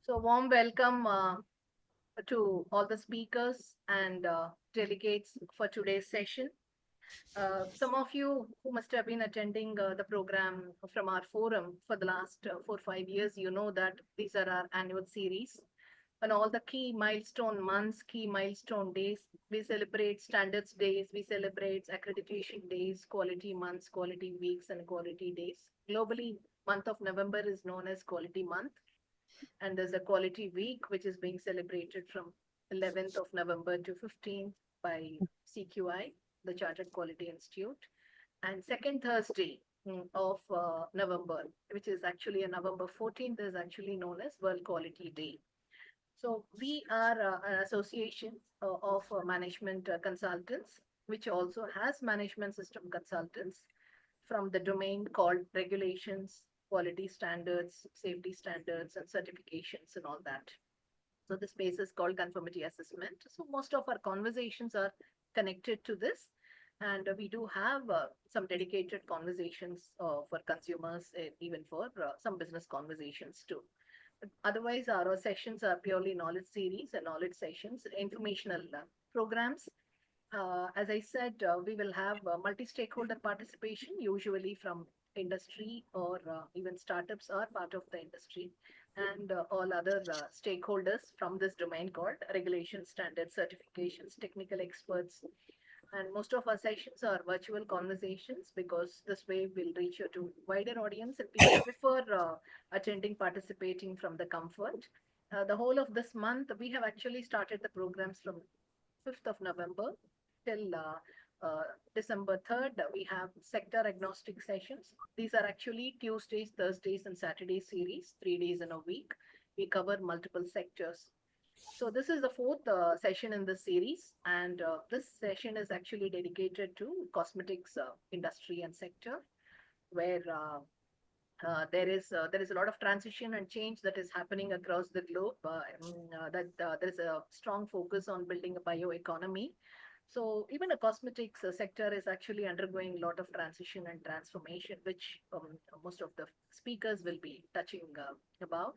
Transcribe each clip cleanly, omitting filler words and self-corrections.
So, warm welcome to all the speakers and delegates for today's session. Some of you who must have been attending the program from our forum for the last 4 or 5 years, you know that these are our annual series. On all the key milestone months, key milestone days, we celebrate standards days, we celebrate accreditation days, quality months, quality weeks, and quality days. Globally, month of November is known as Quality Month, and there's a quality week which is being celebrated from 11th of November to 15th by CQI, the Chartered Quality Institute, and second Thursday of November, which is actually a November 14th, is actually known as World Quality Day. So we are an association of management consultants, which also has management system consultants from the domain called regulations, quality standards, safety standards, and certifications, and all that. So the space is called conformity assessment. So most of our conversations are connected to this. And we do have some dedicated conversations for consumers, even for some business conversations too. Otherwise, our sessions are purely knowledge series and knowledge sessions, informational programs. As I said, we will have multi-stakeholder participation, usually from industry or even startups are part of the industry, and all other stakeholders from this domain called regulation, standards, certifications, technical experts. And most of our sessions are virtual conversations because this way we'll reach you to wider audience and people prefer attending, participating from the comfort. The whole of this month, we have actually started the programs from 5th of November till uh, December 3rd. We have sector agnostic sessions. These are actually Tuesdays, Thursdays, and Saturday series, 3 days in a week. We cover multiple sectors. So this is the fourth session in this series, and this session is actually dedicated to cosmetics industry and sector, where there is a lot of transition and change that is happening across the globe. That there is a strong focus on building a bioeconomy. So even the cosmetics sector is actually undergoing a lot of transition and transformation, which most of the speakers will be touching about.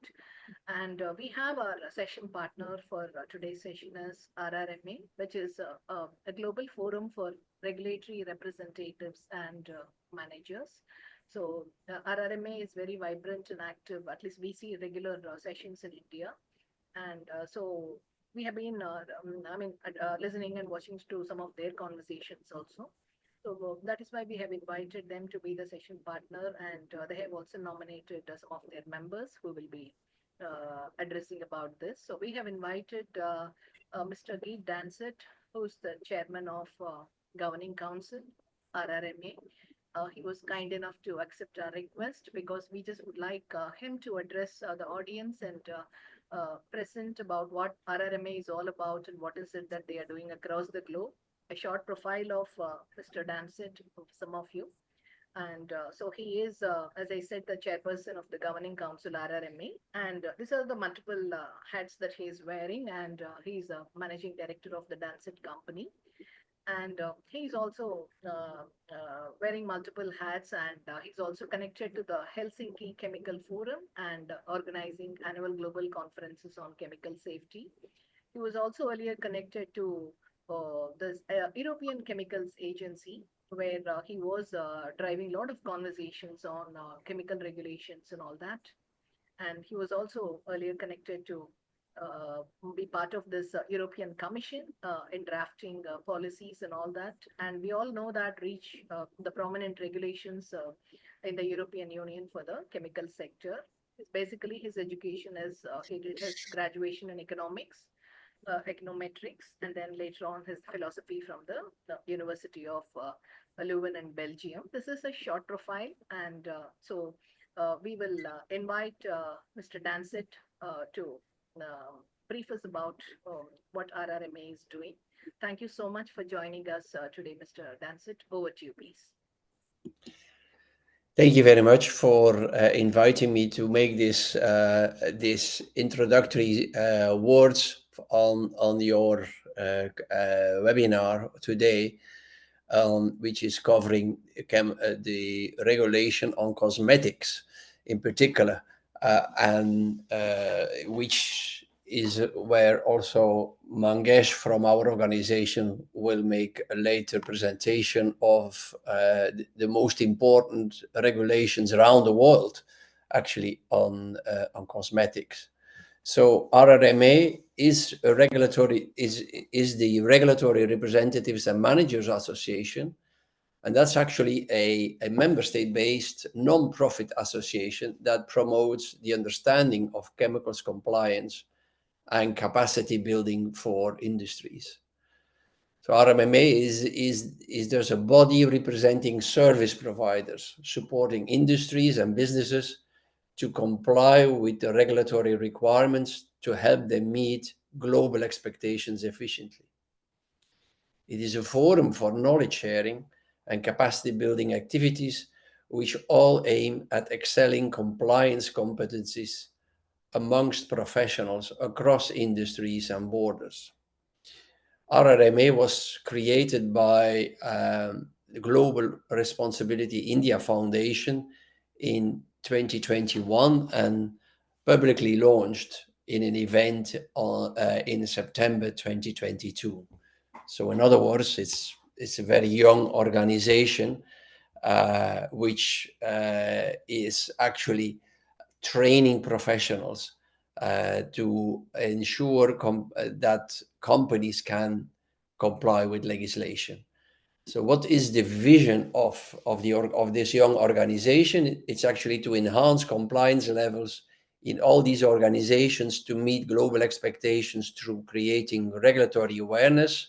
And we have our session partner for today's session is RRMA, which is a global forum for regulatory representatives and managers. So RRMA is very vibrant and active. At least we see regular sessions in India, and so we have been, listening and watching to some of their conversations also. So that is why we have invited them to be the session partner, and they have also nominated some of their members who will be addressing about this. So we have invited Mr. Guy Dansett, who's the chairman of Governing Council, RRMA. He was kind enough to accept our request because we just would like him to address the audience and present about what RRMA is all about and what is it that they are doing across the globe. A short profile of Mr. Dansett, of some of you. And so he is, as I said, the chairperson of the Governing Council, RRMA. And these are the multiple hats that he is wearing. And he's a managing director of the Dansett company. And he's also wearing multiple hats, and he's also connected to the Helsinki Chemical Forum and organizing annual global conferences on chemical safety. He was also earlier connected to the European Chemicals Agency, where he was driving a lot of conversations on chemical regulations and all that. And he was also earlier connected to uh, be part of this European Commission in drafting policies and all that. And we all know that reach the prominent regulations in the European Union for the chemical sector. Basically, his education is he did his graduation in economics, econometrics, and then later on his philosophy from the University of Leuven in Belgium. This is a short profile, and so we will invite Mr. Dansett to brief us about what RRMA is doing. Thank you so much for joining us today, Mr. Dansett. Over to you, please. Thank you very much for inviting me to make this introductory words on your webinar today, which is covering the regulation on cosmetics in particular. and which is where also Mangesh from our organization will make a later presentation of the most important regulations around the world, actually on cosmetics. So RRMA is a regulatory is the Regulatory Representatives and Managers Association, and that's actually a member state-based non-profit association that promotes the understanding of chemicals compliance and capacity building for industries. So RMMA is there's a body representing service providers, supporting industries and businesses to comply with the regulatory requirements to help them meet global expectations efficiently. It is a forum for knowledge sharing and capacity building activities, which all aim at excelling compliance competencies amongst professionals across industries and borders. RRMA was created by the Global Responsibility India Foundation in 2021 and publicly launched in an event in September 2022. So in other words, it's a very young organization which is actually training professionals to ensure that companies can comply with legislation. So what is the vision of this young organization? It's actually to enhance compliance levels in all these organizations to meet global expectations through creating regulatory awareness,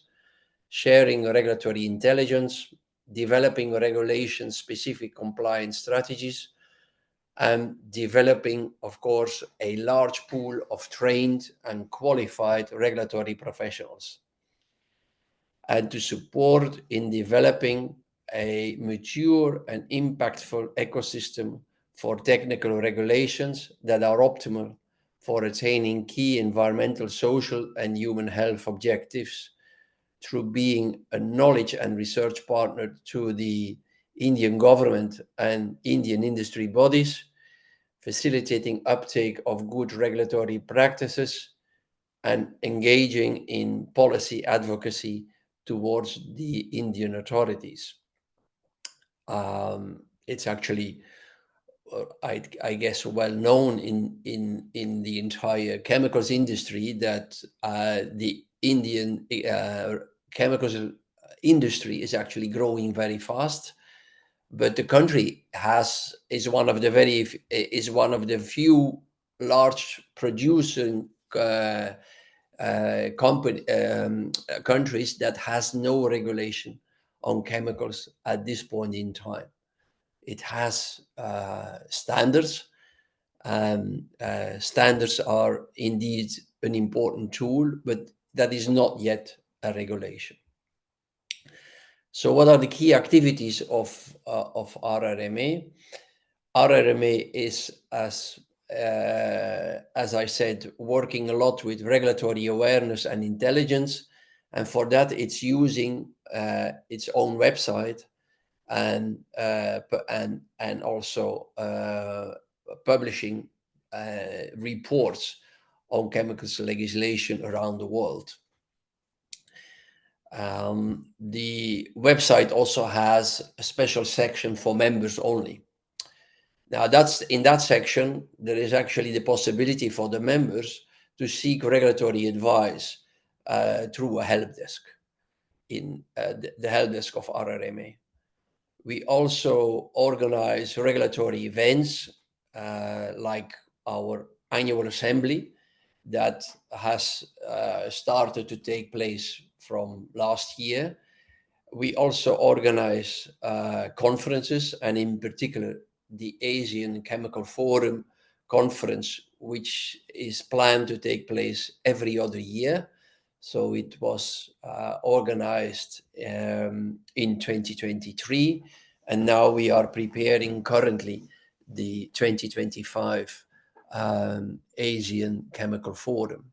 sharing regulatory intelligence, developing regulation-specific compliance strategies, and developing, of course, a large pool of trained and qualified regulatory professionals, and to support in developing a mature and impactful ecosystem for technical regulations that are optimal for attaining key environmental, social, and human health objectives through being a knowledge and research partner to the Indian government and Indian industry bodies, facilitating uptake of good regulatory practices, and engaging in policy advocacy towards the Indian authorities. It's actually, I guess, well known in the entire chemicals industry that the Indian chemicals industry is actually growing very fast, but the country is one of the few large producing countries that has no regulation on chemicals at this point in time. It has standards. Standards are indeed an important tool, but that is not yet a regulation. So what are the key activities of RRMA? RRMA is, as I said, working a lot with regulatory awareness and intelligence, and for that it's using its own website and also publishing reports on chemicals legislation around the world. The website also has a special section for members only. Now, in that section, there is actually the possibility for the members to seek regulatory advice through a help desk in the help desk of RRMA. We also organize regulatory events like our annual assembly that has started to take place from last year. We also organize conferences, and in particular, the Asian Chemical Forum conference, which is planned to take place every other year. So it was organized in 2023, and now we are preparing currently the 2025 Asian Chemical Forum.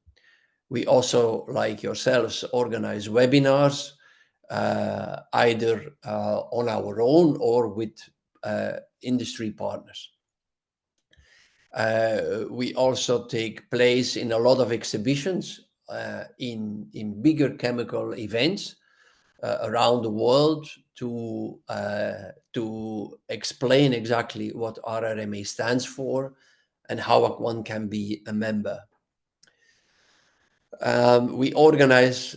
We also, like yourselves, organize webinars, either on our own or with industry partners. We also take place in a lot of exhibitions in bigger chemical events around the world to explain exactly what RRMA stands for and how one can be a member. We organize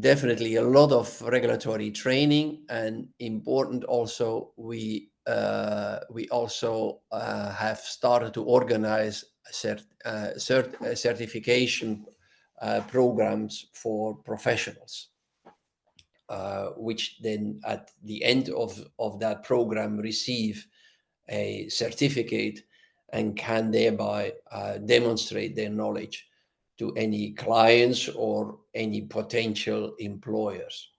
definitely a lot of regulatory training, and important also we also have started to organize certification programs for professionals, which then at the end of that program receive a certificate and can thereby demonstrate their knowledge to any clients or any potential employers.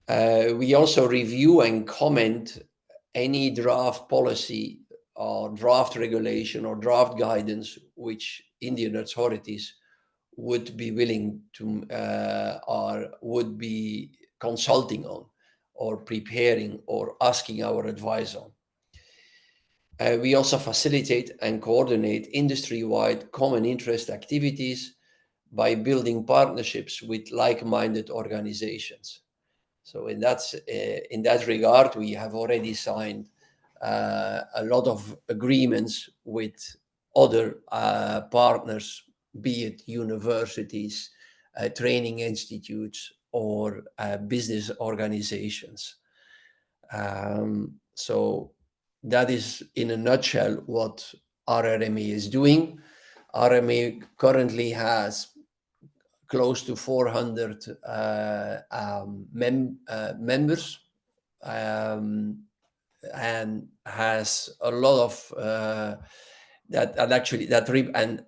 We also review and comment any draft policy or draft regulation or draft guidance which Indian authorities would be willing to or would be consulting on or preparing or asking our advice on. We also facilitate and coordinate industry-wide common interest activities by building partnerships with like-minded organizations. So in that regard, we have already signed a lot of agreements with other partners, be it universities, training institutes, or business organizations. So that is, in a nutshell, what RRMA is doing. RMA currently has close to 400 members, and has a lot of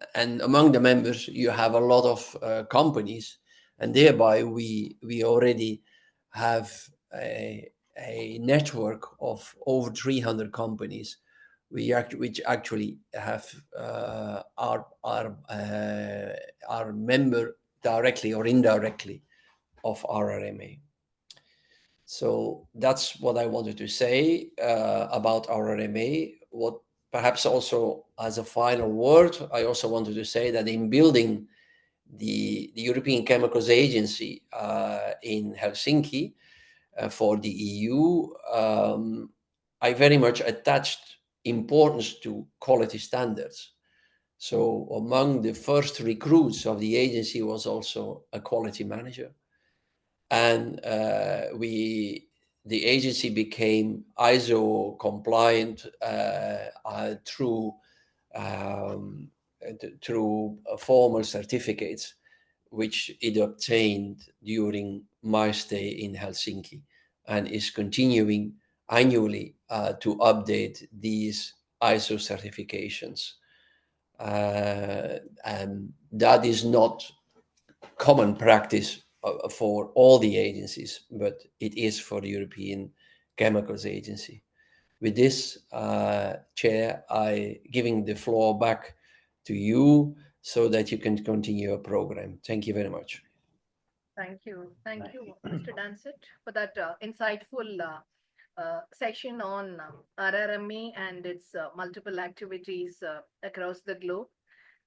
and among the members you have a lot of companies, and thereby we already have a network of over 300 companies which actually have are member directly or indirectly of RRMA. So that's what I wanted to say about RRMA. What perhaps also as a final word, I also wanted to say that in building the European Chemicals Agency in Helsinki for the EU, I very much attached importance to quality standards. So among the first recruits of the agency was also a quality manager. And the agency became ISO compliant through formal certificates, which it obtained during my stay in Helsinki, and is continuing annually to update these ISO certifications. And that is not common practice for all the agencies, but it is for the European Chemicals Agency. With this, Chair, I giving the floor back to you so that you can continue your program. Thank you very much. Thank you, Mr. Dansett, for that insightful session on RRMA and its multiple activities across the globe.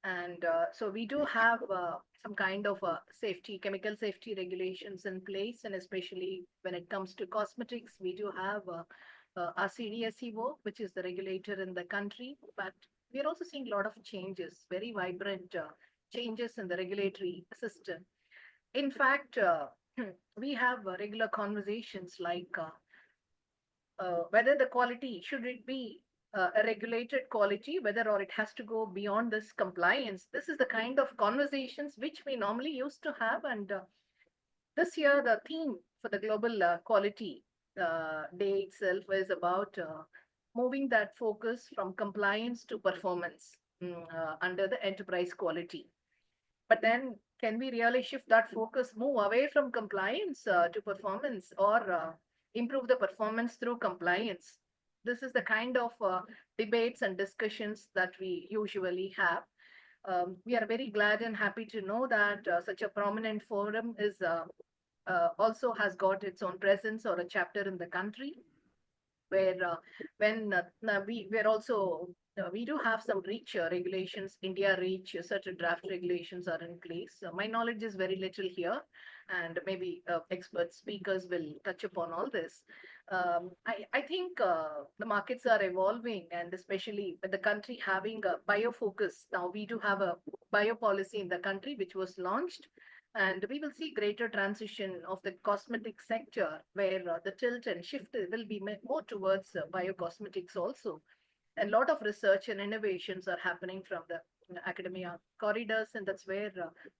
And so we do have some kind of chemical safety regulations in place, and especially when it comes to cosmetics, we do have our CDSCO, which is the regulator in the country. But we are also seeing a lot of changes, very vibrant changes in the regulatory system. In fact, we have regular conversations like whether the quality, should it be a regulated quality, whether or it has to go beyond this compliance. This is the kind of conversations which we normally used to have. And this year, the theme for the Global Quality Day itself is about moving that focus from compliance to performance under the enterprise quality. But then, can we really shift that focus, move away from compliance to performance, or improve the performance through compliance? This is the kind of debates and discussions that we usually have. We are very glad and happy to know that such a prominent forum is also has got its own presence or a chapter in the country. where when we're also we do have some REACH regulations, India REACH, certain draft regulations are in place. My knowledge is very little here, and maybe expert speakers will touch upon all this. I think the markets are evolving, and especially with the country having a bio focus. Now we do have a bio policy in the country which was launched, and we will see greater transition of the cosmetic sector where the tilt and shift will be more towards biocosmetics also. A lot of research and innovations are happening from the academia corridors, and that's where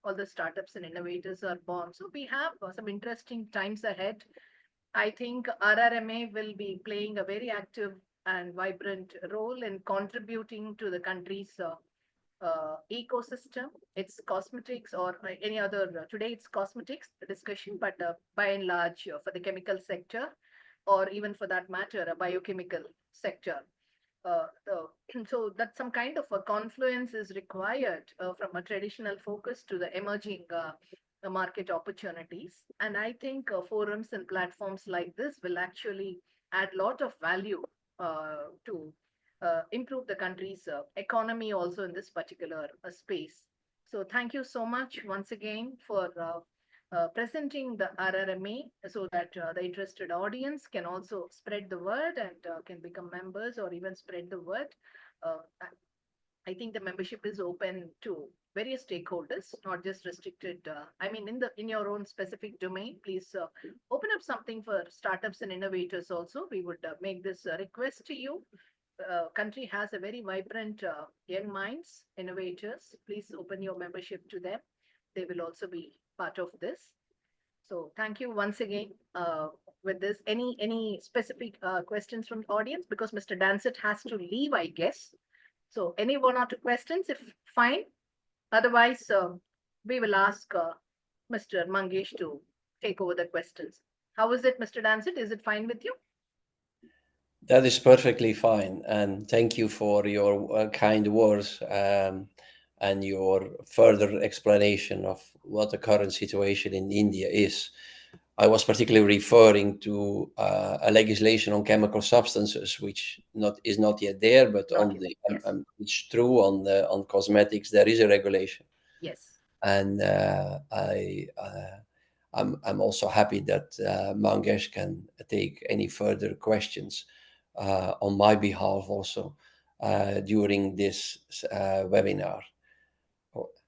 all the startups and innovators are born. So we have some interesting times ahead. I think RRMA will be playing a very active and vibrant role in contributing to the country's ecosystem. It's cosmetics or any other, today it's cosmetics discussion, but by and large for the chemical sector, or even for that matter, a biochemical sector. So that some kind of a confluence is required from a traditional focus to the emerging market opportunities. And I think forums and platforms like this will actually add a lot of value to improve the country's economy also in this particular space. So thank you so much once again for presenting the RRMA so that the interested audience can also spread the word and can become members or even spread the word. I think the membership is open to various stakeholders, not just restricted. I mean, in your own specific domain, please open up something for startups and innovators also. We would make this request to you. Country has a very vibrant young minds, innovators. Please open your membership to them. They will also be part of this. So thank you once again. With this, any specific questions from the audience? Because Mr. Dansett has to leave, I guess. So any one or two questions, if fine. Otherwise, we will ask Mr. Mangesh to take over the questions. How is it, Mr. Dansett? Is it fine with you? That is perfectly fine. And thank you for your kind words and your further explanation of what the current situation in India is. I was particularly referring to a legislation on chemical substances, which is not yet there, but Not on yet, the yes. it's true on cosmetics there is a regulation, Yes. and I'm also happy that Mangesh can take any further questions on my behalf also during this webinar.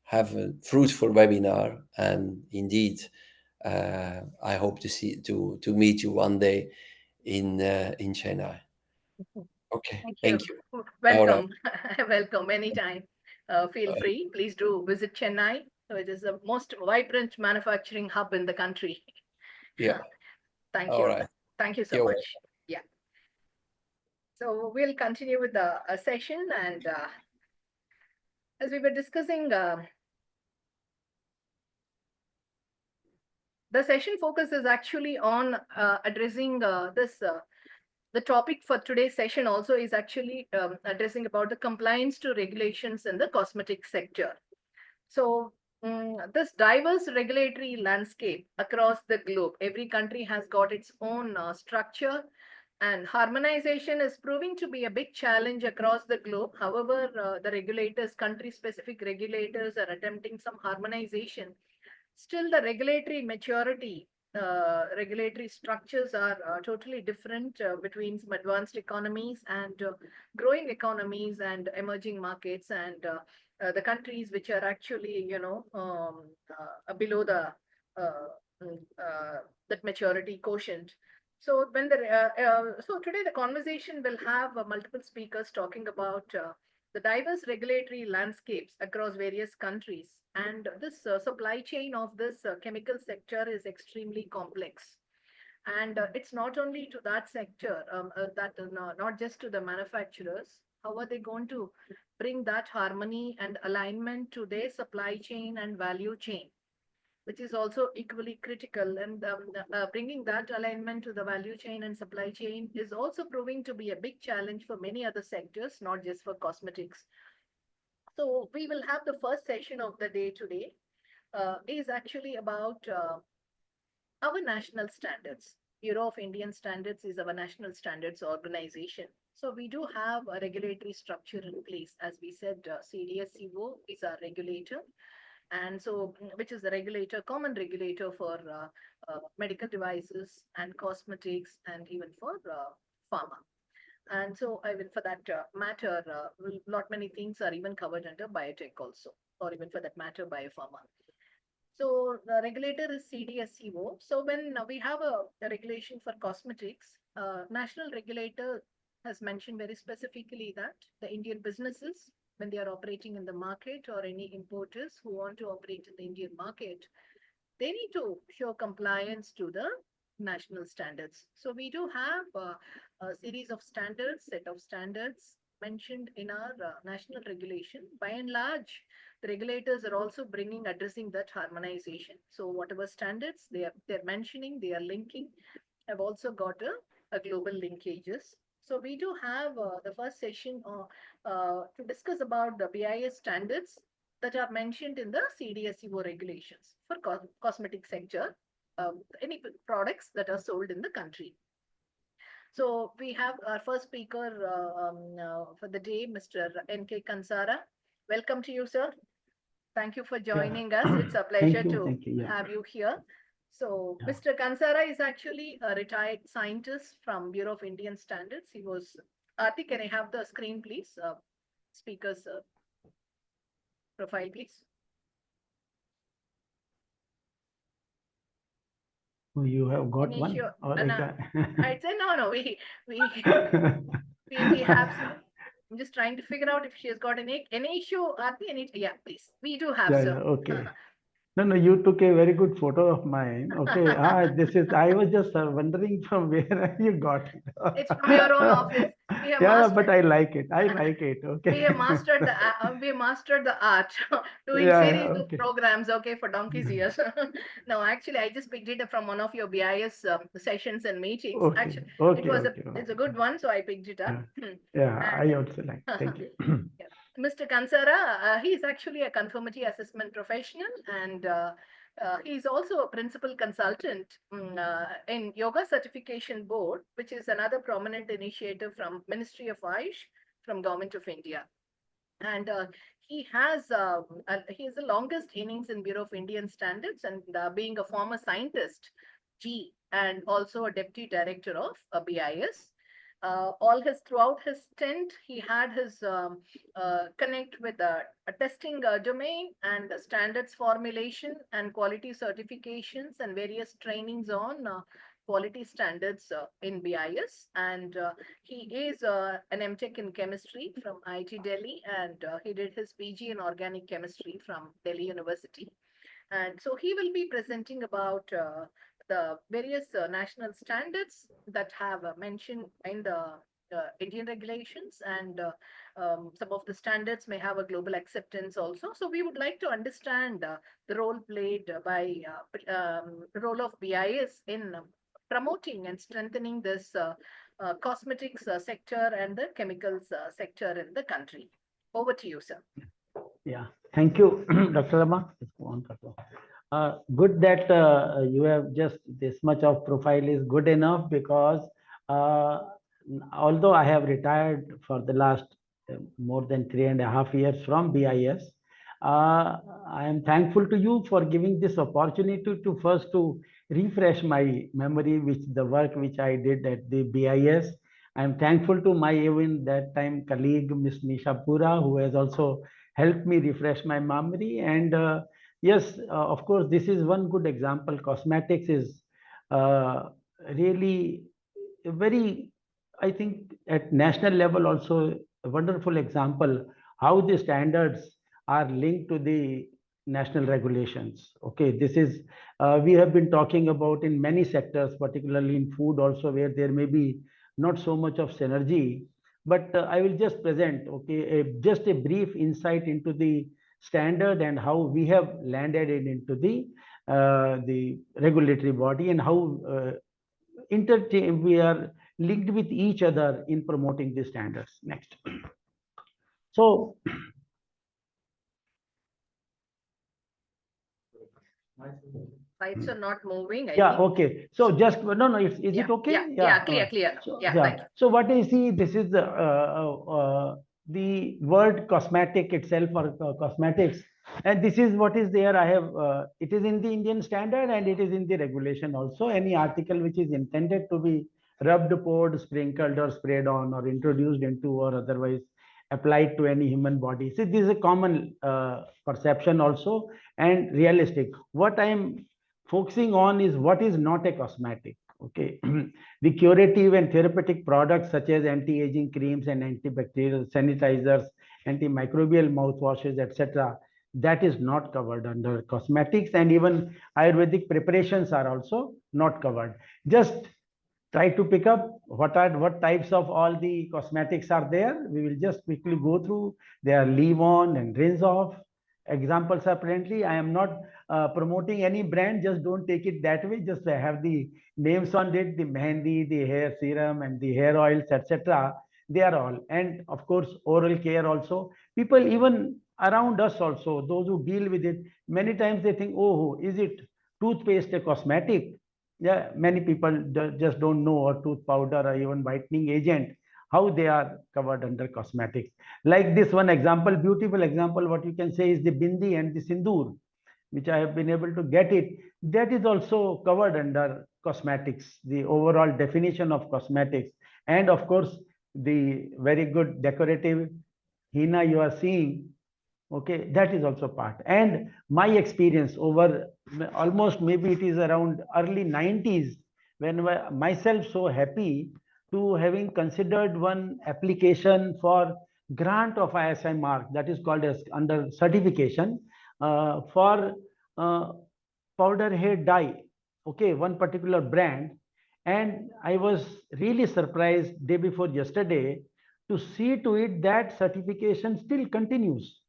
Have a fruitful webinar, and indeed, I hope to meet you one day in Chennai. Okay, Thank you. thank you. All right. Welcome. Welcome anytime. Feel free. Please do visit Chennai. So it is the most vibrant manufacturing hub in the country. Yeah. Thank All you. right. Thank you so You're much. Yeah. So we'll continue with the session. And as we were discussing, the session focus is actually on addressing this. The topic for today's session also is actually addressing about the compliance to regulations in the cosmetic sector. So this diverse regulatory landscape across the globe, every country has got its own structure, and harmonization is proving to be a big challenge across the globe. However, the regulators, country-specific regulators are attempting some harmonization. Still, the regulatory maturity, regulatory structures are totally different between some advanced economies and growing economies and emerging markets, and the countries which are actually, below the that maturity quotient. So so today the conversation will have multiple speakers talking about the diverse regulatory landscapes across various countries, and this supply chain of this chemical sector is extremely complex. And it's not only to that sector, not just to the manufacturers. How are they going to bring that harmony and alignment to their supply chain and value chain, which is also equally critical. And bringing that alignment to the value chain and supply chain is also proving to be a big challenge for many other sectors, not just for cosmetics. So we will have the first session of the day today is actually about our national standards. Bureau of Indian Standards is our national standards organization. So we do have a regulatory structure in place. As we said, CDSCO is our regulator. And so, which is the regulator, common regulator for medical devices and cosmetics and even for pharma. And so I will, for that matter, lot many things are even covered under biotech also, or even for that matter, biopharma. So the regulator is CDSCO. So when we have a regulation for cosmetics, national regulator has mentioned very specifically that the Indian businesses, when they are operating in the market, or any importers who want to operate in the Indian market, they need to show compliance to the national standards. So we do have a series of standards, set of standards mentioned in our national regulation. By and large, the regulators are also addressing that harmonization. So whatever standards they're mentioning, they are linking, have also got a global linkages. So we do have the first session to discuss about the BIS standards that are mentioned in the CDSCO regulations for cosmetic sector, any products that are sold in the country. So we have our first speaker for the day, Mr. N.K. Kansara. Welcome to you, sir. Thank you for joining us. It's a pleasure to have you here. So Mr. Kansara is actually a retired scientist from Bureau of Indian Standards. He was, Aarti, can I have the screen, please? Speaker's profile, please. You have got one? Or I'd say no. We have some. I'm just trying to figure out if she has got any issue. Aarti, yeah, please. We do have some. Okay. No, you took a very good photo of mine. Okay. I was just wondering from where you got it. It's from your own office. But I like it. Okay. We have mastered the art doing series of programs. Okay, for donkey's years. No, actually, I just picked it up from one of your BIS sessions and meetings. Actually, it's a good one, so I picked it up. I also like. Thank you. Mr. Kansara, he is actually a conformity assessment professional, and he is also a principal consultant in Yoga Certification Board, which is another prominent initiative from Ministry of Ayush from Government of India. And he has the longest innings in Bureau of Indian Standards, and being a former scientist, and also a deputy director of BIS. Throughout his stint, he had his connect with a testing domain and standards formulation and quality certifications and various trainings on quality standards in BIS. And he is an MTech in chemistry from IIT Delhi, and he did his PG in organic chemistry from Delhi University. And so he will be presenting about the various national standards that have mentioned in the Indian regulations, and some of the standards may have a global acceptance also. So we would like to understand the role played by role of BIS in promoting and strengthening this cosmetics sector and the chemicals sector in the country. Over to you, sir. Yeah, thank you, Dr. Rama. Good that you have just this much of profile is good enough, because although I have retired for the last more than 3.5 years from BIS, I am thankful to you for giving this opportunity to first to refresh my memory, the work which I did at the BIS. I am thankful to my even that time colleague, Ms. Nisha Pura, who has also helped me refresh my memory. And yes, of course, this is one good example. Cosmetics is really very, I think, at national level also a wonderful example how the standards are linked to the national regulations. Okay, this is we have been talking about in many sectors, particularly in food also, where there may be not so much of synergy. But I will just present, just a brief insight into the standard and how we have landed it into the regulatory body, and how we are linked with each other in promoting the standards. Next. So, Sites are not moving, I Yeah, think. okay. So just, no, is Yeah, it okay? yeah, clear. So, Yeah, yeah. thank you. So what I see, this is the word cosmetic itself, or cosmetics. And this is what is there. I have, it is in the Indian standard and it is in the regulation also. Any article which is intended to be rubbed, poured, sprinkled or sprayed on or introduced into or otherwise applied to any human body. See, this is a common perception also and realistic. What I am focusing on is what is not a cosmetic. Okay. The curative and therapeutic products such as anti-aging creams and antibacterial sanitizers, antimicrobial mouthwashes, etc., that is not covered under cosmetics, and even Ayurvedic preparations are also not covered. Just try to pick up what types of all the cosmetics are there. We will just quickly go through. They are leave on and rinse off. Examples apparently. I am not promoting any brand. Just don't take it that way. Just have the names on it, the mehendi, the hair serum, and the hair oils, etc. They are all. And of course, oral care also. People even around us also, those who deal with it, many times they think, oh, is it toothpaste a cosmetic? Yeah, many people just don't know, or tooth powder or even whitening agent, how they are covered under cosmetics. Like this one example, beautiful example, what you can say is the bindi and the sindoor, which I have been able to get it. That is also covered under cosmetics, the overall definition of cosmetics. And of course, the very good decorative henna you are seeing, okay, that is also part. And my experience over almost, maybe it is around early 90s, when myself so happy to having considered one application for grant of ISI mark, that is called as under certification for powder hair dye, okay, one particular brand. And I was really surprised day before yesterday to see to it that certification still continues.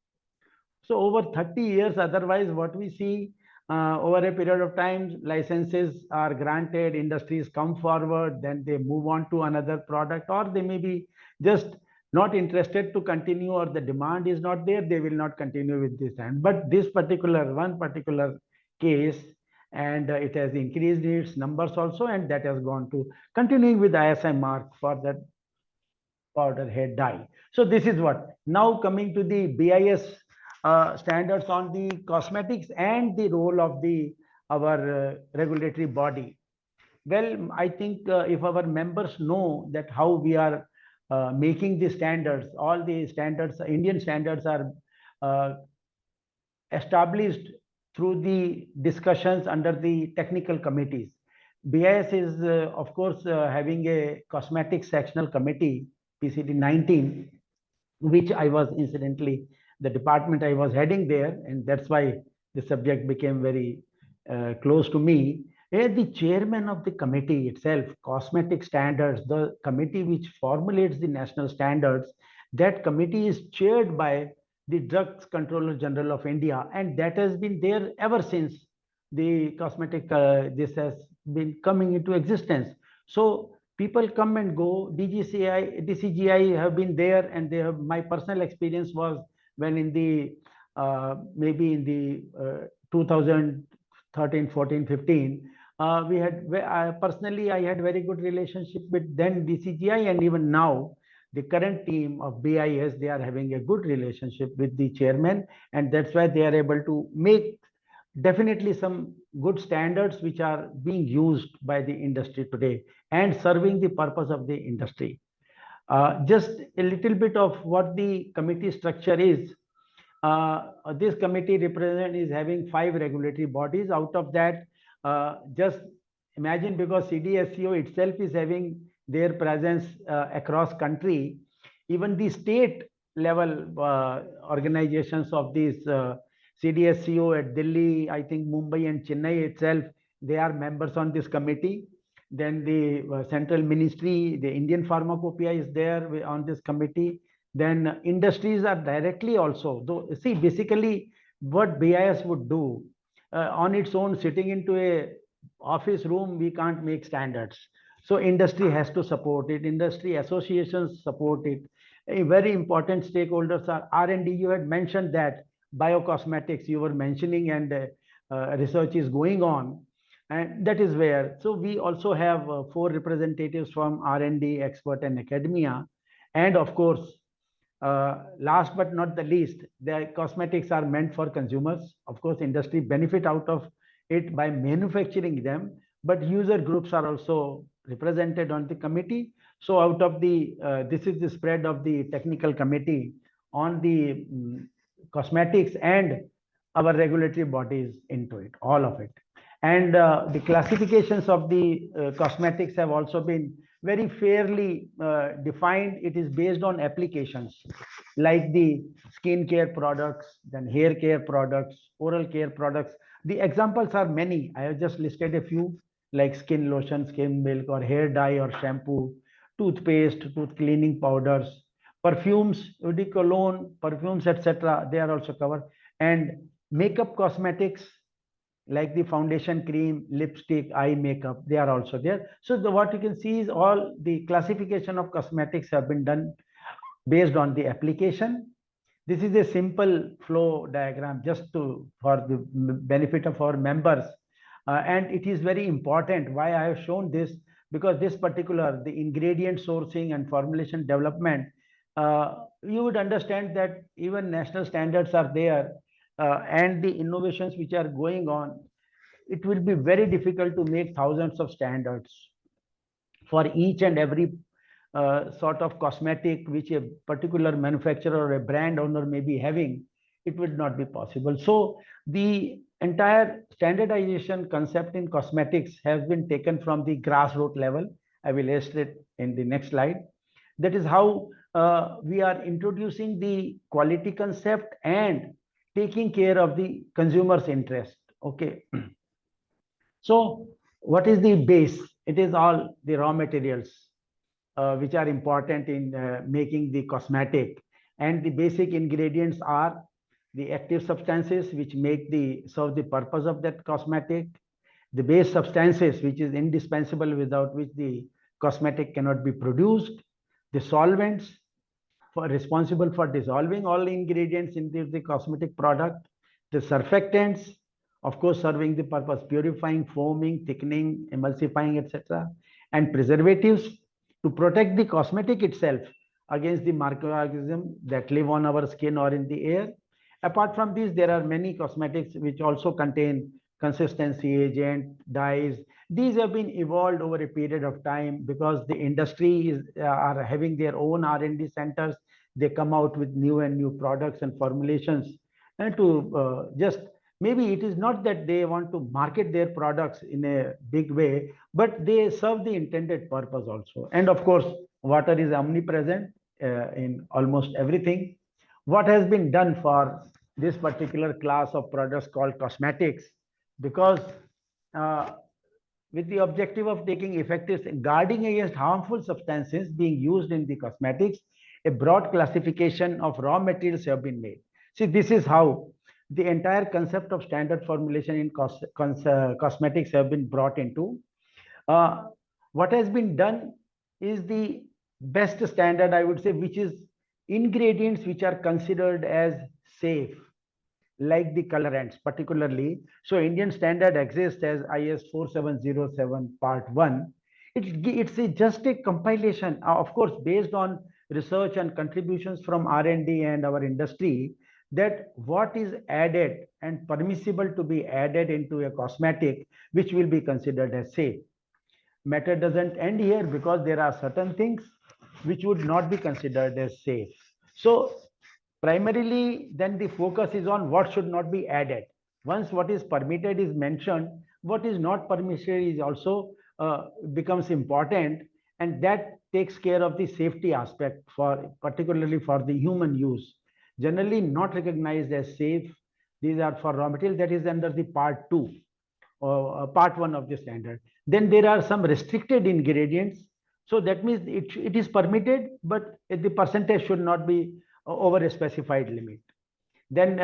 So over 30 years, otherwise what we see over a period of time, licenses are granted, industries come forward, then they move on to another product, or they may be just not interested to continue, or the demand is not there, they will not continue with this time. But this one particular case, and it has increased its numbers also, and that has gone to continuing with ISI mark for that powder hair dye. So this is what. Now coming to the BIS standards on the cosmetics and the role of the our regulatory body. Well, I think if our members know that how we are making the standards, all the standards, Indian standards are established through the discussions under the technical committees. BIS is, of course, having a cosmetic sectional committee, PCT 19, which I was incidentally, the department I was heading there, and that's why the subject became very close to me. The chairman of the committee itself, cosmetic standards, the committee which formulates the national standards, that committee is chaired by the Drugs Controller General of India, and that has been there ever since the cosmetic, this has been coming into existence. So people come and go. DCGI have been there, and they have. My personal experience was when in the maybe in the 2013, 14, 15, we had personally I had very good relationship with then DCGI, and even now the current team of BIS, they are having a good relationship with the chairman, and that's why they are able to make definitely some good standards which are being used by the industry today and serving the purpose of the industry. Just a little bit of what the committee structure is. This committee is having 5 regulatory bodies. Out of that, just imagine, because CDSCO itself is having their presence across country, even the state level organizations of these CDSCO at Delhi, I think Mumbai and Chennai itself, they are members on this committee. Then the central ministry, the Indian Pharmacopoeia is there on this committee. Then industries are directly also. Though, see, basically what BIS would do on its own, sitting into a office room, we can't make standards. So industry has to support it. Industry associations support it. A very important stakeholders are R&D. You had mentioned that biocosmetics you were mentioning, and research is going on. And that is where, so we also have 4 representatives from R&D, expert and academia. And of course, last but not the least, the cosmetics are meant for consumers. Of course, industry benefit out of it by manufacturing them, but user groups are also represented on the committee. So out of the, this is the spread of the technical committee on the cosmetics and our regulatory bodies into it, all of it. And the classifications of the cosmetics have also been very fairly defined. It is based on applications like the skin care products, then hair care products, oral care products. The examples are many. I have just listed a few, like skin lotion, skin milk, or hair dye or shampoo, toothpaste, tooth cleaning powders, perfumes, eau de cologne, perfumes, etc. They are also covered. And makeup cosmetics, like the foundation cream, lipstick, eye makeup, they are also there. So what you can see is all the classification of cosmetics have been done based on the application. This is a simple flow diagram just to for the benefit of our members. And it is very important why I have shown this, because this particular, the ingredient sourcing and formulation development, you would understand that even national standards are there, and the innovations which are going on, it will be very difficult to make thousands of standards for each and every sort of cosmetic which a particular manufacturer or a brand owner may be having. It would not be possible. So the entire standardization concept in cosmetics has been taken from the grassroots level. I will illustrate in the next slide. That is how we are introducing the quality concept and taking care of the consumer's interest. Okay. So what is the base? It is all the raw materials which are important in making the cosmetic. And the basic ingredients are the active substances which make the serve the purpose of that cosmetic, the base substances which is indispensable, without which the cosmetic cannot be produced, the solvents responsible for dissolving all the ingredients in the cosmetic product, the surfactants, of course, serving the purpose, purifying, foaming, thickening, emulsifying, etc., and preservatives to protect the cosmetic itself against the microorganisms that live on our skin or in the air. Apart from these, there are many cosmetics which also contain consistency agent, dyes. These have been evolved over a period of time because the industry is are having their own R&D centers. They come out with new and new products and formulations, and to just maybe it is not that they want to market their products in a big way, but they serve the intended purpose also. And of course, water is omnipresent in almost everything. What has been done for this particular class of products called cosmetics, because with the objective of taking effective guarding against harmful substances being used in the cosmetics, a broad classification of raw materials have been made. See, this is how the entire concept of standard formulation in cosmetics have been brought into. What has been done is the best standard, I would say, which is ingredients which are considered as safe, like the colorants particularly. So Indian standard exists as IS 4707 part 1. It's just a compilation, of course, based on research and contributions from R&D and our industry, that what is added and permissible to be added into a cosmetic which will be considered as safe. Matter doesn't end here, because there are certain things which would not be considered as safe. So primarily then the focus is on what should not be added. Once what is permitted is mentioned, what is not permitted is also becomes important, and that takes care of the safety aspect, for particularly for the human use. Generally not recognized as safe. These are for raw material, that is under the part 2 or part 1 of the standard. Then there are some restricted ingredients. So that means it is permitted, but the percentage should not be over a specified limit. Then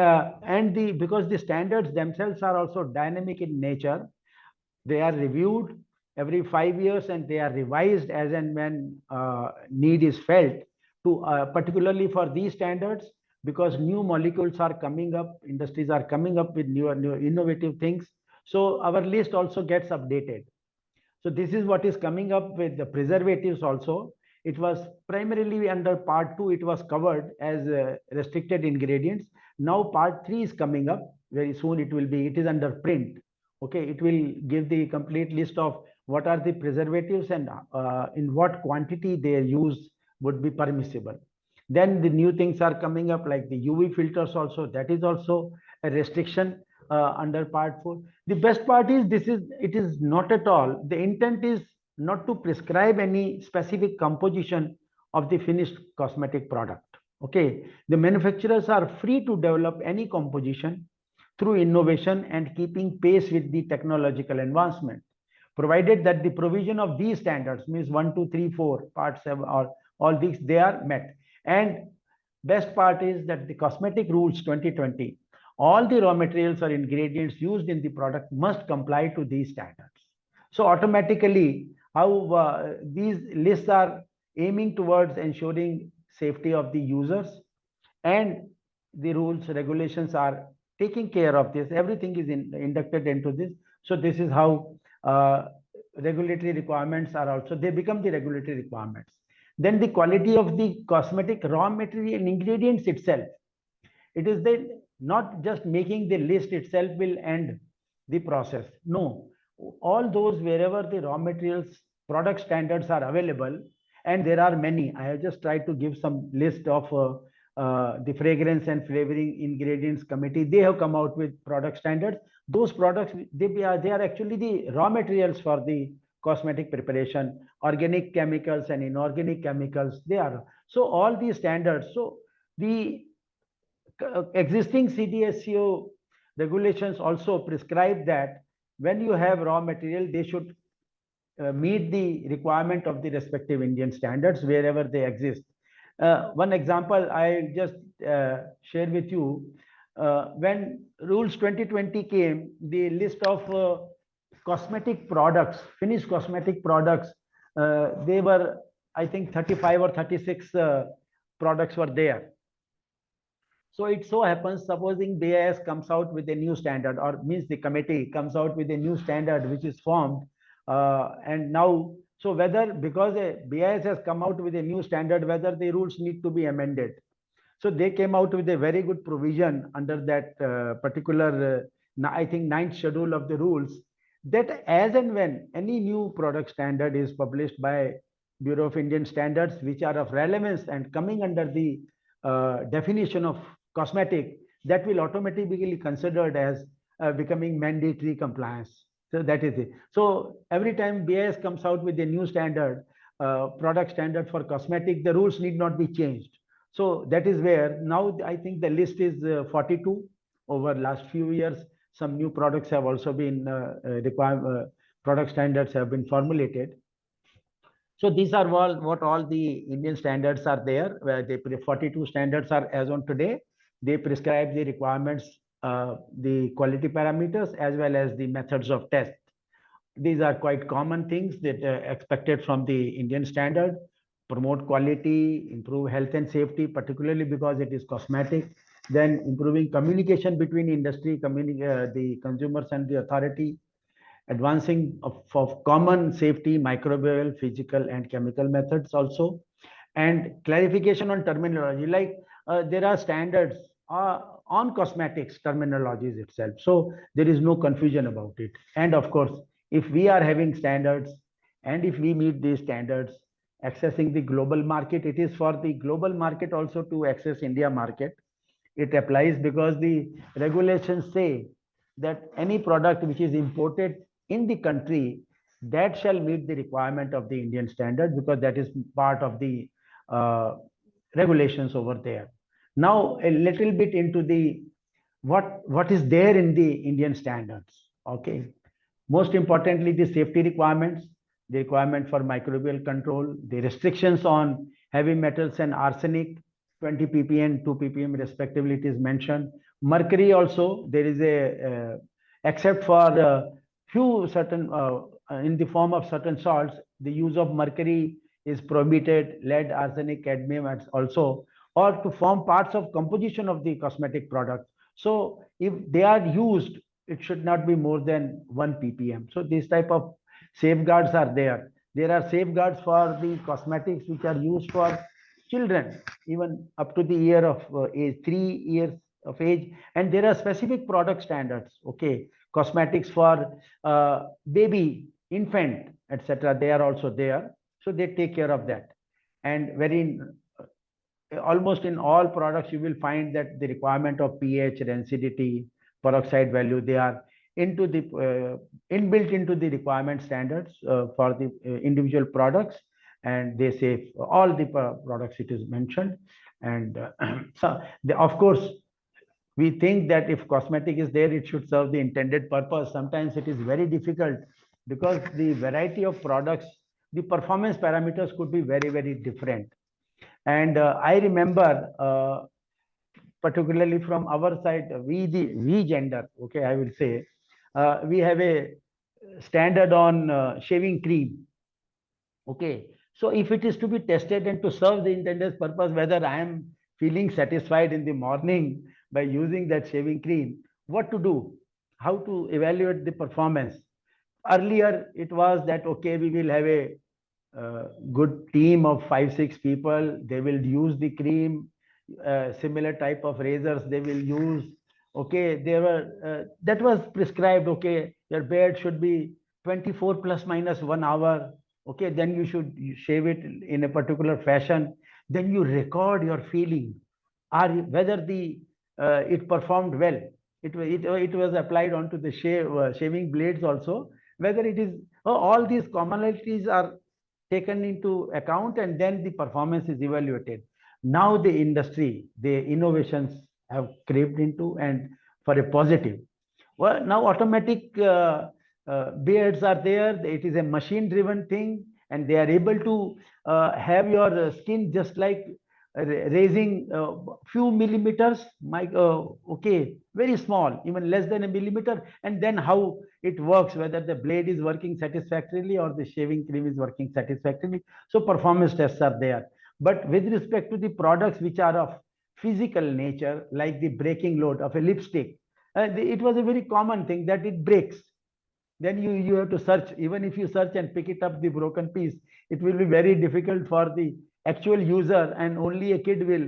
because the standards themselves are also dynamic in nature, they are reviewed every 5 years and they are revised as and when need is felt to particularly for these standards. because new molecules are coming up, industries are coming up with new innovative things. So our list also gets updated. So this is what is coming up with the preservatives also. It was primarily under part 2, it was covered as restricted ingredients. Now part 3 is coming up very soon. It is under print. Okay, it will give the complete list of what are the preservatives and in what quantity their use would be permissible. Then the new things are coming up like the UV filters also. That is also a restriction under part 4. The best part is it is not at all. The intent is not to prescribe any specific composition of the finished cosmetic product. Okay, the manufacturers are free to develop any composition through innovation and keeping pace with the technological advancement, provided that the provision of these standards, means 1, 2, 3, 4, part 7, or all these, they are met. And best part is that the cosmetic rules 2020, all the raw materials or ingredients used in the product must comply to these standards. So automatically, how these lists are aiming towards ensuring safety of the users, and the rules, regulations are taking care of this. Everything is inducted into this. So this is how regulatory requirements are also, they become the regulatory requirements. Then the quality of the cosmetic raw material and ingredients itself. It is the not just making the list itself will end the process. No, all those wherever the raw materials product standards are available, and there are many. I have just tried to give some list of the fragrance and flavoring ingredients committee. They have come out with product standards. Those products, they are actually the raw materials for the cosmetic preparation, organic chemicals and inorganic chemicals. They are, so all these standards. So the existing CDSCO regulations also prescribe that when you have raw material, they should meet the requirement of the respective Indian standards wherever they exist. One example I just share with you. When rules 2020 came, the list of cosmetic products, finished cosmetic products, they were, I think 35 or 36 products were there. So it so happens, supposing BIS comes out with a new standard, or means the committee comes out with a new standard which is formed, and now, so whether, because a BIS has come out with a new standard, whether the rules need to be amended. So they came out with a very good provision under that particular, I think 9th schedule of the rules, that as and when any new product standard is published by Bureau of Indian Standards, which are of relevance and coming under the definition of cosmetic, that will automatically be considered as becoming mandatory compliance. So that is it. So every time BIS comes out with a new standard, product standard for cosmetic, the rules need not be changed. So that is where now I think the list is 42 over last few years. Some new products have also been product standards have been formulated. So these are what all the Indian standards are there, where the 42 standards are as on today. They prescribe the requirements, the quality parameters, as well as the methods of test. These are quite common things that are expected from the Indian standard: promote quality, improve health and safety, particularly because it is cosmetic. Then improving communication between industry, the consumers and the authority. Advancing of common safety, microbial, physical, and chemical methods also. And clarification on terminology, like there are standards on cosmetics terminologies itself. So there is no confusion about it. And of course, if we are having standards and if we meet these standards, accessing the global market, it is for the global market also to access India market. It applies because the regulations say that any product which is imported in the country, that shall meet the requirement of the Indian standard, because that is part of the regulations over there. Now a little bit into the what is there in the Indian standards. Okay, most importantly, the safety requirements, the requirement for microbial control, the restrictions on heavy metals and arsenic, 20 ppm, 2 ppm respectively, it is mentioned. Mercury also, there is a except for few certain in the form of certain salts, the use of mercury is prohibited. Lead, arsenic, cadmium also. or to form parts of composition of the cosmetic product. So if they are used, it should not be more than 1 ppm. So these type of safeguards are there. There are safeguards for the cosmetics which are used for children, even up to the year of age, 3 years of age. And there are specific product standards, okay, cosmetics for baby, infant, etc. They are also there. So they take care of that. And almost in all products, you will find that the requirement of pH, rancidity, peroxide value, they are into the inbuilt into the requirement standards for the individual products, and they say all the products it is mentioned. And so of course, we think that if cosmetic is there, it should serve the intended purpose. Sometimes it is very difficult because the variety of products, the performance parameters could be very, very different. And I remember, particularly from our side, we gender, okay, I will say, we have a standard on shaving cream. Okay, so if it is to be tested and to serve the intended purpose, whether I am feeling satisfied in the morning by using that shaving cream, what to do, how to evaluate the performance. Earlier, it was that, okay, we will have a good team of 5-6 people. They will use the cream, similar type of razors they will use. Okay, they were that was prescribed. Okay, your beard should be 24 plus minus 1 hour. Okay, then you should shave it in a particular fashion. Then you record your feeling, or whether the it performed well. It was applied onto the shaving blades also. Whether it is all these commonalities are taken into account, and then the performance is evaluated. Now the industry, the innovations have crept into, and for a positive. Well, now automatic beards are there. It is a machine driven thing, and they are able to have your skin just like raising few millimeters, okay, very small, even less than a millimeter. And then how it works, whether the blade is working satisfactorily or the shaving cream is working satisfactorily. So performance tests are there. But with respect to the products which are of physical nature, like the breaking load of a lipstick, it was a very common thing that it breaks. Then you have to search. Even if you search and pick it up, the broken piece, it will be very difficult for the actual user, and only a kid will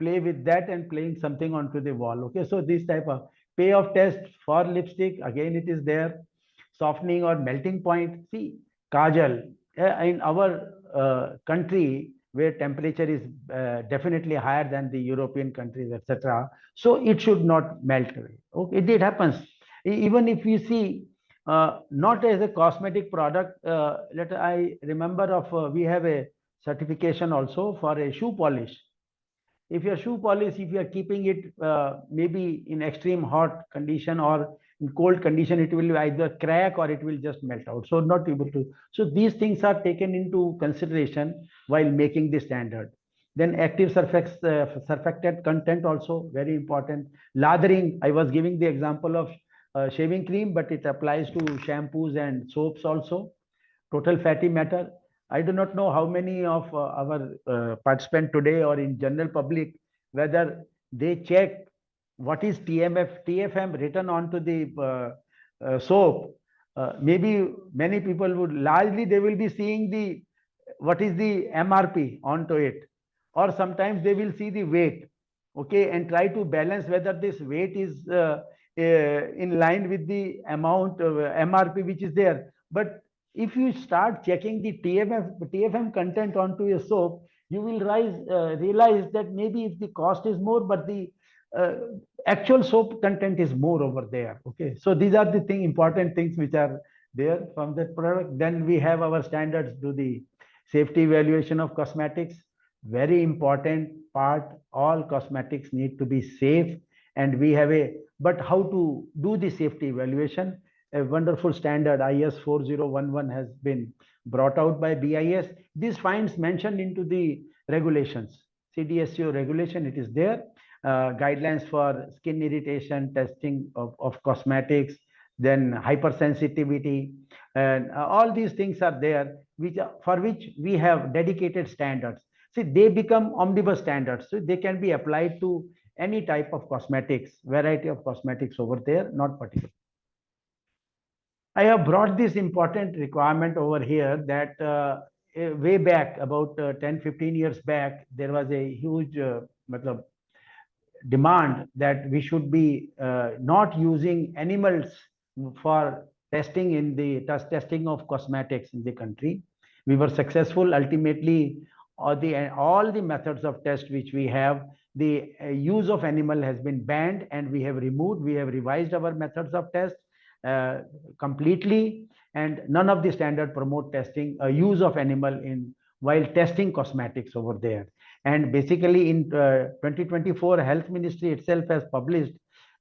play with that and playing something onto the wall. Okay, so this type of payoff test for lipstick, again it is there. Softening or melting point. See, kajal in our country, where temperature is definitely higher than the European countries, etc. So it should not melt away. Okay, it happens. Even if you see, not as a cosmetic product, I remember of we have a certification also for a shoe polish. If your shoe polish, if you are keeping it maybe in extreme hot condition or in cold condition, it will either crack or it will just melt out. So not able to. So these things are taken into consideration while making the standard. Then active surfactant content also very important. Lathering, I was giving the example of shaving cream, but it applies to shampoos and soaps also. Total fatty matter. I do not know how many of our participants today or in general public, whether they check what is TMF, TFM written onto the soap. Maybe many people would largely, they will be seeing the what is the MRP onto it, or sometimes they will see the weight, okay, and try to balance whether this weight is in line with the amount of MRP which is there. But if you start checking the TFM content onto a soap, you will realize that maybe if the cost is more, but the actual soap content is more over there. Okay, so these are the important things which are there from that product. Then we have our standards to the safety evaluation of cosmetics. Very important part. All cosmetics need to be safe, and we have but how to do the safety evaluation? A wonderful standard, IS 4011, has been brought out by BIS. These finds mentioned into the regulations, CDSCO regulation, it is there. Guidelines for skin irritation, testing of cosmetics, then hypersensitivity, and all these things are there, for which we have dedicated standards. See, they become omnibus standards. So they can be applied to any type of cosmetics, variety of cosmetics over there, not particular. I have brought this important requirement over here that way back, about 10, 15 years back, there was a huge demand that we should be not using animals for testing in the testing of cosmetics in the country. We were successful ultimately. All the methods of test which we have, the use of animal has been banned, and we have revised our methods of test completely, and none of the standard promote testing use of animal in while testing cosmetics over there. And basically in 2024, Health Ministry itself has published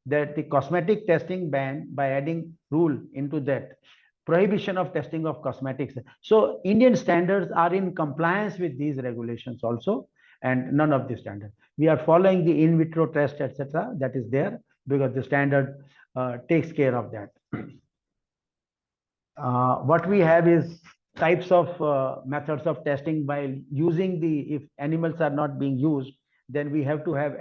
that the cosmetic testing ban by adding rule into that prohibition of testing of cosmetics. So Indian standards are in compliance with these regulations also, and none of the standards. We are following the in vitro test, etc. That is there because the standard takes care of that. What we have is types of methods of testing while using if animals are not being used, then we have to have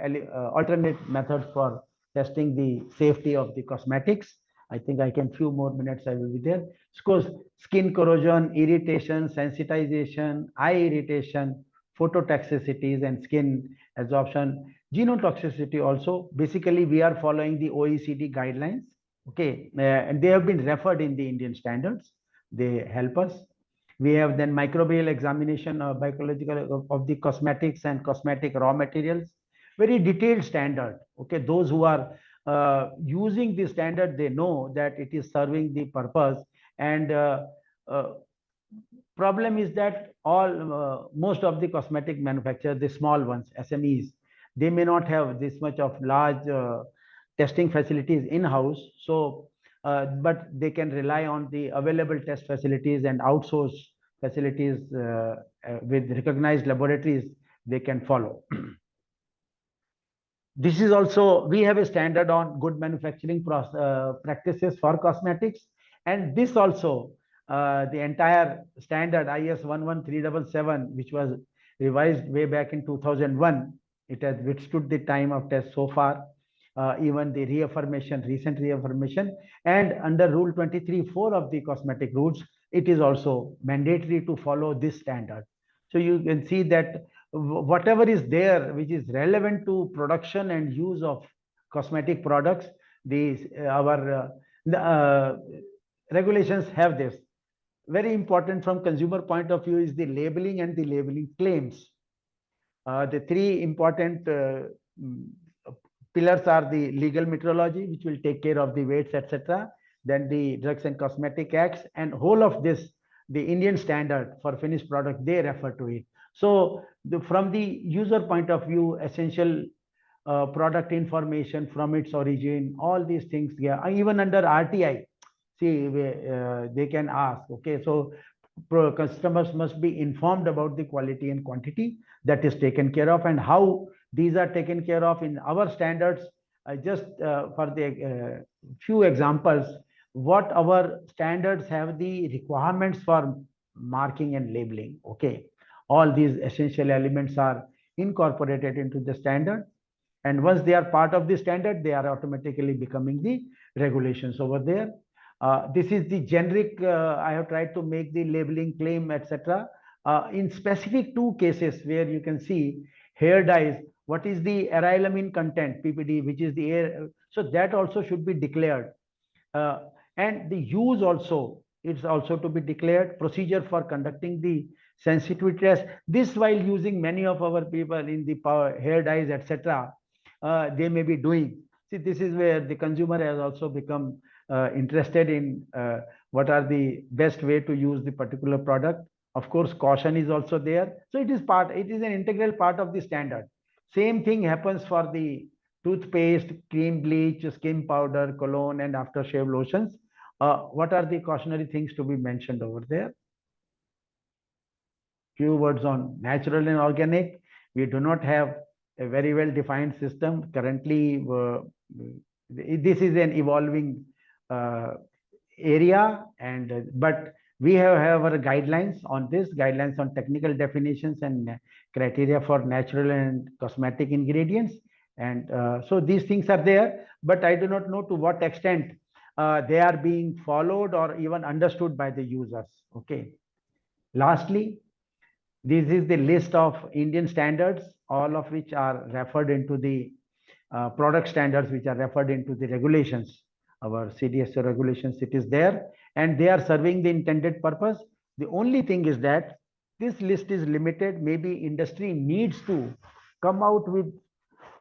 alternate methods for testing the safety of the cosmetics. I think I can few more minutes I will be there. Of course, skin corrosion, irritation, sensitization, eye irritation, phototoxicities and skin absorption, genotoxicity also. Basically, we are following the OECD guidelines. Okay, and they have been referred in the Indian standards. They help us. We have then microbial examination of biological of the cosmetics and cosmetic raw materials. Very detailed standard. Okay, those who are using the standard, they know that it is serving the purpose. And problem is that most of the cosmetic manufacturers, the small ones, SMEs, they may not have this much of large testing facilities in-house. So, but they can rely on the available test facilities and outsource facilities with recognized laboratories they can follow. This is also, we have a standard on good manufacturing practices for cosmetics. And this also, the entire standard IS 11377, which was revised way back in 2001, it has withstood the time of test so far. Even the recent reaffirmation, and under Rule 23(4) of the cosmetic rules, it is also mandatory to follow this standard. So you can see that whatever is there which is relevant to production and use of cosmetic products, our regulations have this. Very important from consumer point of view is the labeling and the labeling claims. The three important pillars are the legal metrology, which will take care of the weights, etc. Then the Drugs and Cosmetic Acts, and whole of this, the Indian standard for finished product, they refer to it. So from the user point of view, essential product information from its origin, all these things, yeah, even under RTI, see, they can ask, okay, so customers must be informed about the quality and quantity that is taken care of, and how these are taken care of in our standards. Just for the few examples, what our standards have the requirements for marking and labeling. Okay, all these essential elements are incorporated into the standard, and once they are part of the standard, they are automatically becoming the regulations over there. This is the generic. I have tried to make the labeling claim, etc. In specific two cases where you can see hair dyes, what is the arylamine content, PPD, which is the air. So that also should be declared. And the use also, it's also to be declared. Procedure for conducting the sensitivity test. This while using many of our people in the hair dyes, etc. They may be doing. See, this is where the consumer has also become interested in what are the best way to use the particular product. Of course, caution is also there. So it is an integral part of the standard. Same thing happens for the toothpaste, cream, bleach, skin powder, cologne, and aftershave lotions. What are the cautionary things to be mentioned over there? Few words on natural and organic. We do not have a very well defined system currently. This is an evolving area, and but We have our guidelines on this, guidelines on technical definitions and criteria for natural and cosmetic ingredients. And so these things are there, but I do not know to what extent they are being followed or even understood by the users. Okay. Lastly, this is the list of Indian standards, all of which are referred into the product standards, which are referred into the regulations, our CDSO regulations. It is there, and they are serving the intended purpose. The only thing is that this list is limited. Maybe industry needs to come out with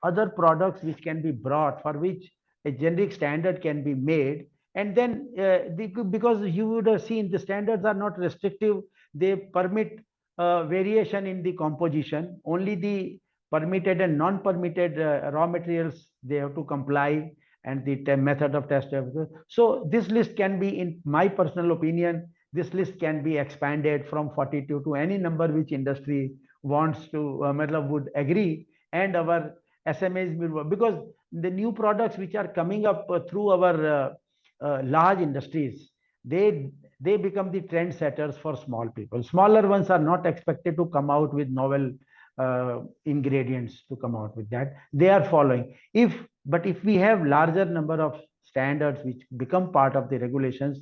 other products which can be brought, for which a generic standard can be made. And then because you would have seen the standards are not restrictive, they permit variation in the composition. Only the permitted and non-permitted raw materials they have to comply, and the method of test. So this list can be, in my personal opinion, this list can be expanded from 42 to any number which industry wants to, would agree, and our SMEs will work, because the new products which are coming up through our large industries, they become the trendsetters for small people. Smaller ones are not expected to come out with novel ingredients to come out with that. They are following. But if we have larger number of standards which become part of the regulations,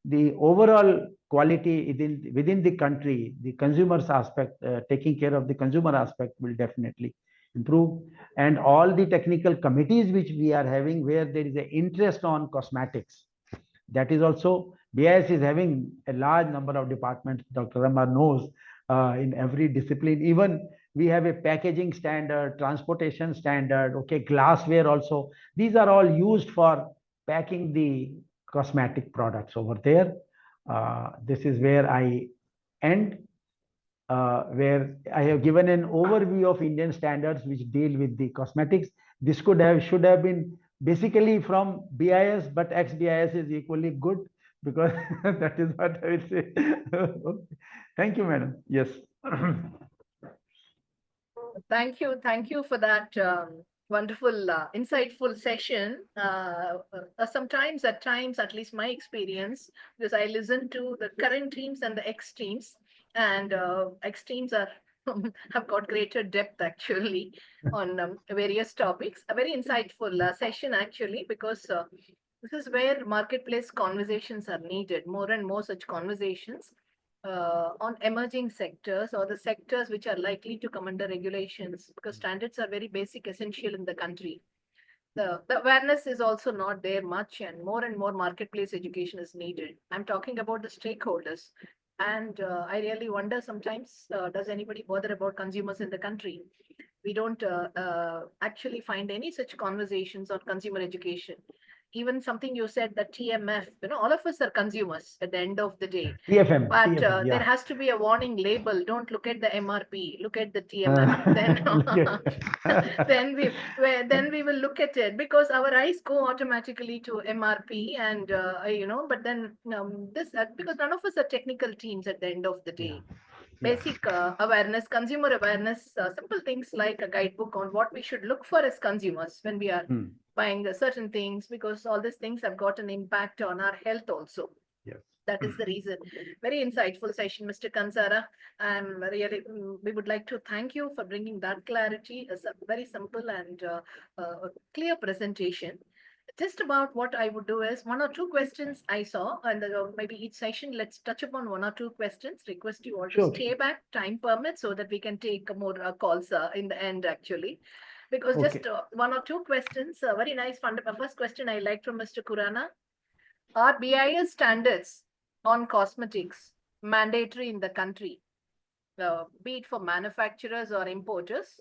the overall quality within the country, the consumer's aspect, taking care of the consumer aspect will definitely improve. And all the technical committees which we are having, where there is an interest on cosmetics, that is also, BIS is having a large number of departments. Dr. Ramar knows, in every discipline. Even we have a packaging standard, transportation standard, okay, glassware also. These are all used for packing the cosmetic products over there. This is where I end, where I have given an overview of Indian standards which deal with the cosmetics. This should have been basically from BIS, but ex-BIS is equally good, because that is what I will say. Thank you, madam. Yes. Thank you for that wonderful, insightful session. Sometimes, at times, at least my experience, because I listen to the current teams and the ex teams, and ex teams are have got greater depth actually on various topics. A very insightful session actually, because this is where marketplace conversations are needed. More and more such conversations on emerging sectors, or the sectors which are likely to come under regulations, because standards are very basic, essential in the country. The awareness is also not there much, and more marketplace education is needed. I'm talking about the stakeholders. And I really wonder sometimes, does anybody bother about consumers in the country? We don't actually find any such conversations on consumer education. Even something you said, that TMF, all of us are consumers at the end of the day. TFM. But TFM, there yeah. has to be a warning label. Don't look at the MRP. Look at the TMF. Then we will look at it, because our eyes go automatically to MRP, and But then because none of us are technical teams at the end of the day. Basic awareness, consumer awareness, simple things like a guidebook on what we should look for as consumers when we are buying certain things, because all these things have got an impact on our health also. Yes. That is the reason. Very insightful session, Mr. Kansara. We would like to thank you for bringing that clarity, as a very simple and clear presentation. Just about what I would do is, one or two questions I saw, and maybe each session, let's touch upon one or two questions. Request you all to stay back, time permits, so that we can take more calls in the end, actually. Because just one or two questions, very nice. First question I like from Mr. Kurana. Are BIS standards on cosmetics mandatory in the country, be it for manufacturers or importers?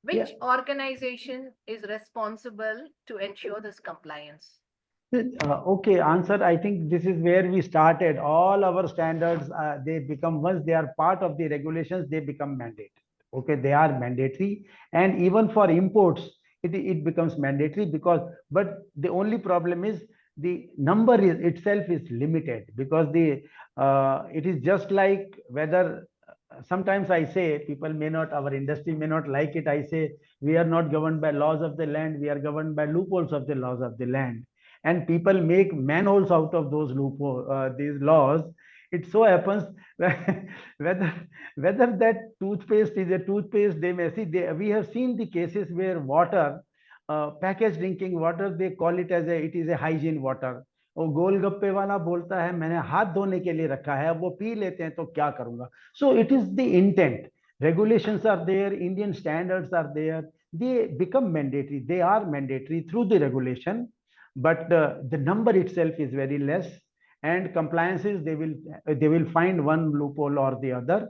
Which organization is responsible to ensure this compliance? Okay, answer. I think this is where we started. All our standards, they become, once they are part of the regulations, they become mandatory. Okay, they are mandatory, and even for imports, it becomes mandatory, but the only problem is the number itself is limited, because it is just like whether, sometimes I say, people may not, our industry may not like it. I say, we are not governed by laws of the land, we are governed by loopholes of the laws of the land. and people make manholes out of those these laws. It so happens whether that toothpaste is a toothpaste, they may see. We have seen the cases where water, packaged drinking water, they call it as it is a hygiene water. वो गोलगप्पे वाला बोलता है मैंने हाथ धोने के लिए रखा है, अब वो पी लेते हैं तो क्या करूंगा. So it is the intent. Regulations are there, Indian standards are there, they become mandatory, they are mandatory through the regulation, but the number itself is very less, and compliances, they will find one loophole or the other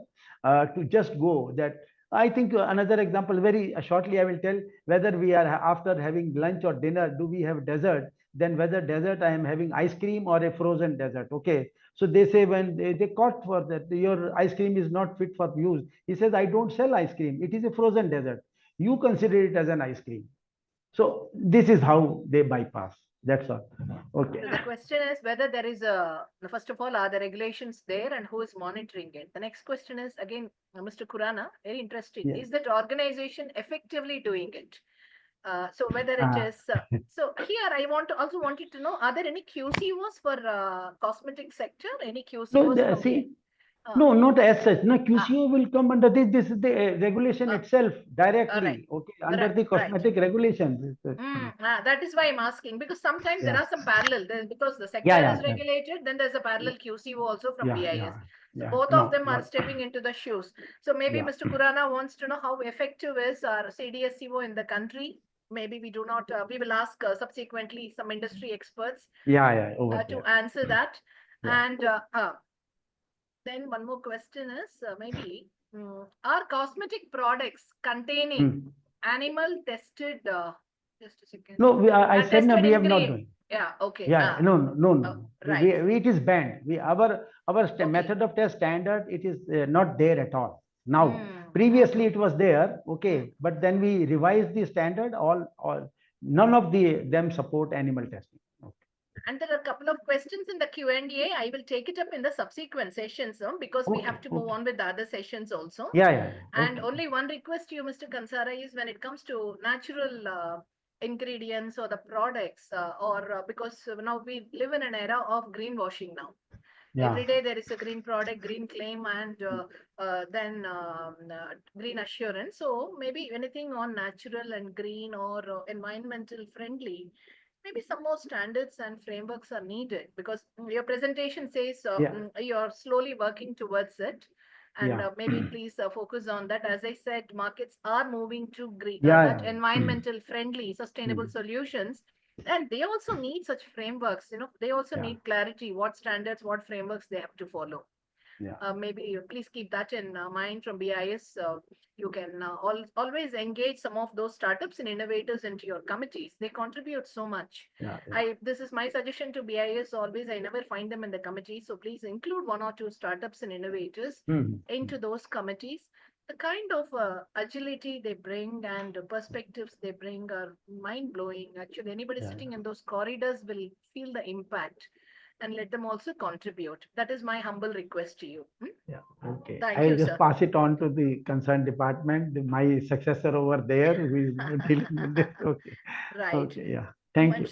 to just go that. I think another example, very shortly I will tell, whether we are after having lunch or dinner, do we have dessert, then whether dessert I am having ice cream or a frozen dessert. Okay, so they say when they caught for that, your ice cream is not fit for use. He says, I don't sell ice cream, it is a frozen dessert, you consider it as an ice cream. So this is how they bypass. That's all. Okay. So the question is whether there is first of all, are the regulations there and who is monitoring it? The next question is again, Mr. Khurana, very interesting. Yes. Is that organization effectively doing it? So whether it is, so here I also wanted to know, are there any QCOs for cosmetic sector? Any QCOs? No, from see, no, not as such. No, QCO will come under this. This is the regulation itself directly. right. Okay, under Right, the right. cosmetic regulations. That is why I'm asking, because sometimes there Yeah. are some parallel. Because the sector Yeah, is regulated, then there's a parallel QCO also from BIS. So yeah, both no, of them are not- stepping into the shoes. So maybe Yeah. Mr. Khurana wants to know how effective is our CDSCO in the country. Maybe we do not, we will ask subsequently some industry experts Yeah, over to there. answer that. Yeah. And then one more question is maybe, are cosmetic products containing animal tested, just a second. No, I said no, tested we have not ingredient. done. Yeah, okay. Yeah, no. right. It is banned. Our Okay. method of test standard, it is not there at all. Now, previously it was there, okay, but then we revised the standard. All none of them support animal testing. Okay. And there are a couple of questions in the Q&A. I will take it up in the subsequent sessions because we have to move on with the other sessions also. Yeah. And only one request to you, Mr. Kansara, is when it comes to natural ingredients or the products, because now we live in an era of greenwashing now. Yeah. Every day there is a green product, green claim, and then green assurance. So maybe anything on natural and green or environmental friendly, maybe some more standards and frameworks are needed, because your presentation says you're slowly working towards it. And maybe please focus on that. As I said, markets are moving to green, environmental friendly, sustainable solutions. And they also need such frameworks, they also need clarity, what standards, what frameworks they have to follow. Maybe please keep that in mind from BIS. You can always engage some of those startups and innovators into your committees. They contribute so much. This is my suggestion to BIS always. I never find them in the committee. So please include one or two startups and innovators into those committees. The kind of agility they bring and perspectives they bring are mind-blowing. Actually, anybody sitting in those corridors will feel the impact. And let them also contribute. That is my humble request to you. Yeah, okay. Thank I will you, just sir. pass it on to the concerned department, my successor over there who is dealing with this. Okay. Right. Okay, yeah. Thank you.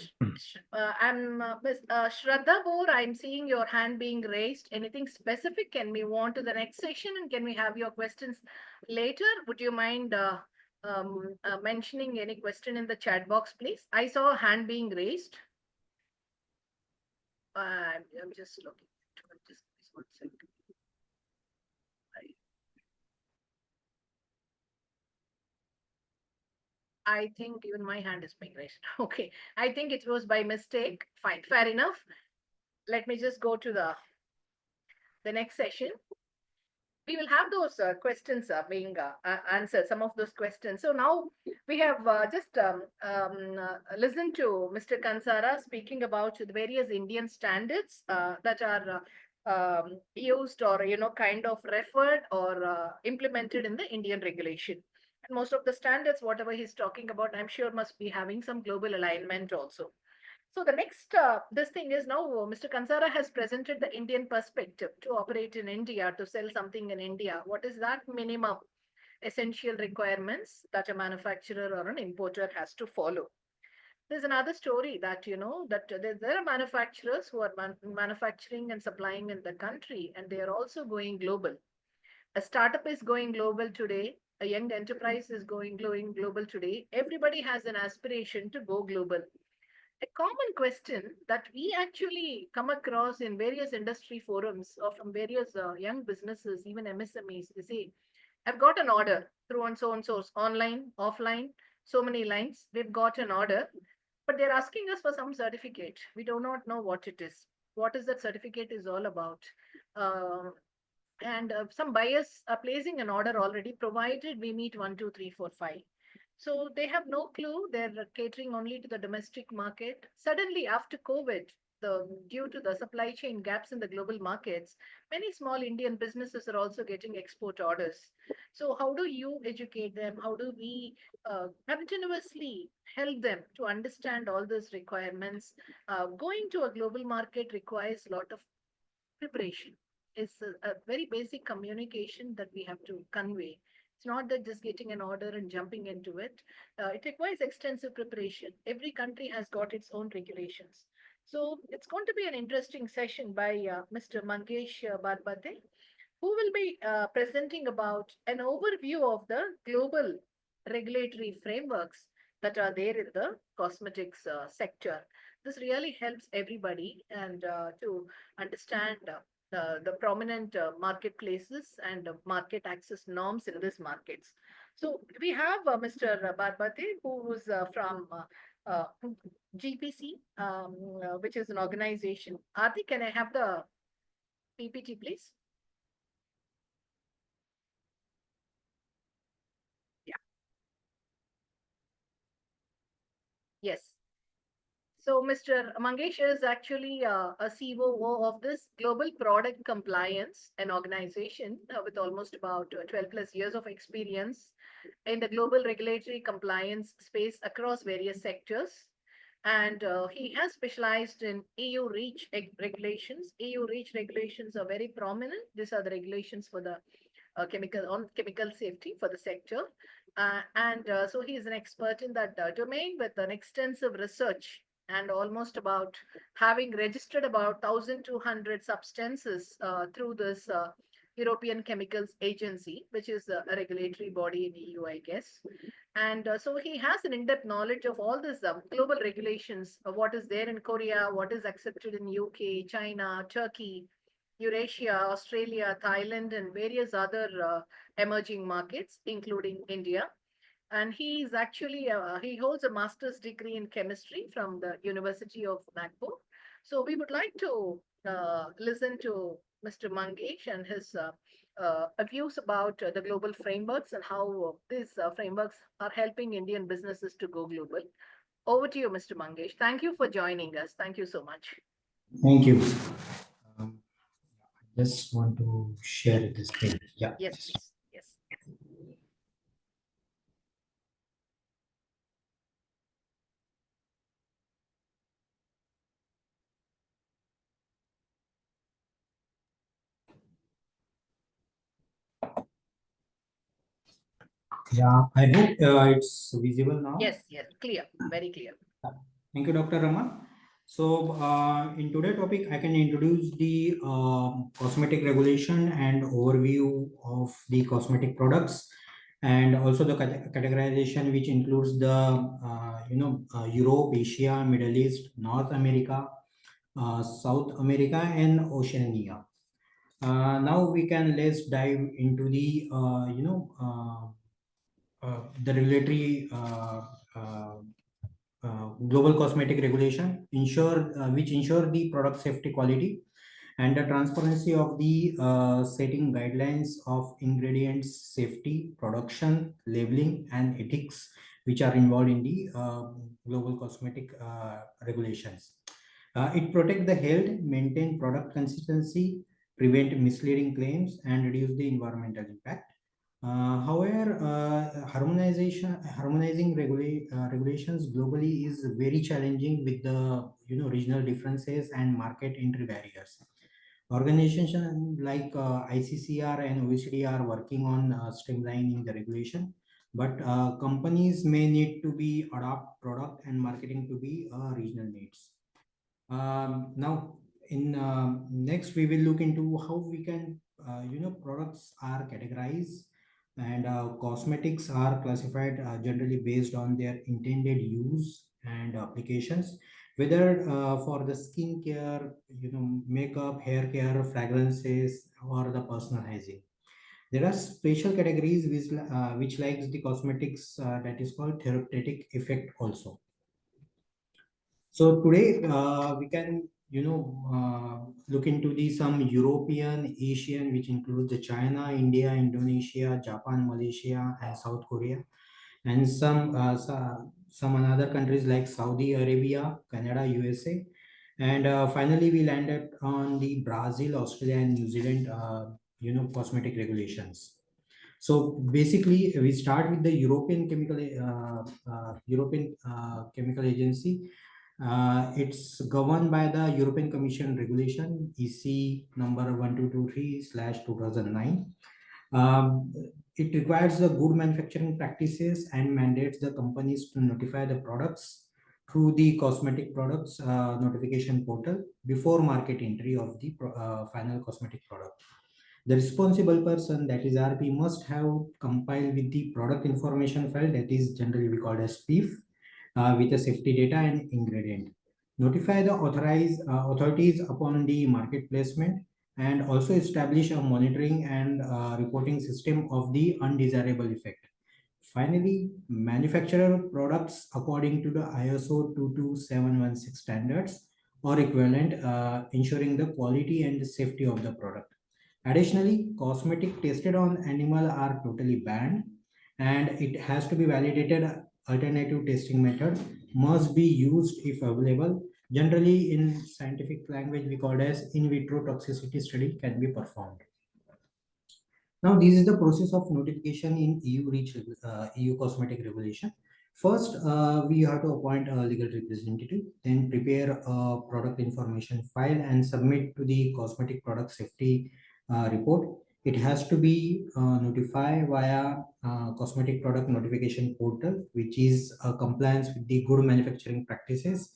I'm Ms. Shraddha Boor, I'm seeing your hand being raised. Anything specific? Can we move on to the next session and can we have your questions later? Would you mind mentioning any question in the chat box, please? I saw a hand being raised. I'm just looking. Just 1 second. I think even my hand is being raised. Okay. I think it was by mistake. Fine. Fair enough. Let me just go to the next session. We will have those questions being answered, some of those questions. So now we have just listened to Mr. Kansara speaking about the various Indian standards that are used or, kind of referred or implemented in the Indian regulation. And most of the standards, whatever he's talking about, I'm sure must be having some global alignment also. So the next, this thing is now Mr. Kansara has presented the Indian perspective to operate in India, to sell something in India. What is that minimum essential requirements that a manufacturer or an importer has to follow? There's another story that, that there are manufacturers who are manufacturing and supplying in the country, and they are also going global. A startup is going global today. A young enterprise is going global today. Everybody has an aspiration to go global. A common question that we actually come across in various industry forums or from various young businesses, even MSMEs, they say, I've got an order through and source, online, offline, so many lines. We've got an order, but they're asking us for some certificate. We do not know what it is. What is that certificate is all about? Uh, and some buyers are placing an order already, provided we meet 1, 2, 3, 4, 5. So they have no clue. They're catering only to the domestic market. Suddenly, after COVID, due to the supply chain gaps in the global markets, many small Indian businesses are also getting export orders. So how do you educate them? How do we continuously help them to understand all these requirements? Going to a global market requires a lot of preparation. It's a very basic communication that we have to convey. It's not that just getting an order and jumping into it. It requires extensive preparation. Every country has got its own regulations. So it's going to be an interesting session by Mr. Mangesh Barbate, who will be presenting about an overview of the global regulatory frameworks that are there in the cosmetics sector. This really helps everybody and to understand the prominent marketplaces and market access norms in these markets. So we have Mr. Barbate, who is from GPC, which is an organization. Aarti, can I have the PPT, please? Yes. So Mr. Mangesh is actually a COO of this Global Product Compliance, an organization with almost about 12 plus years of experience in the global regulatory compliance space across various sectors. And he has specialized in EU REACH regulations. EU REACH regulations are very prominent. These are the regulations for the chemical safety for the sector. And so he is an expert in that domain with an extensive research and almost about having registered about 1,200 substances through this European Chemicals Agency, which is a regulatory body in EU, I guess. And so he has an in-depth knowledge of all these global regulations, what is there in Korea, what is accepted in UK, China, Turkey, Eurasia, Australia, Thailand, and various other emerging markets, including India. And he is actually, he holds a master's degree in chemistry from the University of Nagpur. So we would like to listen to Mr. Mangesh and his views about the global frameworks and how these frameworks are helping Indian businesses to go global. Over to you, Mr. Mangesh. Thank you for joining us. Thank you so much. Thank you. I just want to share the screen. Yeah. Yes, please. Yes. Yeah, I hope it's visible now. Yes, clear, very clear. Thank you, Dr. Raman. So in today's topic, I can introduce the cosmetic regulation and overview of the cosmetic products, and also the categorization, which includes the Europe, Asia, Middle East, North America, South America, and Oceania. Now let's dive into the the regulatory global cosmetic regulation which ensure the product safety, quality, and the transparency of the setting guidelines of ingredients safety, production, labeling, and ethics, which are involved in the global cosmetic regulations. It protects the health, maintain product consistency, prevent misleading claims, and reduce the environmental impact. However, harmonizing regulations globally is very challenging with the regional differences and market entry barriers. Organizations like ICCR and OECD are working on streamlining the regulation, but companies may need to be adopt product and marketing to be regional needs. Now, in next we will look into how we can, products are categorized, and cosmetics are classified generally based on their intended use and applications, whether for the skin care, makeup, hair care, fragrances, or the personal hygiene. There are special categories which likes the cosmetics that is called therapeutic effect also. So today we can, look into the some European, Asian, which includes the China, India, Indonesia, Japan, Malaysia, and South Korea, and some another countries like Saudi Arabia, Canada, USA, and finally we landed on the Brazil, Australia, and New Zealand, cosmetic regulations. So basically, we start with the European Chemical Agency. It's governed by the European Commission Regulation EC number 1223/2009. It requires the good manufacturing practices and mandates the companies to notify the products through the cosmetic products notification portal before market entry of the final cosmetic product. The responsible person, that is RP, must have compiled with the product information file, that is generally we call as PIF, with the safety data and ingredient. Notify the authorized authorities upon the market placement, and also establish a monitoring and reporting system of the undesirable effect. Finally, manufacturer products according to the ISO 22716 standards or equivalent, ensuring the quality and the safety of the product. Additionally, cosmetic tested on animal are totally banned, and it has to be validated. Alternative testing method must be used if available. Generally, in scientific language, we call it as in vitro toxicity study can be performed. Now, this is the process of notification in EU REACH, EU cosmetic regulation. First, we have to appoint a legal representative, then prepare a product information file and submit to the cosmetic product safety report. It has to be notified via cosmetic product notification portal, which is compliance with the good manufacturing practices.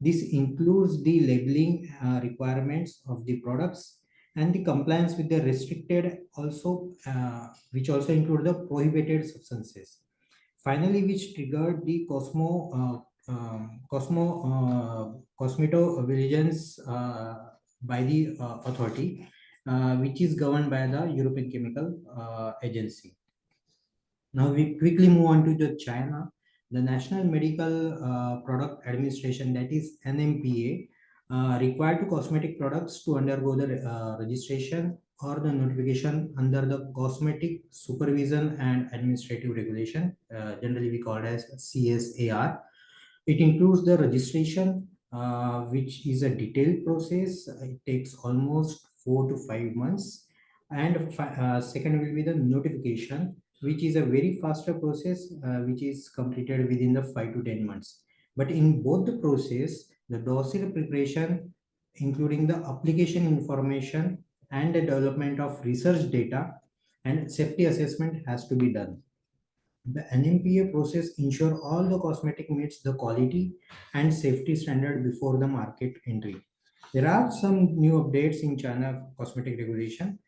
This includes the labeling requirements of the products and the compliance with the restricted also, which also include the prohibited substances. Finally, which triggered the cosmetovigilance by the authority, which is governed by the European Chemical Agency. Now we quickly move on to the China. The National Medical Product Administration, that is NMPA, required to cosmetic products to undergo the registration or the notification under the Cosmetic Supervision and Administrative Regulation, generally we call it as CSAR. It includes the registration, which is a detailed process. It takes almost 4 to 5 months. And second will be the notification, which is a very faster process, which is completed within the 5 to 10 months. But in both the process, the dossier preparation, including the application information and the development of research data and safety assessment has to be done. The NMPA process ensure all the cosmetic meets the quality and safety standard before the market entry. There are some new updates in China cosmetic regulation.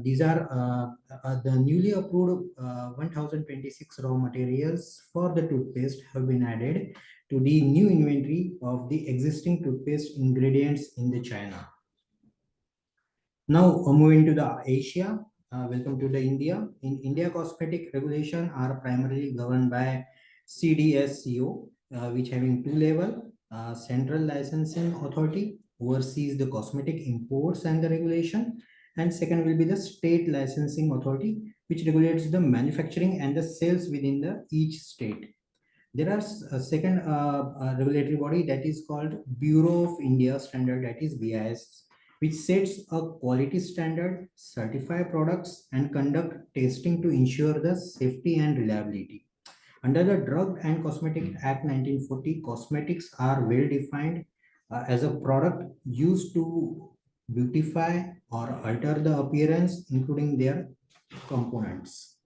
These are the newly approved 1026 raw materials for the toothpaste have been added to the new inventory of the existing toothpaste ingredients in the China. Now moving to the Asia. Welcome to the India. In India, cosmetic regulation are primarily governed by CDSCO, which having two levels. Central Licensing Authority oversees the cosmetic imports and the regulation, and second will be the State Licensing Authority, which regulates the manufacturing and the sales within the each state. There are a second regulatory body that is called Bureau of India Standard, that is BIS, which sets a quality standard, certify products, and conduct testing to ensure the safety and reliability. Under the Drug and Cosmetic Act 1940, cosmetics are well defined as a product used to beautify or alter the appearance, including their components.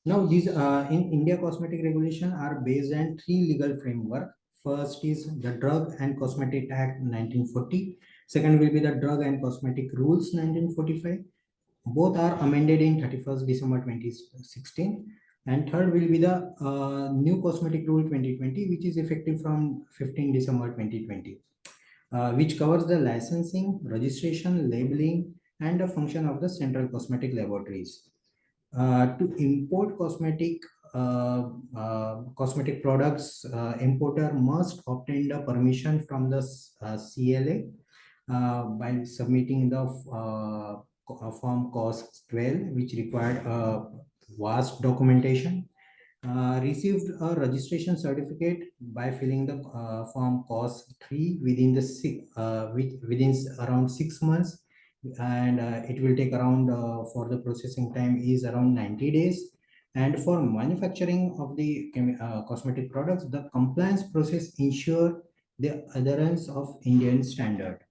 Now, these in India, cosmetic regulation are based on three legal framework. First is the Drug and Cosmetic Act 1940. Second will be the Drug and Cosmetic Rules 1945. Both are amended in 31st December 2016. And third will be the new Cosmetic Rule 2020, which is effective from 15 December 2020, which covers the licensing, registration, labeling, and the function of the central cosmetic laboratories. To import cosmetic products, importer must obtain the permission from the CLA by submitting the form COS 12, which required vast documentation. Received a registration certificate by filling the form COS 3 within within around 6 months, and it will take around for the processing time is around 90 days. And for manufacturing of the cosmetic products, the compliance process ensure the adherence of Indian standard.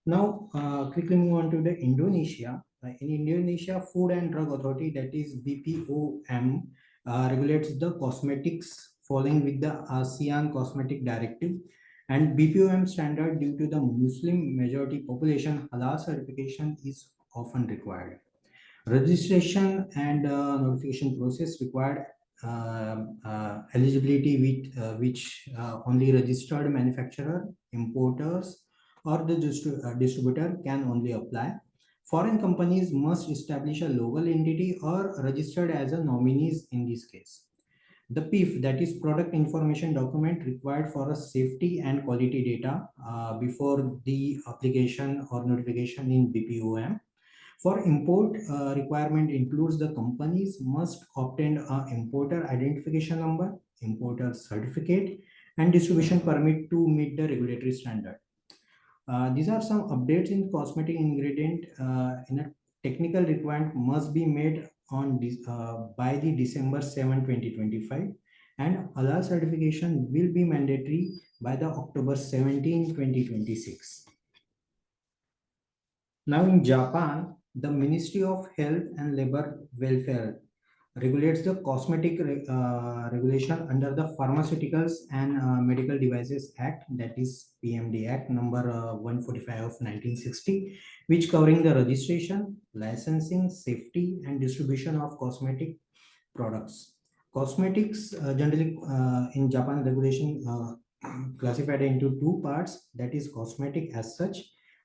Now, quickly move on to the Indonesia. In Indonesia, Food and Drug Authority, that is BPOM, regulates the cosmetics following with the ASEAN Cosmetic Directive. And BPOM standard, due to the Muslim majority population, halal certification is often required. Registration and notification process required eligibility with which only registered manufacturer, importers, or the distributor can only apply. Foreign companies must establish a local entity or registered as a nominees in this case. The PIF, that is product information document, required for a safety and quality data before the application or notification in BPOM. For import, requirement includes the companies must obtain an importer identification number, importer certificate, and distribution permit to meet the regulatory standard. These are some updates in cosmetic ingredient. In a technical requirement must be made on by the December 7, 2025, and halal certification will be mandatory by the October 17, 2026. Now in Japan, the Ministry of Health and Labor Welfare regulates the cosmetic regulation under the Pharmaceuticals and Medical Devices Act, that is PMD Act number 145 of 1960, which covering the registration, licensing, safety, and distribution of cosmetic products. Cosmetics generally in Japan regulation classified into two parts, that is cosmetic as such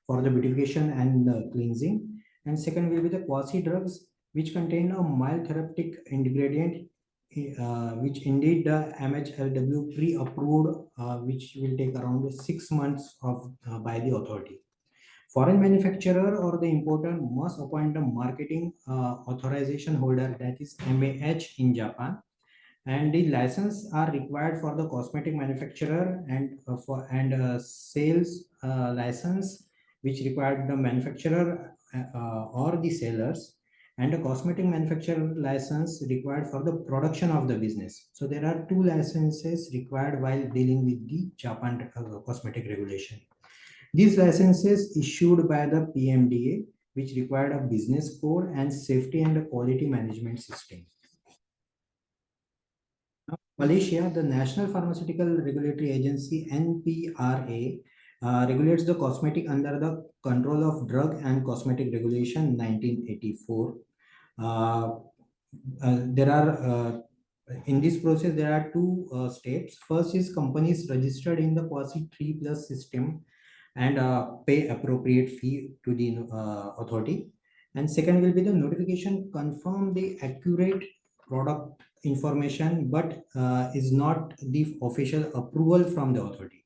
for the beautification and cleansing, and second will be the quasi drugs, which contain a mild therapeutic ingredient, which indeed the MHLW pre-approved, which will take around 6 months of by the authority. Foreign manufacturer or the importer must appoint a marketing authorization holder, that is MAH in Japan, and the license are required for the cosmetic manufacturer and sales license, which required the manufacturer or the sellers, and a cosmetic manufacturer license required for the production of the business. So there are two licenses required while dealing with the Japan cosmetic regulation. These licenses issued by the PMDA, which required a business code and safety and a quality management system. Malaysia, the National Pharmaceutical Regulatory Agency, NPRA, regulates the cosmetic under the Control of Drug and Cosmetic Regulation 1984. There are in this process there are two steps. First is companies registered in the quasi 3+ system and pay appropriate fee to the authority. And second will be the notification confirm the accurate product information, but is not the official approval from the authority.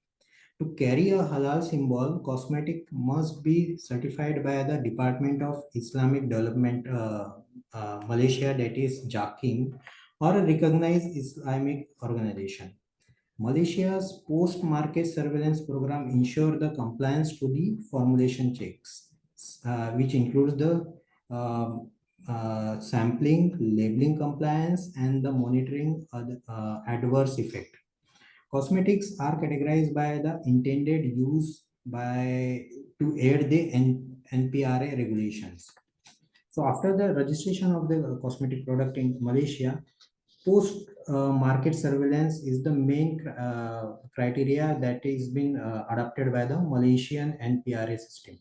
To carry a halal symbol, cosmetic must be certified by the Department of Islamic Development Malaysia, that is JAKIM, or a recognized Islamic organization. Malaysia's post-market surveillance program ensure the compliance to the formulation checks, which includes the sampling, labeling compliance, and the monitoring adverse effect. Cosmetics are categorized by the intended use by to aid the NPRA regulations. So after the registration of the cosmetic product in Malaysia, post market surveillance is the main criteria that is been adopted by the Malaysian NPRA system.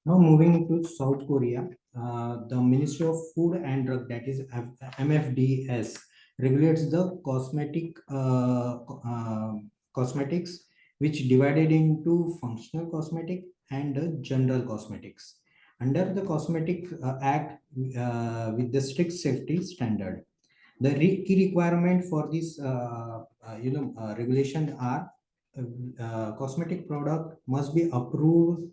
Now moving to South Korea, the Ministry of Food and Drug, that is MFDS, regulates the cosmetics, which divided into functional cosmetic and general cosmetics. Under the Cosmetic Act, with the strict safety standard, the key requirement for this regulation are cosmetic product must be approved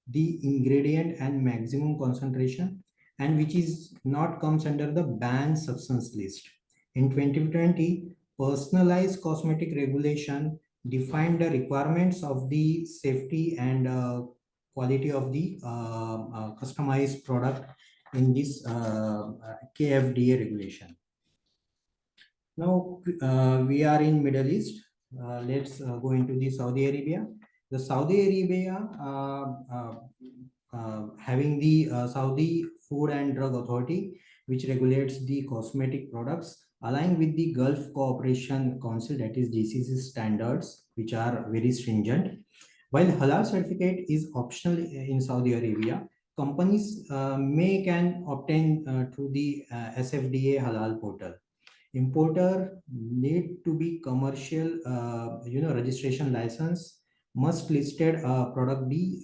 the ingredient and maximum concentration, and which is not comes under the banned substance list. In 2020, personalized cosmetic regulation defined the requirements of the safety and quality of the customized product in this KFDA regulation. Now we are in Middle East. Let's go into the Saudi Arabia. The Saudi Arabia having the Saudi Food and Drug Authority, which regulates the cosmetic products, aligned with the Gulf Cooperation Council, that is GCC standards, which are very stringent. While halal certificate is optional in Saudi Arabia, companies can obtain through the SFDA halal portal. Importer need to be commercial registration license, must listed product be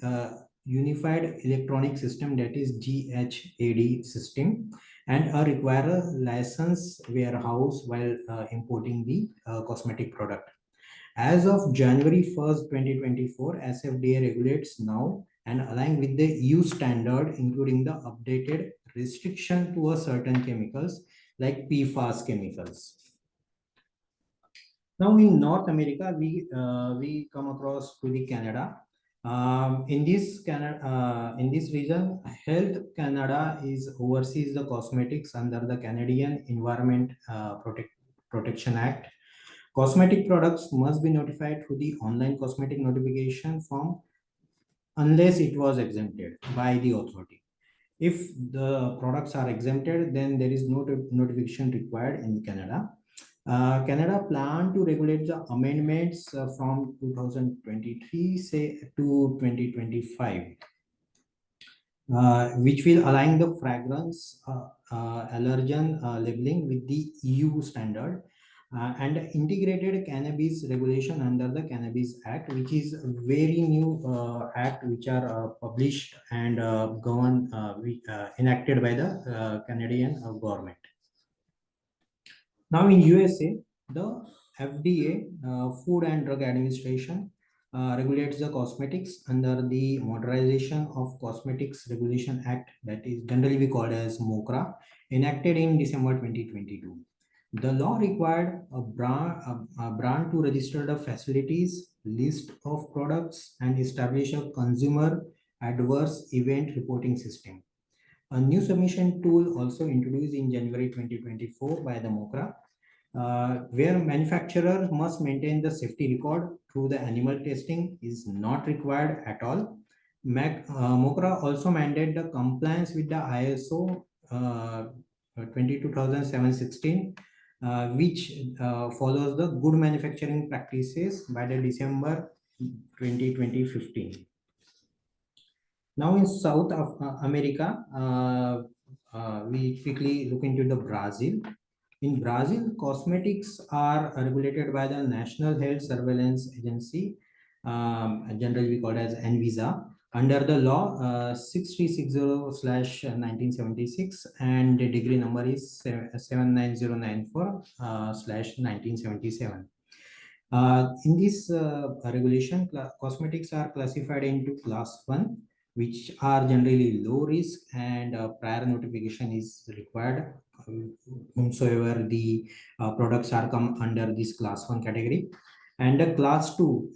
unified electronic system, that is GHAD system, and require a license warehouse while importing the cosmetic product. As of January 1st, 2024, SFDA regulates now and align with the EU standard, including the updated restriction to a certain chemicals like PFAS chemicals. Now in North America, we come across to the Canada. In this region, Health Canada oversees the cosmetics under the Canadian Environment Protection Act. Cosmetic products must be notified through the online cosmetic notification form unless it was exempted by the authority. If the products are exempted, then there is no notification required in Canada. Canada plan to regulate the amendments from 2023 to 2025, which will align the fragrance allergen labeling with the EU standard. And integrated cannabis regulation under the Cannabis Act, which is a very new act which are published and enacted by the Canadian government. Now in USA, the FDA, Food and Drug Administration, regulates the cosmetics under the Modernization of Cosmetics Regulation Act, that is generally called as MOCRA, enacted in December 2022. The law required a brand to register the facilities, list of products, and establish a consumer adverse event reporting system. A new submission tool also introduced in January 2024 by the MOCRA, where manufacturer must maintain the safety record through the animal testing is not required at all. MOCRA also mandated the compliance with the ISO 22716, which follows the good manufacturing practices by the December 2015. Now in South America, we quickly look into the Brazil. In Brazil, cosmetics are regulated by the National Health Surveillance Agency, generally called as ANVISA, under the law 6360/1976, and the degree number is 79094/1977. In this regulation, cosmetics are classified into class 1, which are generally low risk, and prior notification is required whomsoever the products are come under this class 1 category, and a class 2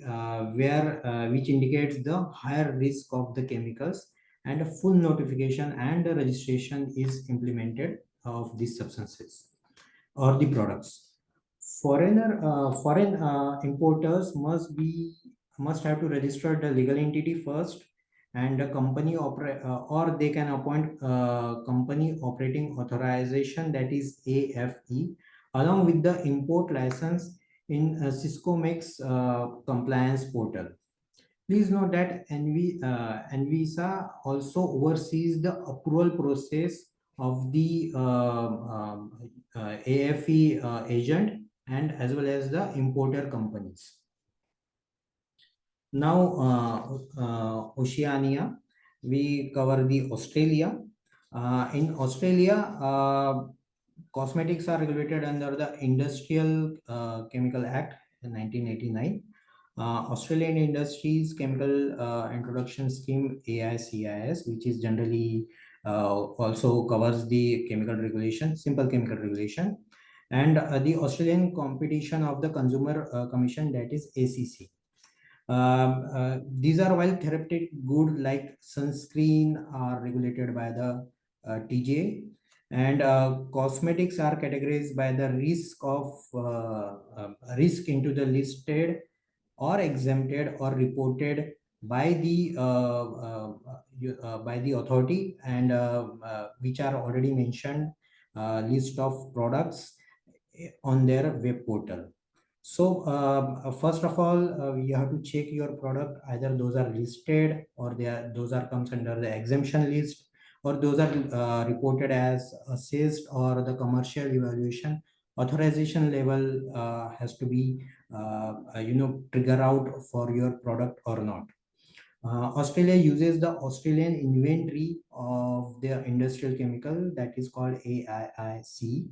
which indicates the higher risk of the chemicals, and a full notification and a registration is implemented of these substances or the products. Foreign importers must have to register the legal entity first, and a company or they can appoint company operating authorization, that is AFE, along with the import license in Cisco Mix compliance portal. Please note that Anvisa also oversees the approval process of the AFE agent and as well as the importer companies. Now, Oceania, we cover the Australia. In Australia, cosmetics are regulated under the Industrial Chemical Act in 1989. Australian Industries Chemical Introduction Scheme, AICIS, which is generally also covers the chemical regulation, simple chemical regulation, and the Australian Competition of the Consumer Commission, that is ACC. These are while therapeutic good like sunscreen are regulated by the TGA, and cosmetics are categorized by the risk into the listed or exempted or reported by the authority, and which are already mentioned list of products on their web portal. So first of all, you have to check your product, either those are listed or those are comes under the exemption list, or those are reported as assessed, or the commercial evaluation authorization level has to be trigger out for your product or not. Australia uses the Australian Inventory of their industrial chemical, that is called AIIC,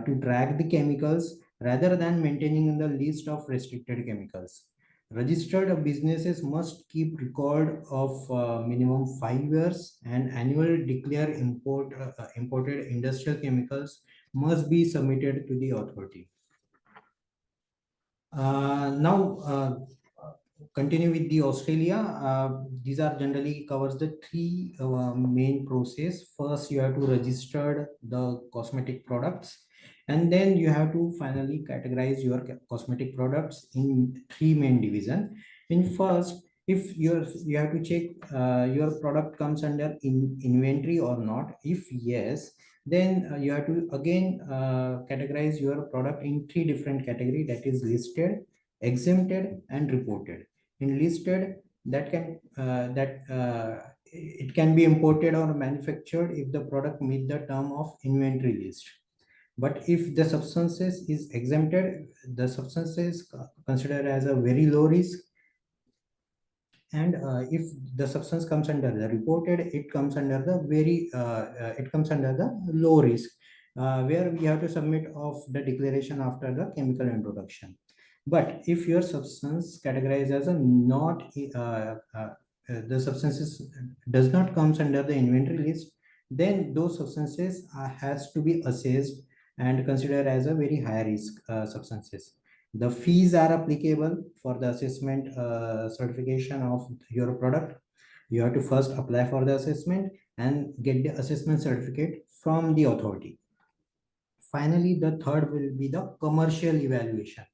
to track the chemicals rather than maintaining the list of restricted chemicals. Registered businesses must keep record of minimum 5 years, and annual declare imported industrial chemicals must be submitted to the authority. Now, continue with the Australia. These are generally covers the three main process. First, you have to register the cosmetic products, and then you have to finally categorize your cosmetic products in three main division. In first, if you have to check your product comes under inventory or not. If yes, then you have to again categorize your product in three different category, that is listed, exempted, and reported. In listed, that can it can be imported or manufactured if the product meet the term of inventory list. But if the substances is exempted, the substances considered as a very low risk, and if the substance comes under the reported, it comes under the low risk, where we have to submit of the declaration after the chemical introduction. But if your substance categorized as a not the substances does not comes under the inventory list, then those substances has to be assessed and considered as a very high risk substances. The fees are applicable for the assessment certification of your product. You have to first apply for the assessment and get the assessment certificate from the authority. Finally, the third will be the commercial evaluation.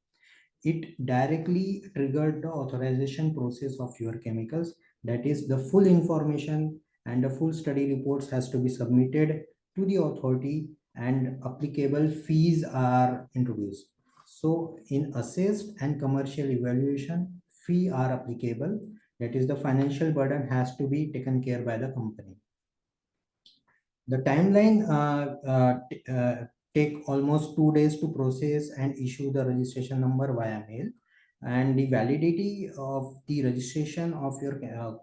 It directly triggered the authorization process of your chemicals. That is, the full information and the full study reports has to be submitted to the authority, and applicable fees are introduced. So in assessed and commercial evaluation, fee are applicable. That is, the financial burden has to be taken care by the company. The timeline take almost 2 days to process and issue the registration number via mail, and the validity of the registration of your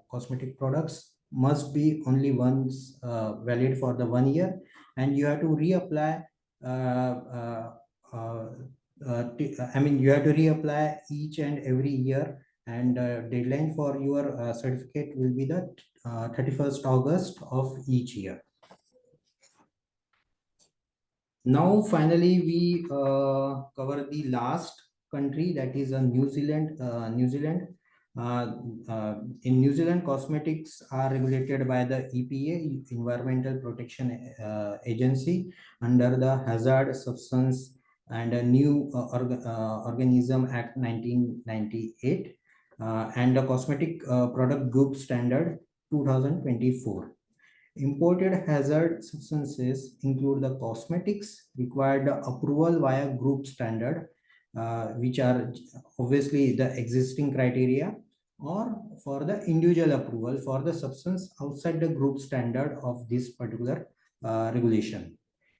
cosmetic products must be only once valid for the 1 year, and you have to reapply you have to reapply each and every year, and deadline for your certificate will be the 31st August of each year. Now, finally, we cover the last country, that is New Zealand. In New Zealand, cosmetics are regulated by the EPA, Environmental Protection Agency, under the Hazard Substance and a New Organism Act 1998, and the Cosmetic Product Group Standard 2024. Imported hazard substances include the cosmetics required approval via group standard, which are obviously the existing criteria, or for the individual approval for the substance outside the group standard of this particular regulation.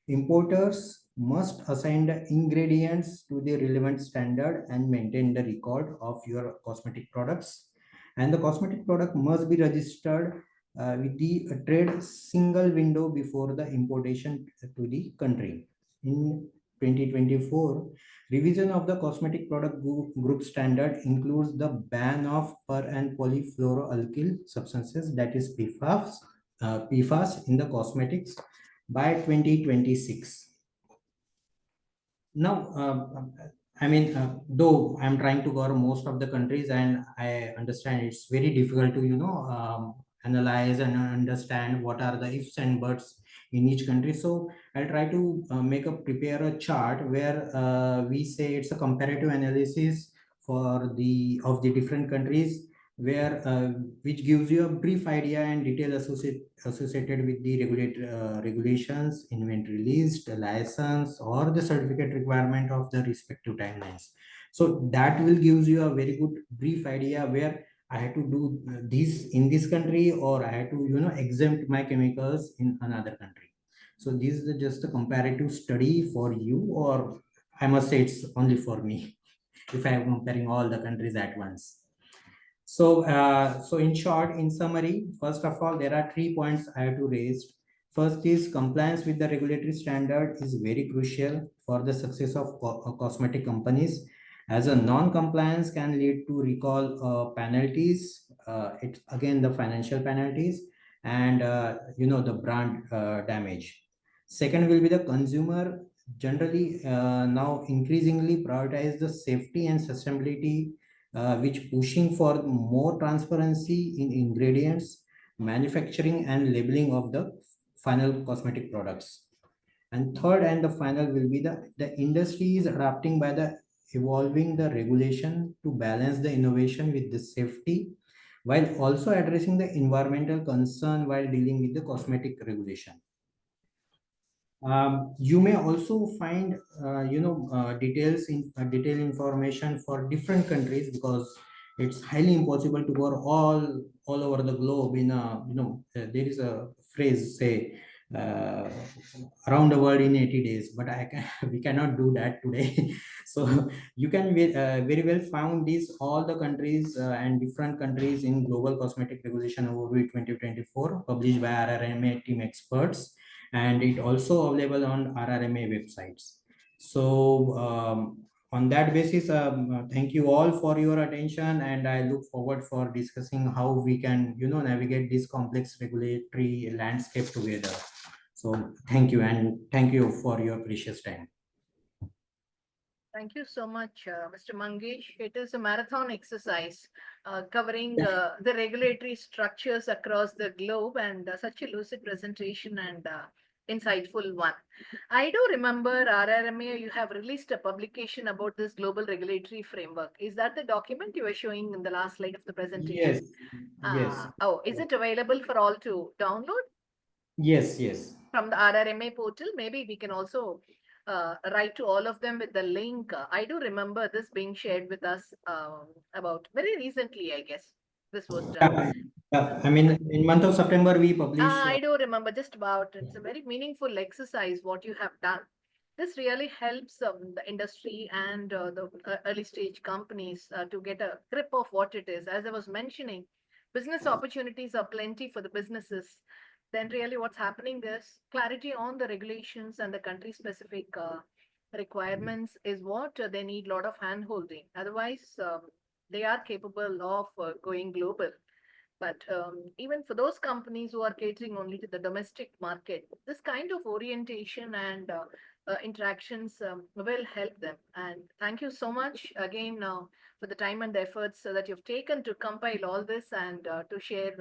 Importers must assign the ingredients to the relevant standard and maintain the record of your cosmetic products. And the cosmetic product must be registered with the trade single window before the importation to the country. In 2024, revision of the cosmetic product group standard includes the ban of per and polyfluoroalkyl substances, that is PFAS in the cosmetics by 2026. Now, though I'm trying to cover most of the countries, and I understand it's very difficult to, analyze and understand what are the ifs and buts in each country. So I'll try to prepare a chart where we say it's a comparative analysis of the different countries, where which gives you a brief idea and detail associated with the regulations, inventory list, license, or the certificate requirement of the respective timelines. So that will gives you a very good brief idea where I had to do this in this country, or I had to exempt my chemicals in another country. So this is just a comparative study for you, or I must say it's only for me if I am comparing all the countries at once. So, so in short, in summary, first of all, there are 3 points I have to raise. First is compliance with the regulatory standard is very crucial for the success of cosmetic companies, as a non-compliance can lead to recall penalties. It's again the financial penalties and the brand damage. Second will be the consumer generally now increasingly prioritize the safety and sustainability, which pushing for more transparency in ingredients, manufacturing and labeling of the final cosmetic products. And third and the final will be the industry is adapting by the evolving the regulation to balance the innovation with the safety, while also addressing the environmental concern while dealing with the cosmetic regulation. You may also find detailed information for different countries, because it's highly impossible to go all over the globe in a there is a phrase say around the world in 80 days, but we cannot do that today. So you can very well found these all the countries and different countries in global cosmetic regulation overview 2024 published by RRMA team experts, and it also available on RRMA websites. So on that basis, thank you all for your attention, and I look forward for discussing how we can navigate this complex regulatory landscape together. So thank you, and thank you for your precious time. Thank you so much, Mr. Mangesh. It is a marathon exercise covering the regulatory structures across the globe, and such a lucid presentation and insightful one. I do remember RRMA, you have released a publication about this global regulatory framework. Is that the document you were showing in the last slide of the presentation? Yes. Oh, is it available for all to download? Yes. From the RRMA portal? Maybe we can also write to all of them with the link. I do remember this being shared with us about very recently, I guess. This was done. I mean, in month of September, we published. I do remember just about, it's a very meaningful exercise what you have done. This really helps the industry and the early stage companies to get a grip of what it is. As I was mentioning, business opportunities are plenty for the businesses. Then really what's happening is clarity on the regulations and the country specific requirements is what they need a lot of hand holding. Otherwise, they are capable of going global. But even for those companies who are catering only to the domestic market, this kind of orientation and interactions will help them. And thank you so much again for the time and the efforts that you've taken to compile all this and to share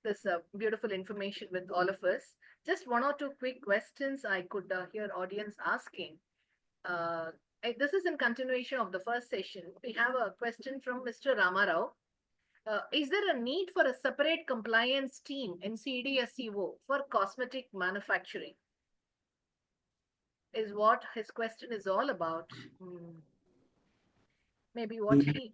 this beautiful information with all of us. Just one or two quick questions I could hear audience asking. This is in continuation of the first session. We have a question from Mr. Ramarao. Is there a need for a separate compliance team in CDSCO for cosmetic manufacturing? Is what his question is all about. Maybe what he.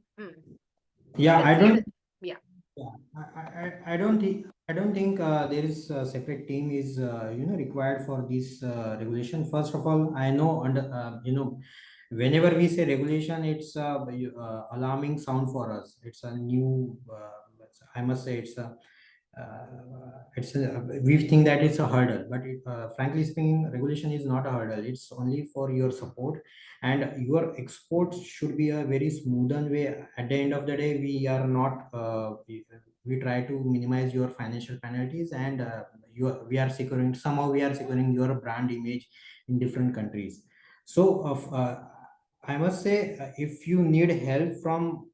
Yeah, I Let's leave don't. it. Yeah. Yeah, I don't think there is a separate team is required for this regulation. First of all, I know under whenever we say regulation, it's alarming sound for us. It's a new. I must say we think that it's a hurdle, but frankly speaking, regulation is not a hurdle. It's only for your support, and your exports should be a very smoothen way. At the end of the day, we are not we try to minimize your financial penalties, and we are securing somehow we are securing your brand image in different countries. So I must say, if you need help from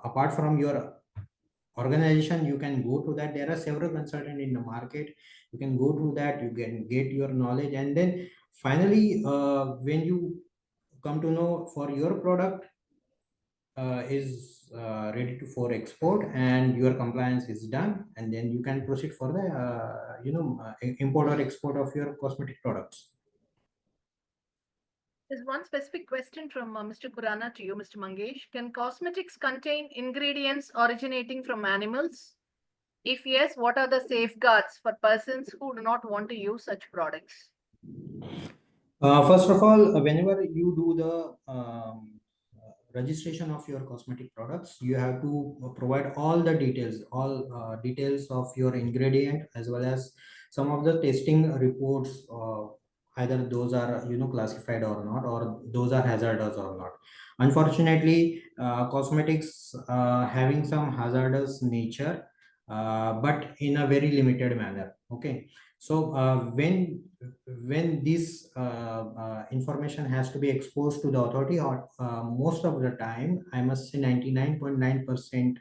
apart from your organization, you can go to that. There are several consultants in the market. You can go to that, you can get your knowledge, and then finally when you come to know for your product is ready to for export and your compliance is done, and then you can proceed for the import or export of your cosmetic products. There's one specific question from Mr. Kurana to you, Mr. Mangesh. Can cosmetics contain ingredients originating from animals? If yes, what are the safeguards for persons who do not want to use such products? First of all, whenever you do the registration of your cosmetic products, you have to provide all the details, all details of your ingredient, as well as some of the testing reports. Either those are classified or not, or those are hazardous or not. Unfortunately, cosmetics having some hazardous nature, but in a very limited manner. Okay, so when this information has to be exposed to the authority, or most of the time, I must say 99.9%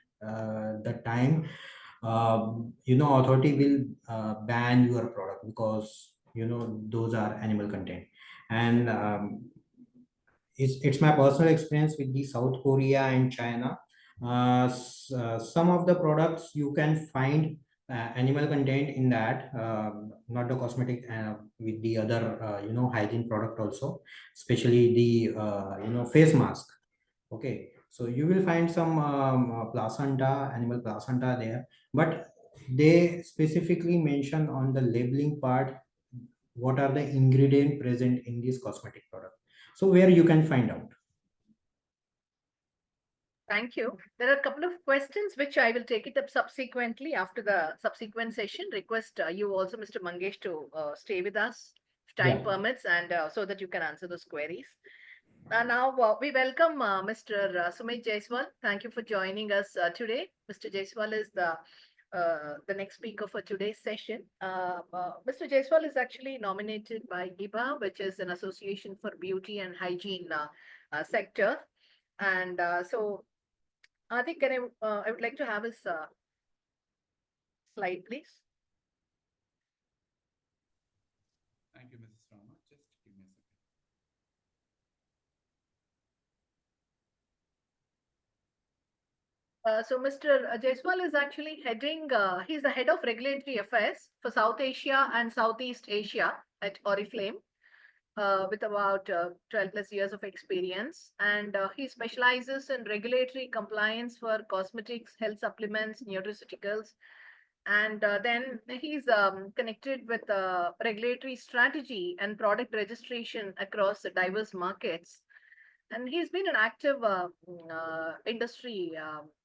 the time, authority will ban your product, because those are animal content. And it's my personal experience with the South Korea and China. Some of the products you can find animal content in that, not the cosmetic, with the other hygiene product also, especially the face mask. Okay, so you will find some placenta, animal placenta there, but they specifically mention on the labeling part what are the ingredient present in this cosmetic product, so where you can find out. Thank you. There are a couple of questions which I will take it up subsequently after the subsequent session. Request you also, Mr. Mangesh, to stay with us if time Yeah. permits, and so that you can answer those queries. Now we welcome Mr. Sumit Jaiswal. Thank you for joining us today. Mr. Jaiswal is the next speaker for today's session. Mr. Jaiswal is actually nominated by IBA, which is an association for beauty and hygiene sector. And so I think I would like to have his slide, please. Thank you, Mrs. Rama. Just give me a second. So Mr. Jaiswal is actually heading, he's the head of regulatory affairs for South Asia and Southeast Asia at Oriflame, with about 12 plus years of experience. And he specializes in regulatory compliance for cosmetics, health supplements, nutraceuticals. And then he's connected with regulatory strategy and product registration across the diverse markets. And he's been an active industry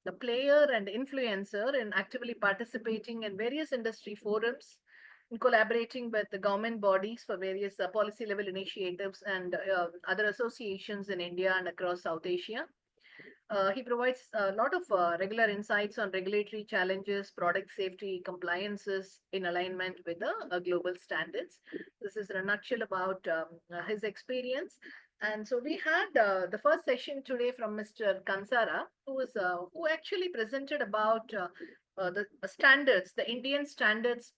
the player and influencer in actively participating in various industry forums, in collaborating with the government bodies for various policy level initiatives and other associations in India and across South Asia. He provides a lot of regular insights on regulatory challenges, product safety, compliances in alignment with the global standards. This is in a nutshell about his experience. And so we had the first session today from Mr. Kansara, who actually presented about the standards, the Indian standards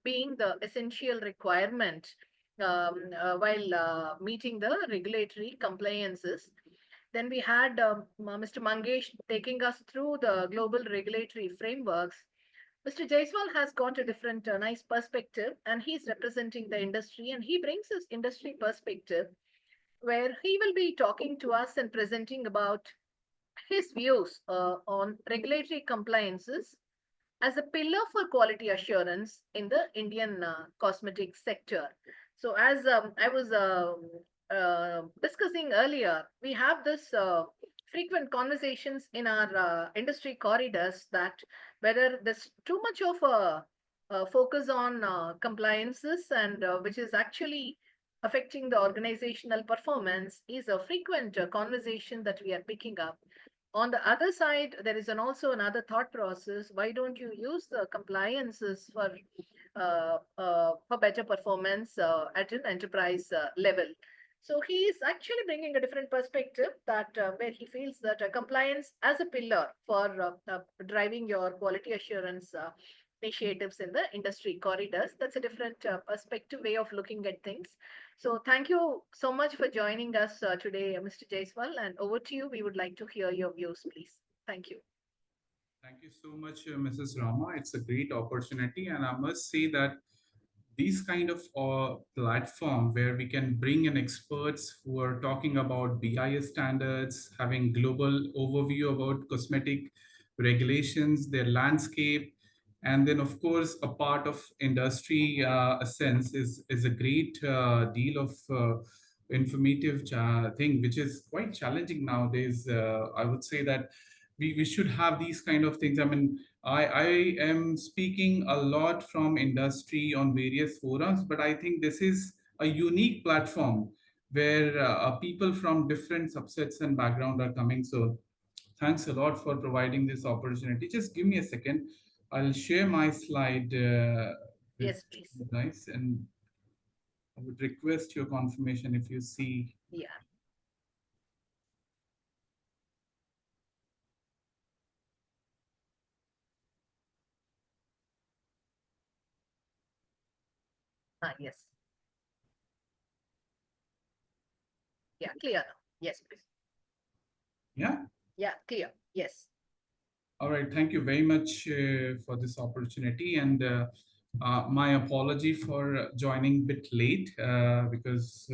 being the essential requirement while meeting the regulatory compliances. Then we had Mr. Mangesh taking us through the global regulatory frameworks. Mr. Jaiswal has got a different nice perspective, and he's representing the industry, and he brings his industry perspective where he will be talking to us and presenting about his views on regulatory compliances as a pillar for quality assurance in the Indian cosmetic sector. So, as I was discussing earlier, we have this frequent conversations in our industry corridors that whether there's too much of a focus on compliances and which is actually affecting the organizational performance is a frequent conversation that we are picking up. On the other side, there is also another thought process. Why don't you use the compliances for better performance at an enterprise level? So he is actually bringing a different perspective that where he feels that compliance as a pillar for driving your quality assurance initiatives in the industry corridors. That's a different perspective way of looking at things. So thank you so much for joining us today, Mr. Jaiswal, and over to you. We would like to hear your views, please. Thank you. Thank you so much, Mrs. Rama. It's a great opportunity, and I must say that these kind of platform where we can bring in experts who are talking about BIS standards, having global overview about cosmetic regulations, their landscape, and then of course a part of industry sense is a great deal of informative thing, which is quite challenging nowadays. I would say that we should have these kind of things. I mean, I am speaking a lot from industry on various forums, but I think this is a unique platform where people from different subsets and background are coming. So thanks a lot for providing this opportunity. Just give me a second. I'll share my slide with Yes, please. you guys, and I would request your confirmation if you see. Yeah. Yes. Yeah, clear now. Yes, please. Yeah. Yeah, clear. Yes. All right. Thank you very much for this opportunity, and my apology for joining a bit late because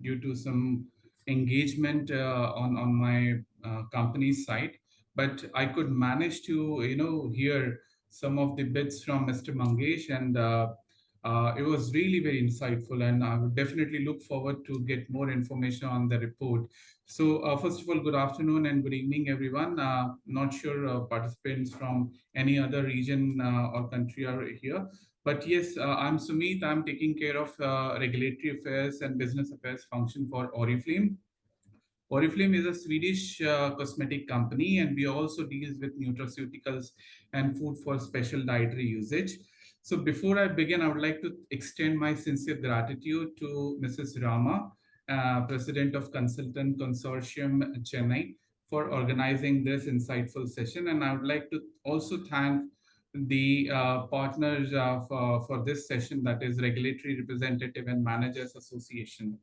due to some engagement on my company's side, but I could manage to hear some of the bits from Mr. Mangesh, and it was really very insightful, and I would definitely look forward to get more information on the report. So first of all, good afternoon and good evening, everyone. Not sure participants from any other region or country are here. But yes, I'm Sumit. I'm taking care of regulatory affairs and business affairs function for Oriflame. Oriflame is a Swedish cosmetic company, and we also deals with nutraceuticals and food for special dietary usage. So before I begin, I would like to extend my sincere gratitude to Mrs. Rama, President of Consultant Consortium Chennai, for organizing this insightful session. And I would like to also thank the partners for this session, that is Regulatory Representative and Managers Association,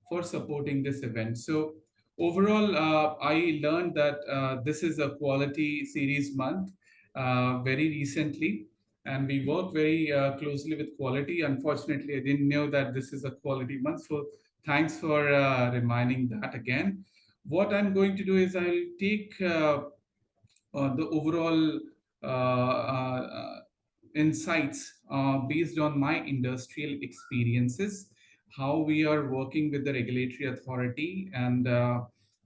for supporting this event. So overall, I learned that this is a quality series month very recently, and we work very closely with quality. Unfortunately, I didn't know that this is a quality month. So thanks for reminding that again. What I'm going to do is I'll take the overall insights based on my industrial experiences, how we are working with the regulatory authority, and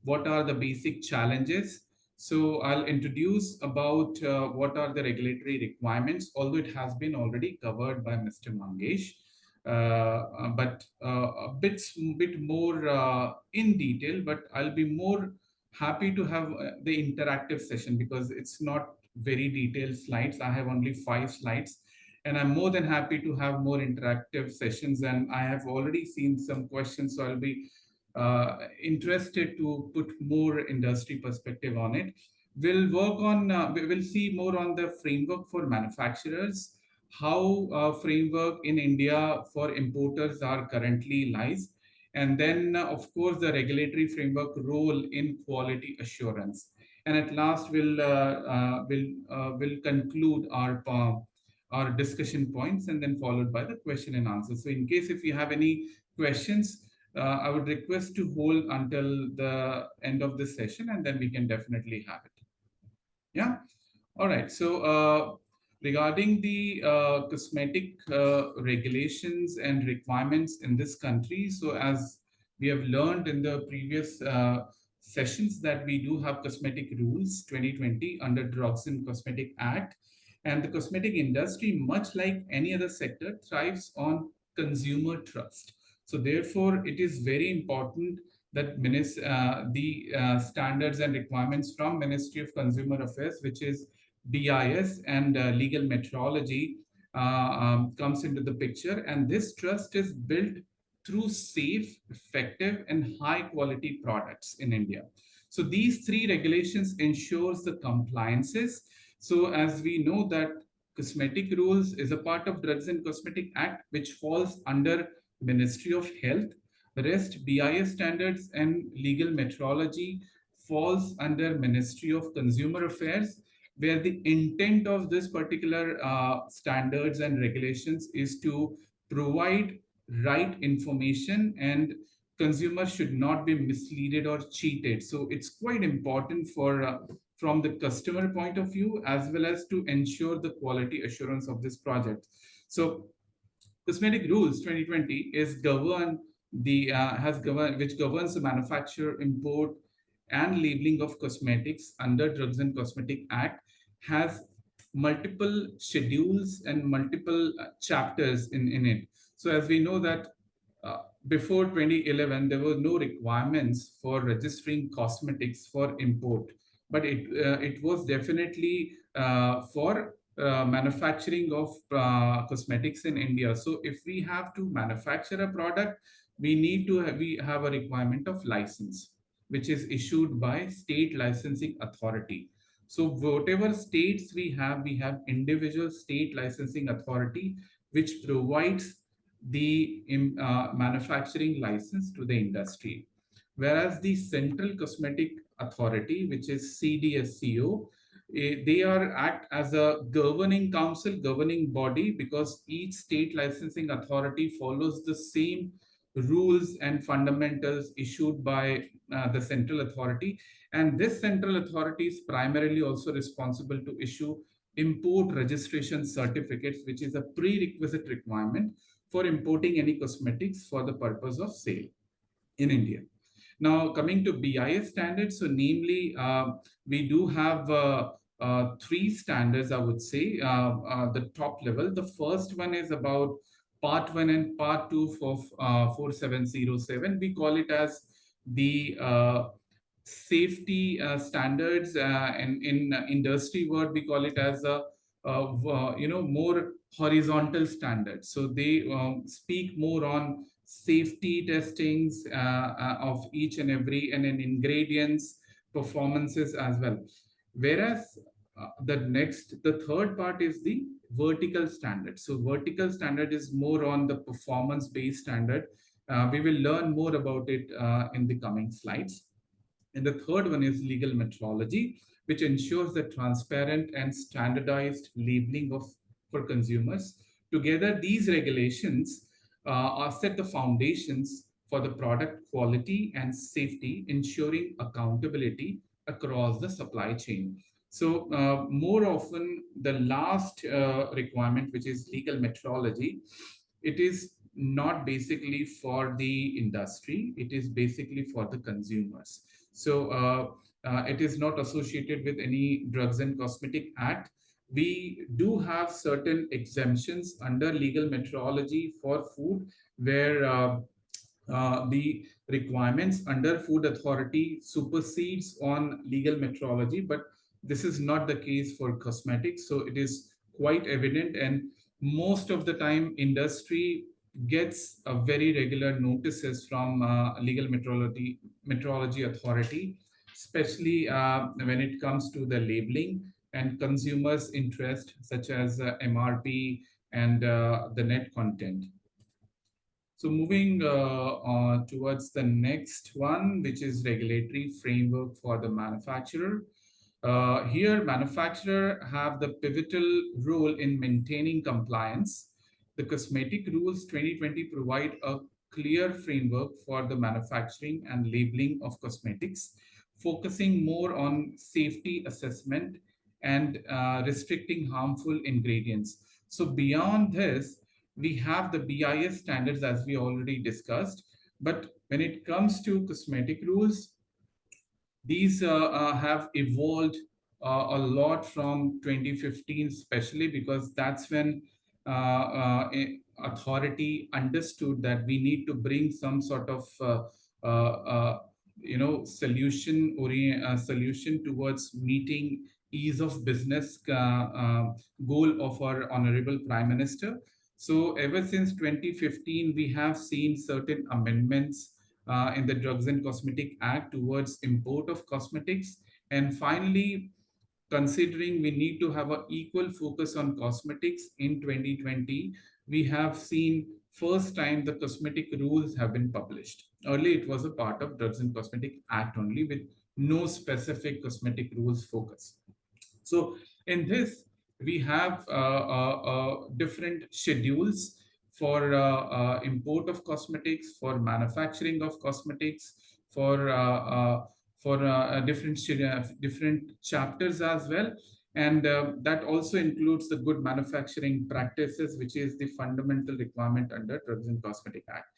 what are the basic challenges. So I'll introduce about what are the regulatory requirements, although it has been already covered by Mr. Mangesh, but a bit more in detail. But I'll be more happy to have the interactive session because it's not very detailed slides. I have only 5 slides, and I'm more than happy to have more interactive sessions. And I have already seen some questions, so I'll be interested to put more industry perspective on it. We'll work on, we will see more on the framework for manufacturers, how framework in India for importers are currently lies, and then of course the regulatory framework role in quality assurance. And at last we'll conclude our discussion points, and then followed by the question and answer. So in case if you have any questions, I would request to hold until the end of this session, and then we can definitely have it. Yeah. All right. So regarding the cosmetic regulations and requirements in this country, so as we have learned in the previous sessions that we do have cosmetic rules 2020 under Drugs and Cosmetic Act, and the cosmetic industry, much like any other sector, thrives on consumer trust. So therefore, it is very important that the standards and requirements from Ministry of Consumer Affairs, which is BIS, and legal metrology comes into the picture. And this trust is built through safe, effective, and high quality products in India. So these three regulations ensures the compliances. So as we know that cosmetic rules is a part of Drugs and Cosmetic Act, which falls under Ministry of Health. The rest, BIS standards and legal metrology, falls under Ministry of Consumer Affairs, where the intent of this particular standards and regulations is to provide right information, and consumers should not be misled or cheated. So it's quite important for from the customer point of view, as well as to ensure the quality assurance of this project. So Cosmetic Rules 2020 is governed which governs the manufacture, import, and labeling of cosmetics under Drugs and Cosmetic Act, has multiple schedules and multiple chapters in it. So as we know that before 2011, there were no requirements for registering cosmetics for import, but it was definitely for manufacturing of cosmetics in India. So if we have to manufacture a product, we have a requirement of license, which is issued by state licensing authority. So whatever states we have individual state licensing authority, which provides the manufacturing license to the industry. Whereas the Central Cosmetic Authority, which is CDSCO, they act as a governing council, governing body, because each state licensing authority follows the same rules and fundamentals issued by the central authority. And this central authority is primarily also responsible to issue import registration certificates, which is a prerequisite requirement for importing any cosmetics for the purpose of sale in India. Now, coming to BIS standards, so namely, we do have three standards, I would say, the top level. The first one is about Part 1 and Part 2 of 4707. We call it as the safety standards, and in industry word, we call it as a more horizontal standards. So they speak more on safety testings of each and every and in ingredients, performances as well. Whereas the third part is the vertical standard. So vertical standard is more on the performance-based standard. We will learn more about it in the coming slides. And the third one is legal metrology, which ensures the transparent and standardized labeling for consumers. Together, these regulations set the foundations for the product quality and safety, ensuring accountability across the supply chain. So more often, the last requirement, which is legal metrology, it is not basically for the industry, it is basically for the consumers. So it is not associated with any Drugs and Cosmetic Act. We do have certain exemptions under legal metrology for food, where the requirements under Food Authority supersedes on legal metrology, but this is not the case for cosmetics. So it is quite evident, and most of the time industry gets a very regular notices from legal metrology authority, especially when it comes to the labeling and consumers' interest, such as MRP and the net content. So moving towards the next one, which is regulatory framework for the manufacturer. Here, manufacturer have the pivotal role in maintaining compliance. The Cosmetic Rules 2020 provide a clear framework for the manufacturing and labeling of cosmetics, focusing more on safety assessment and restricting harmful ingredients. So beyond this, we have the BIS standards as we already discussed. But when it comes to cosmetic rules, these have evolved a lot from 2015, especially because that's when authority understood that we need to bring some sort of solution towards meeting ease of business goal of our honorable Prime Minister. So ever since 2015, we have seen certain amendments in the Drugs and Cosmetic Act towards import of cosmetics. And finally, considering we need to have an equal focus on cosmetics in 2020, we have seen first time the cosmetic rules have been published. Earlier, it was a part of Drugs and Cosmetic Act only with no specific cosmetic rules focus. So in this, we have different schedules for import of cosmetics, for manufacturing of cosmetics, for different chapters as well. And that also includes the good manufacturing practices, which is the fundamental requirement under Drugs and Cosmetic Act.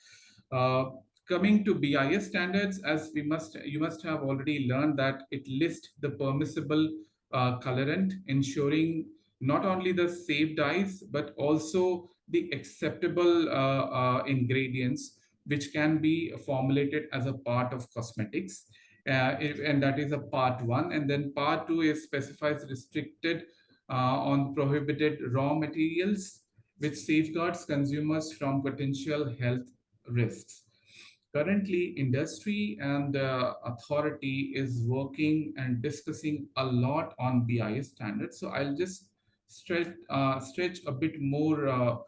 Coming to BIS standards, as you must have already learned that it lists the permissible colorant, ensuring not only the safe dyes, but also the acceptable ingredients which can be formulated as a part of cosmetics. And that is a part 1. And then part 2 is specifies restricted on prohibited raw materials, which safeguards consumers from potential health risks. Currently, industry and authority is working and discussing a lot on BIS standards. So I'll just stretch a bit more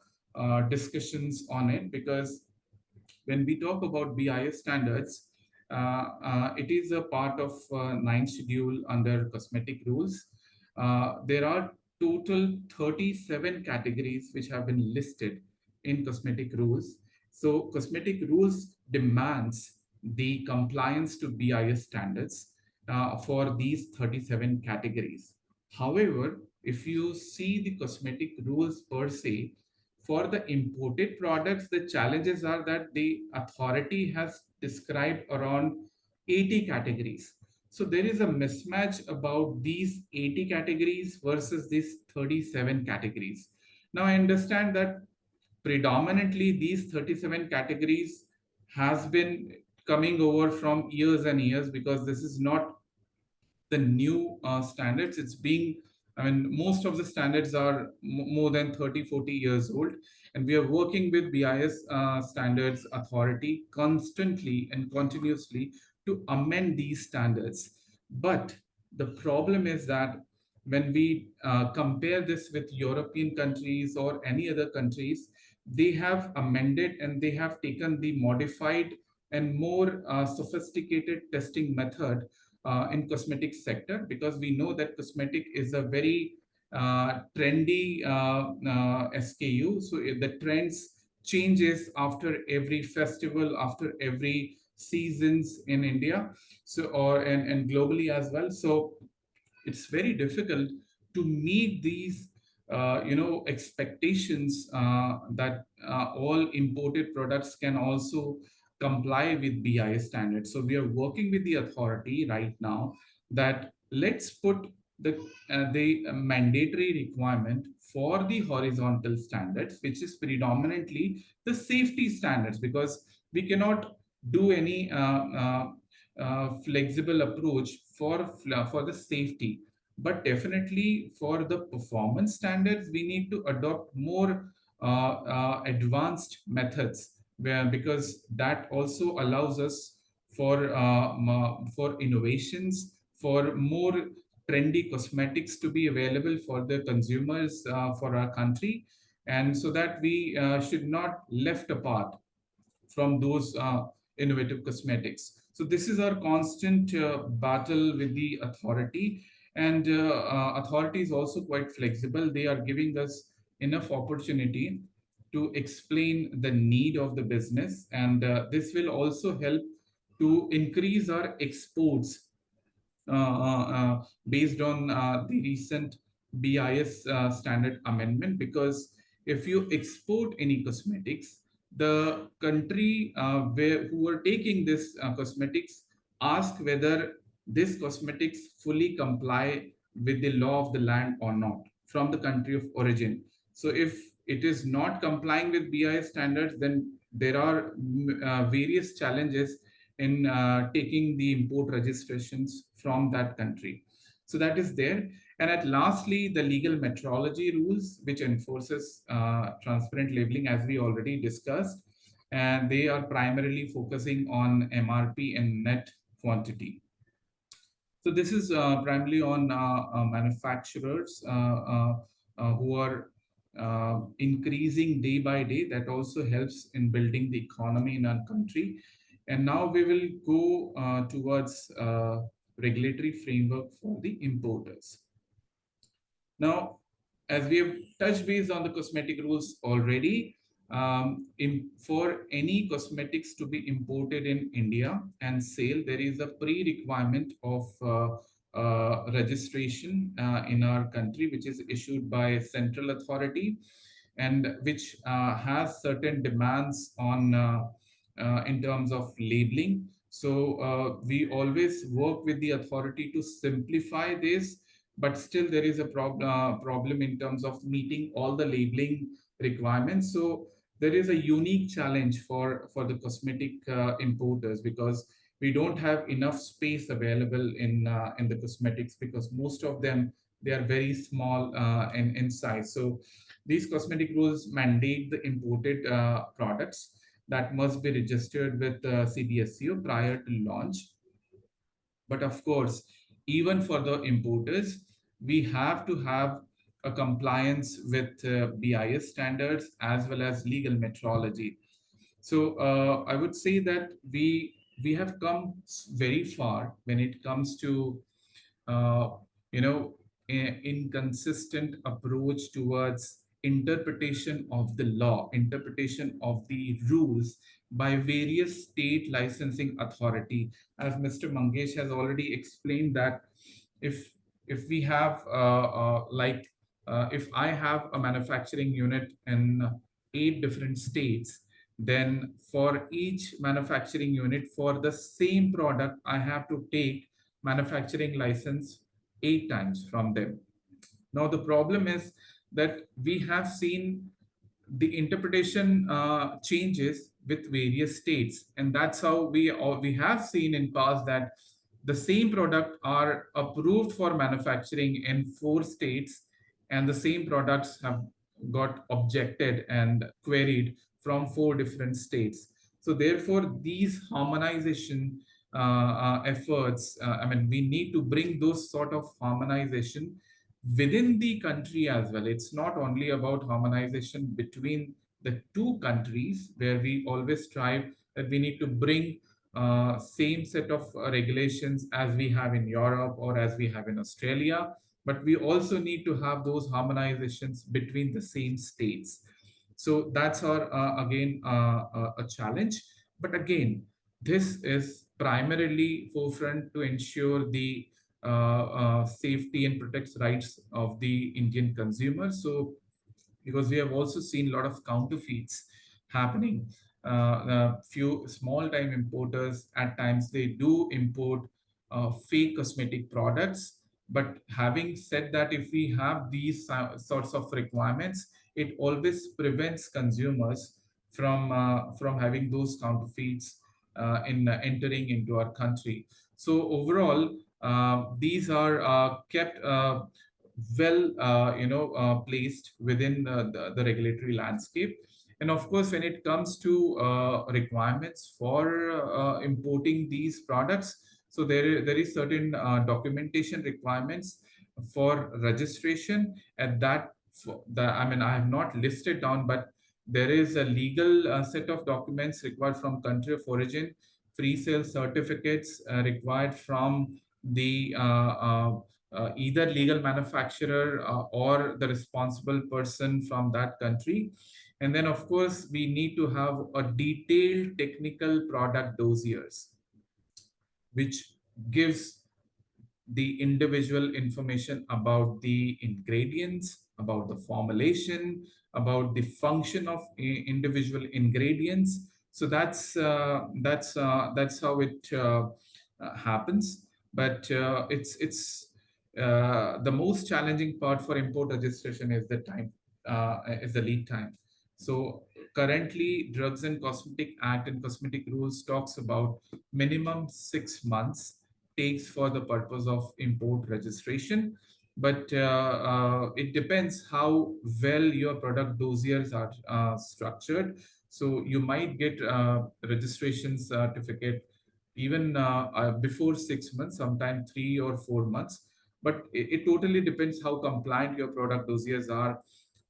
discussions on it, because when we talk about BIS standards, it is a part of 9th schedule under cosmetic rules. There are total 37 categories which have been listed in cosmetic rules. So cosmetic rules demands the compliance to BIS standards for these 37 categories. However, if you see the cosmetic rules per se, for the imported products, the challenges are that the authority has described around 80 categories. So there is a mismatch about these 80 categories versus these 37 categories. Now I understand that predominantly these 37 categories has been coming over from years and years, because this is not the new standards. It's being, I mean, most of the standards are more than 30, 40 years old. And we are working with BIS standards authority constantly and continuously to amend these standards. But the problem is that when we compare this with European countries or any other countries, they have amended and they have taken the modified and more sophisticated testing method in cosmetic sector, because we know that cosmetic is a very trendy SKU. So the trends changes after every festival, after every seasons in India, so and globally as well. So it's very difficult to meet these expectations that all imported products can also comply with BIS standards. So we are working with the authority right now that let's put the mandatory requirement for the horizontal standards, which is predominantly the safety standards, because we cannot do any flexible approach for the safety. But definitely for the performance standards, we need to adopt more advanced methods, because that also allows us for innovations, for more trendy cosmetics to be available for the consumers for our country, and so that we should not left apart from those innovative cosmetics. So this is our constant battle with the authority, and authority is also quite flexible. They are giving us enough opportunity to explain the need of the business, and this will also help to increase our exports based on the recent BIS standard amendment. Because if you export any cosmetics, the country who are taking this cosmetics ask whether this cosmetics fully comply with the law of the land or not from the country of origin. So if it is not complying with BIS standards, then there are various challenges in taking the import registrations from that country. So that is there. And at lastly, the legal metrology rules, which enforces transparent labeling, as we already discussed, and they are primarily focusing on MRP and net quantity. So this is primarily on manufacturers who are increasing day by day. That also helps in building the economy in our country. And now we will go towards regulatory framework for the importers. Now, as we have touched base on the cosmetic rules already, for any cosmetics to be imported in India and sale, there is a pre-requirement of registration in our country, which is issued by a central authority, and which has certain demands on in terms of labeling. So we always work with the authority to simplify this, but still there is a problem in terms of meeting all the labeling requirements. So there is a unique challenge for the cosmetic importers, because we don't have enough space available in the cosmetics, because most of them, they are very small in size. So these cosmetic rules mandate the imported products that must be registered with CDSCO prior to launch. But of course, even for the importers, we have to have a compliance with BIS standards as well as legal metrology. So I would say that we have come very far when it comes to you know, inconsistent approach towards interpretation of the law, interpretation of the rules by various state licensing authority. As Mr. Mangesh has already explained, that if we have if I have a manufacturing unit in 8 different states, then for each manufacturing unit for the same product, I have to take manufacturing license 8 times from them. Now the problem is that we have seen the interpretation changes with various states, and that's how we have seen in past that the same product are approved for manufacturing in 4 states, and the same products have got objected and queried from 4 different states. So therefore, these harmonization efforts, I mean, we need to bring those sort of harmonization within the country as well. It's not only about harmonization between the 2 countries, where we always strive that we need to bring same set of regulations as we have in Europe or as we have in Australia, but we also need to have those harmonizations between the same states. So that's our again a challenge. But again, this is primarily forefront to ensure the safety and protects rights of the Indian consumer. So because we have also seen a lot of counterfeits happening. Few small time importers, at times they do import fake cosmetic products. But having said that, if we have these sorts of requirements, it always prevents consumers from having those counterfeits in entering into our country. So overall, these are kept well placed within the regulatory landscape. And of course, when it comes to requirements for importing these products, so there is certain documentation requirements for registration. At that, I mean, I have not listed down, but There is a legal set of documents required from country of origin, free sale certificates required from the either legal manufacturer or the responsible person from that country. And then, of course, we need to have a detailed technical product dossiers, which gives the individual information about the ingredients, about the formulation, about the function of individual ingredients. So that's how it happens. But it's the most challenging part for import registration is the time, is the lead time. So currently, Drugs and Cosmetic Act and Cosmetic Rules talks about minimum 6 months takes for the purpose of import registration. But it depends how well your product dossiers are structured. So you might get registration certificate even before 6 months, sometimes 3 or 4 months. But it totally depends how compliant your product dossiers are,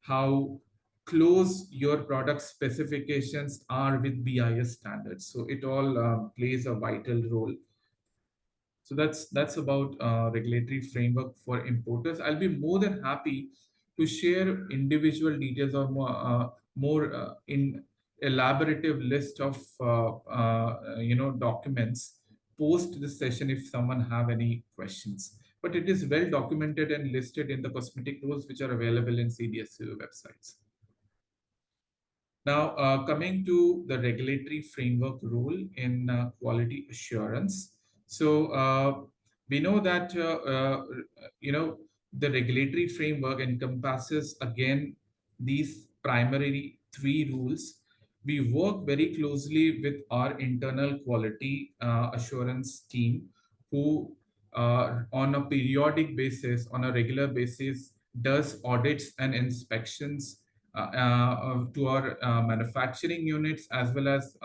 how close your product specifications are with BIS standards. So it all plays a vital role. So that's about regulatory framework for importers. I'll be more than happy to share individual details or more in elaborative list of documents post this session if someone have any questions. But it is well documented and listed in the cosmetic rules which are available in CDSCO websites. Now, coming to the regulatory framework role in quality assurance. So we know that the regulatory framework encompasses again these primary 3 rules. We work very closely with our internal quality assurance team, who on a periodic basis, on a regular basis, does audits and inspections to our manufacturing units as well as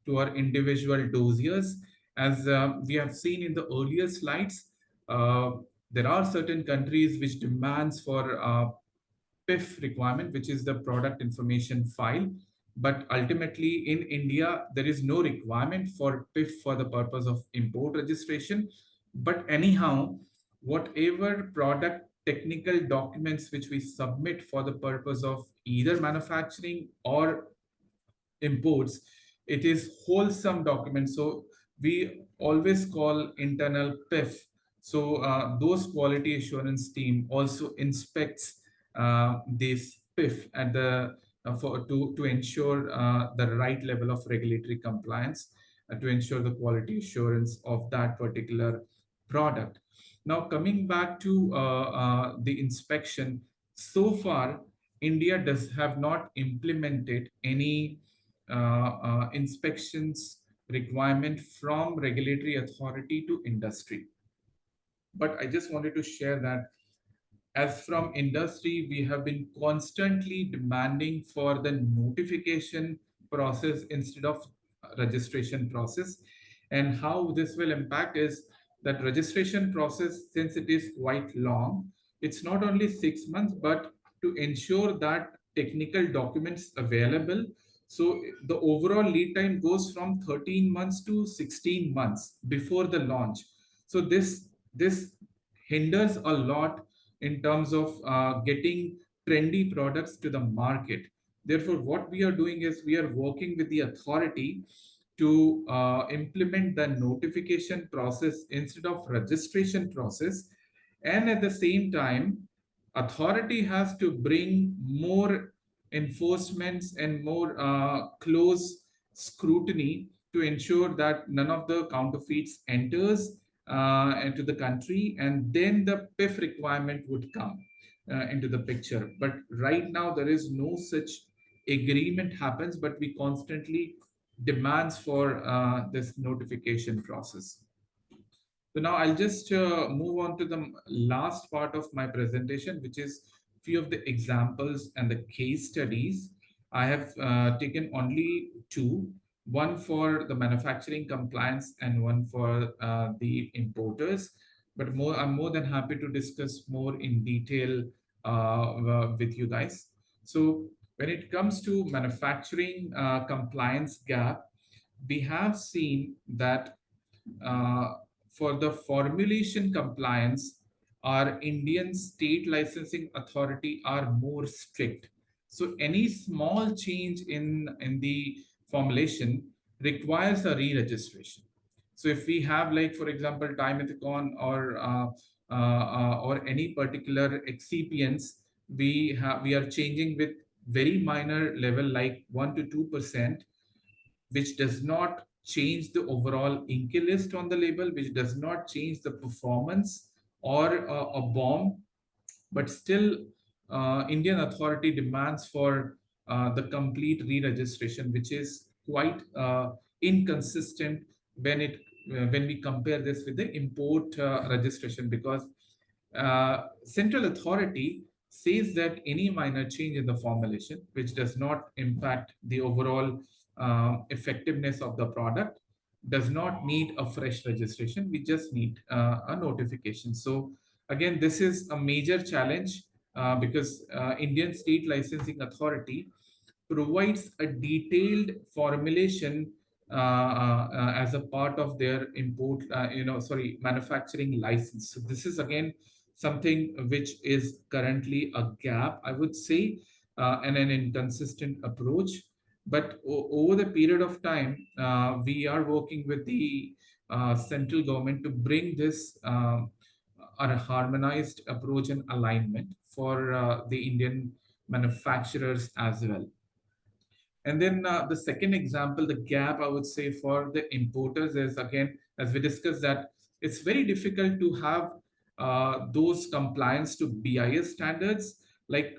to our individual dossiers. As we have seen in the earlier slides, there are certain countries which demands for PIF requirement, which is the product information file. But ultimately in India, there is no requirement for PIF for the purpose of import registration. But anyhow, whatever product technical documents which we submit for the purpose of either manufacturing or imports, it is wholesome documents. So we always call internal PIF. So those quality assurance team also inspects this PIF at the to ensure the right level of regulatory compliance, to ensure the quality assurance of that particular product. Now, coming back to the inspection, so far, India does have not implemented any inspections requirement from regulatory authority to industry. But I just wanted to share that as from industry, we have been constantly demanding for the notification process instead of registration process. And how this will impact is that registration process, since it is quite long, it's not only 6 months, but to ensure that technical documents available. So the overall lead time goes from 13 months to 16 months before the launch. So this hinders a lot in terms of getting trendy products to the market. Therefore, what we are doing is we are working with the authority to implement the notification process instead of registration process. And at the same time, authority has to bring more enforcements and more close scrutiny to ensure that none of the counterfeits enters into the country, and then the PIF requirement would come into the picture. But right now there is no such agreement happens, but we constantly demands for this notification process. So now I'll just move on to the last part of my presentation, which is few of the examples and the case studies. I have taken only 2, one for the manufacturing compliance and one for the importers. But I'm more than happy to discuss more in detail with you guys. So When it comes to manufacturing compliance gap, we have seen that for the formulation compliance, our Indian state licensing authority are more strict. So any small change in the formulation requires a re-registration. So if we have, like, for example, dimethicone or any particular excipients, we are changing with very minor level, like 1 to 2%, which does not change the overall INCI list on the label, which does not change the performance or a bomb, but still Indian authority demands for the complete re-registration, which is quite inconsistent when we compare this with the import registration, because central authority says that any minor change in the formulation, which does not impact the overall effectiveness of the product, does not need a fresh registration. We just need a notification. So again, this is a major challenge because Indian State Licensing Authority provides a detailed formulation as a part of their manufacturing license. So this is again something which is currently a gap, I would say, and an inconsistent approach. But over the period of time, we are working with the central government to bring this a harmonized approach and alignment for the Indian manufacturers as well. And then the second example, the gap, I would say, for the importers is, again, as we discussed, that it's very difficult to have those compliance to BIS standards. Like,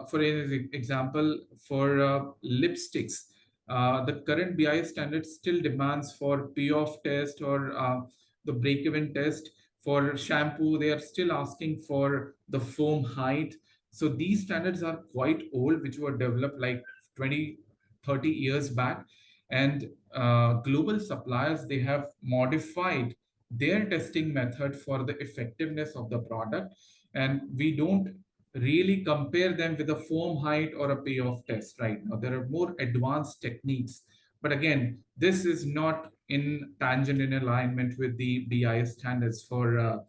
for example, for lipsticks, the current BIS standard still demands for payoff test or the break-even test. For shampoo, they are still asking for the foam height. So these standards are quite old, which were developed like 20, 30 years back. And global suppliers, they have modified their testing method for the effectiveness of the product. And we don't really compare them with a foam height or a payoff test right now. There are more advanced techniques. But again, this is not in tangent in alignment with the BIS standards for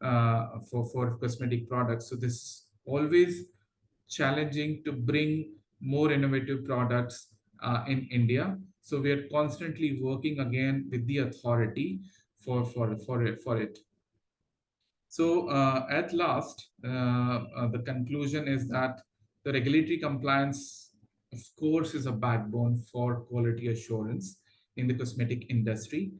cosmetic products. So this is always challenging to bring more innovative products in India. So we are constantly working again with the authority for it. So at last, the conclusion is that the regulatory compliance, of course, is a backbone for quality assurance in the cosmetic industry.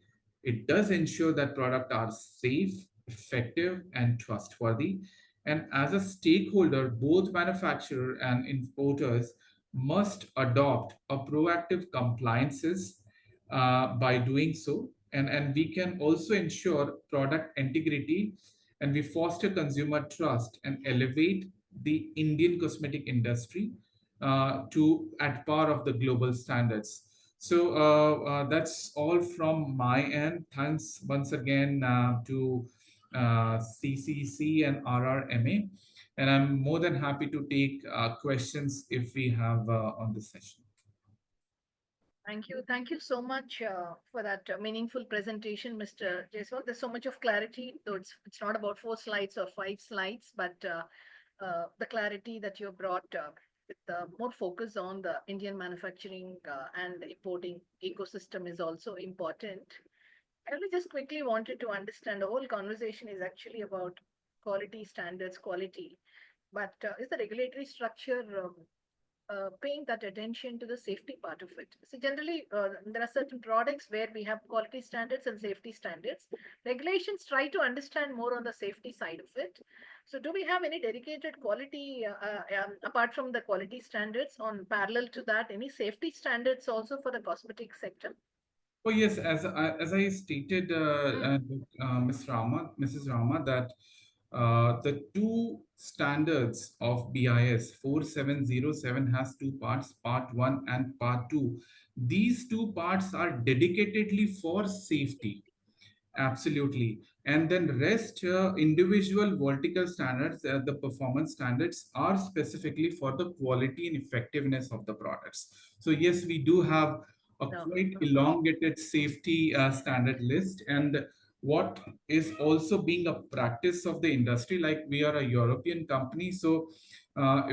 It does ensure that products are safe, effective, and trustworthy. And as a stakeholder, both manufacturer and importers must adopt a proactive compliances by doing so. And we can also ensure product integrity, and we foster consumer trust and elevate the Indian cosmetic industry to at par of the global standards. So that's all from my end. Thanks once again to CCC and RRMA. And I'm more than happy to take questions if we have on this session. Thank you. Thank you so much for that meaningful presentation, Mr. Jaiswal. There's so much of clarity, though it's not about 4 slides or 5 slides, but the clarity that you brought with more focus on the Indian manufacturing and importing ecosystem is also important. I really just quickly wanted to understand, the whole conversation is actually about quality standards, quality, but is the regulatory structure paying that attention to the safety part of it? So generally, there are certain products where we have quality standards and safety standards. Regulations try to understand more on the safety side of it. So do we have any dedicated quality, apart from the quality standards, on parallel to that, any safety standards also for the cosmetic sector? Oh yes, as I stated, Mrs. Rama, that the 2 standards of BIS 4707 has 2 parts, part 1 and part 2. These 2 parts are dedicatedly for safety. Absolutely. and then rest individual vertical standards, the performance standards are specifically for the quality and effectiveness of the products. So yes, we do have a No. quite elongated safety standard list, and what is also being a practice of the industry, like we are a European company, so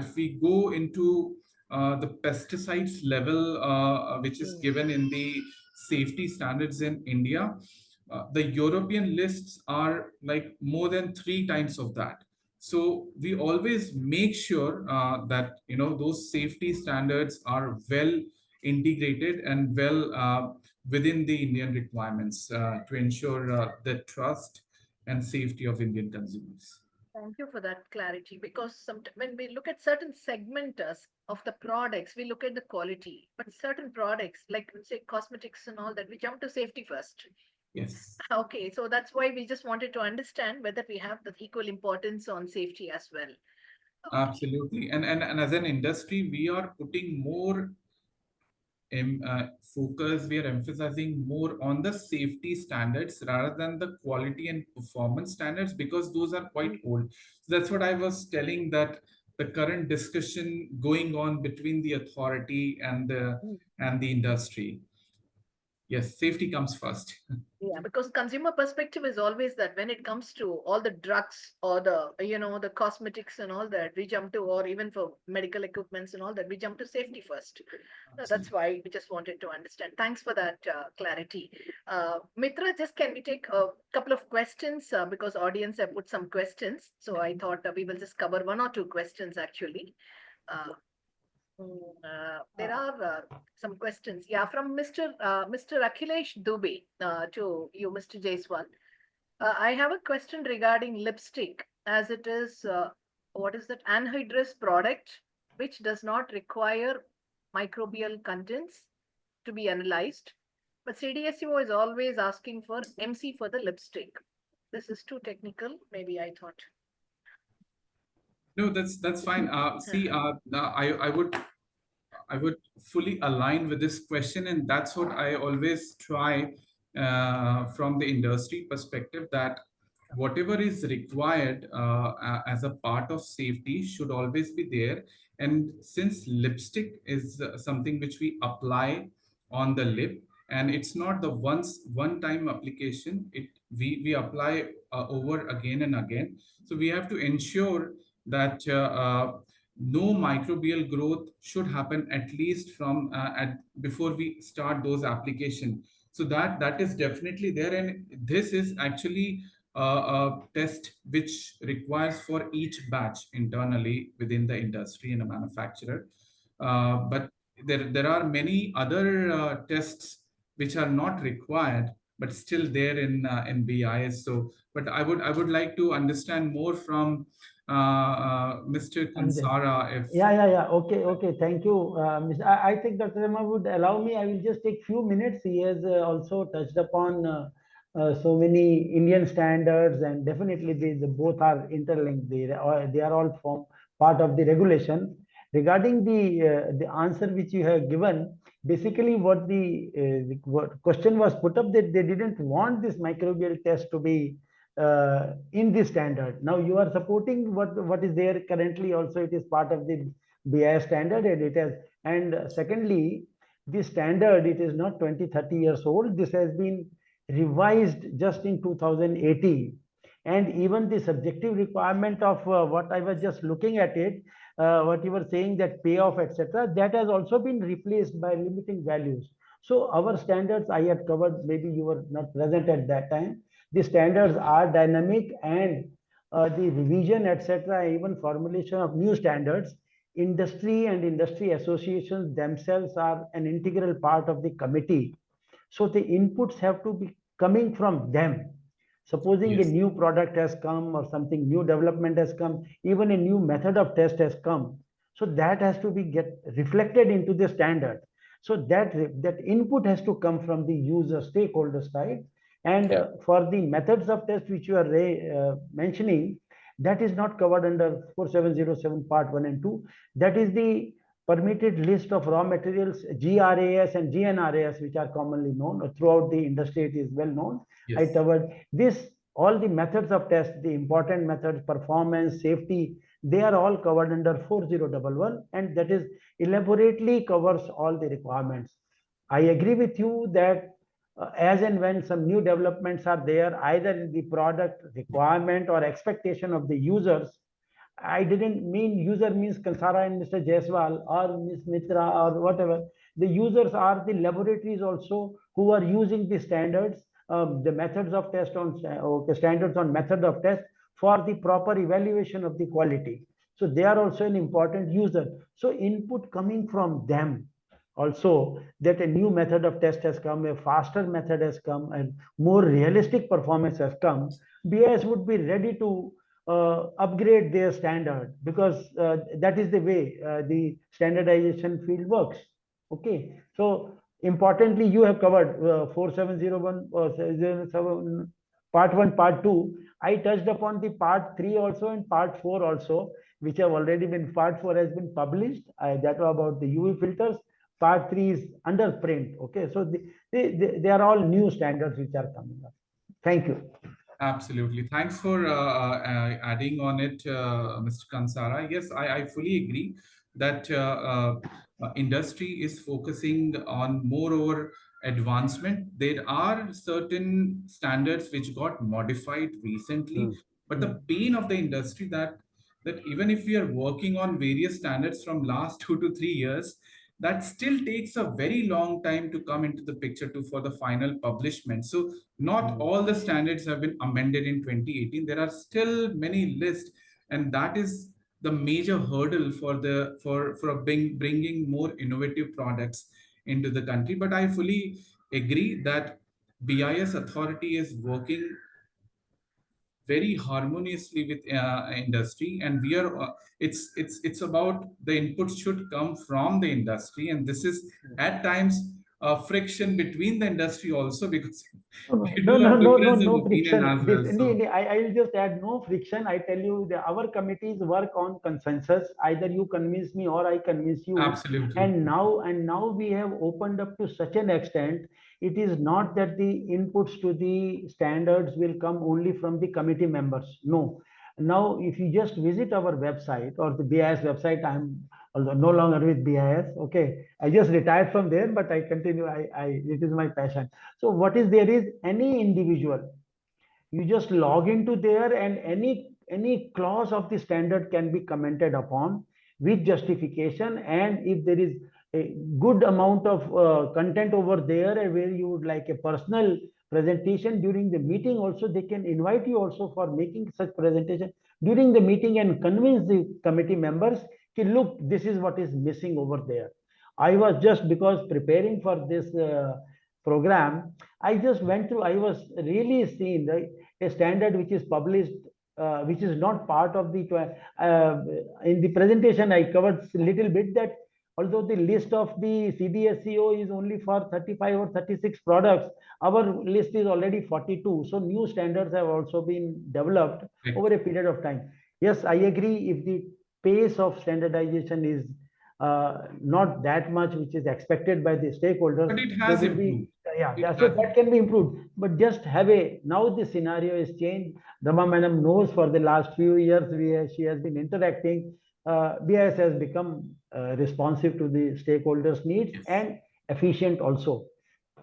if we go into the pesticides level, which is given in the safety standards in India, the European lists are like more than 3 times of that. So we always make sure that those safety standards are well integrated and well within the Indian requirements to ensure the trust and safety of Indian consumers. Thank you for that clarity, because when we look at certain segmenters of the products, we look at the quality, but certain products like say cosmetics and all that, we jump to safety first. Yes. Okay, so that's why we just wanted to understand whether we have the equal importance on safety as well. Absolutely. And as an industry, we are putting more focus, we are emphasizing more on the safety standards rather than the quality and performance standards, because those are quite old. So that's what I was telling, that the current discussion going on between the authority and the industry. Yes, safety comes first. Yeah, because consumer perspective is always that when it comes to all the drugs or the cosmetics and all that, we jump to, or even for medical equipments and all that, we jump to safety first. That's why we just wanted to understand. Thanks for that clarity. Mitra, just can we take a couple of questions, because audience have put some questions. So I thought we will just cover 1 or 2 questions actually. There are some questions. Yeah, from Mr. Akhilesh Dubey to you, Mr. Jaiswal. I have a question regarding lipstick, as it is, what is that, anhydrous product, which does not require microbial contents to be analyzed. But CDSCO is always asking for MC for the lipstick. This is too technical, maybe, I thought. No, that's fine. See, I would fully align with this question, and that's what I always try from the industry perspective, that whatever is required as a part of safety should always be there. And since lipstick is something which we apply on the lip, and it's not the one-time application, we apply over again and again. So we have to ensure that no microbial growth should happen, at least from before we start those applications. So that is definitely there, and this is actually a test which requires for each batch internally within the industry and a manufacturer. But there are many other tests which are not required, but still there in BIS. So, but I would like to understand more from Mr. Kansara. If Yeah. Okay. Thank you. I think Dr. Sharma would allow me. I will just take few minutes. He has also touched upon so many Indian standards, and definitely they both are interlinked. They are all form part of the regulation. Regarding the answer which you have given, basically what the question was put up, that they didn't want this microbial test to be in the standard. Now you are supporting what is there currently. Also, it is part of the BIS standard, and it has. And secondly, this standard, it is not 20-30 years old. This has been revised just in 2018, and even the subjective requirement of what I was just looking at it, what you were saying, that payoff, etc., that has also been replaced by limiting values. So our standards I had covered. Maybe you were not present at that time. The standards are dynamic, and the revision, etc., even formulation of new standards, industry and industry associations themselves are an integral part of the committee. So the inputs have to be coming from them. Supposing a new product has come, or something new development has come, even a new method of test has come. So that has to be get reflected into the standard. So that input has to come from the user stakeholder side. And for the methods of test which you are mentioning, that is not covered under 4707 part 1 and 2. That is the permitted list of raw materials, GRAS and GNRAS, which are commonly known throughout the industry. It is well known. I covered this. all the methods of test, the important methods, performance, safety, they are all covered under 4011, and that is elaborately covers all the requirements. I agree with you that as and when some new developments are there, either in the product requirement or expectation of the users, I didn't mean user means Kansara and Mr. Jaiswal or Ms. Mitra or whatever. The users are the laboratories also who are using the standards, the methods of test on standards on method of test for the proper evaluation of the quality. So they are also an important user. So input coming from them also, that a new method of test has come, a faster method has come, and more realistic performance has come, BIS would be ready to upgrade their standard, because that is the way the standardization field works. Okay, so importantly, you have covered 4701 07 part 1, part 2. I touched upon the part 3 also and part 4 also, which have already been, part 4 has been published. That was about the UV filters. Part 3 is under print. Okay, so they are all new standards which are coming up. Thank you. Absolutely. Thanks for adding on it, Mr. Kansara. Yes, I fully agree that industry is focusing on moreover advancement. There are certain standards which got modified recently, but the pain of the industry that even if we are working on various standards from last 2 to 3 years, that still takes a very long time to come into the picture for the final publishment. So not all the standards have been amended in 2018. There are still many lists, and that is the major hurdle for bringing more innovative products into the country. But I fully agree that BIS authority is working very harmoniously with industry, and we are it's about the inputs should come from the industry, and this is at times friction between the industry also, because we do have difference of opinion friction. as well. So I will just add no friction. I tell you, our committees work on consensus. Either you convince me or I convince you. absolutely. And now we have opened up to such an extent. It is not that the inputs to the standards will come only from the committee members. No. Now, if you just visit our website or the BIS website, I'm although no longer with BIS. Okay, I just retired from there, but I continue. It is my passion. So what is there is any individual, you just log into there, and any clause of the standard can be commented upon with justification. And if there is a good amount of content over there where you would like a personal presentation during the meeting also, they can invite you also for making such presentation during the meeting and convince the committee members, okay, look, this is what is missing over there. I was just, because preparing for this program, I just went through, I was really seeing a standard which is published, which is not part of the, in the presentation I covered a little bit that although the list of the CDSCO is only for 35 or 36 products, our list is already 42. So new standards have also been developed over a period of time. Yes, I agree, if the pace of standardization is not that much which is expected by the stakeholders, but it has there will improved. be, so that can be improved. But just have now the scenario is changed. Rama Madam knows for the last few years she has been interacting. BIS has become responsive to the stakeholders' needs, Yes. and efficient also.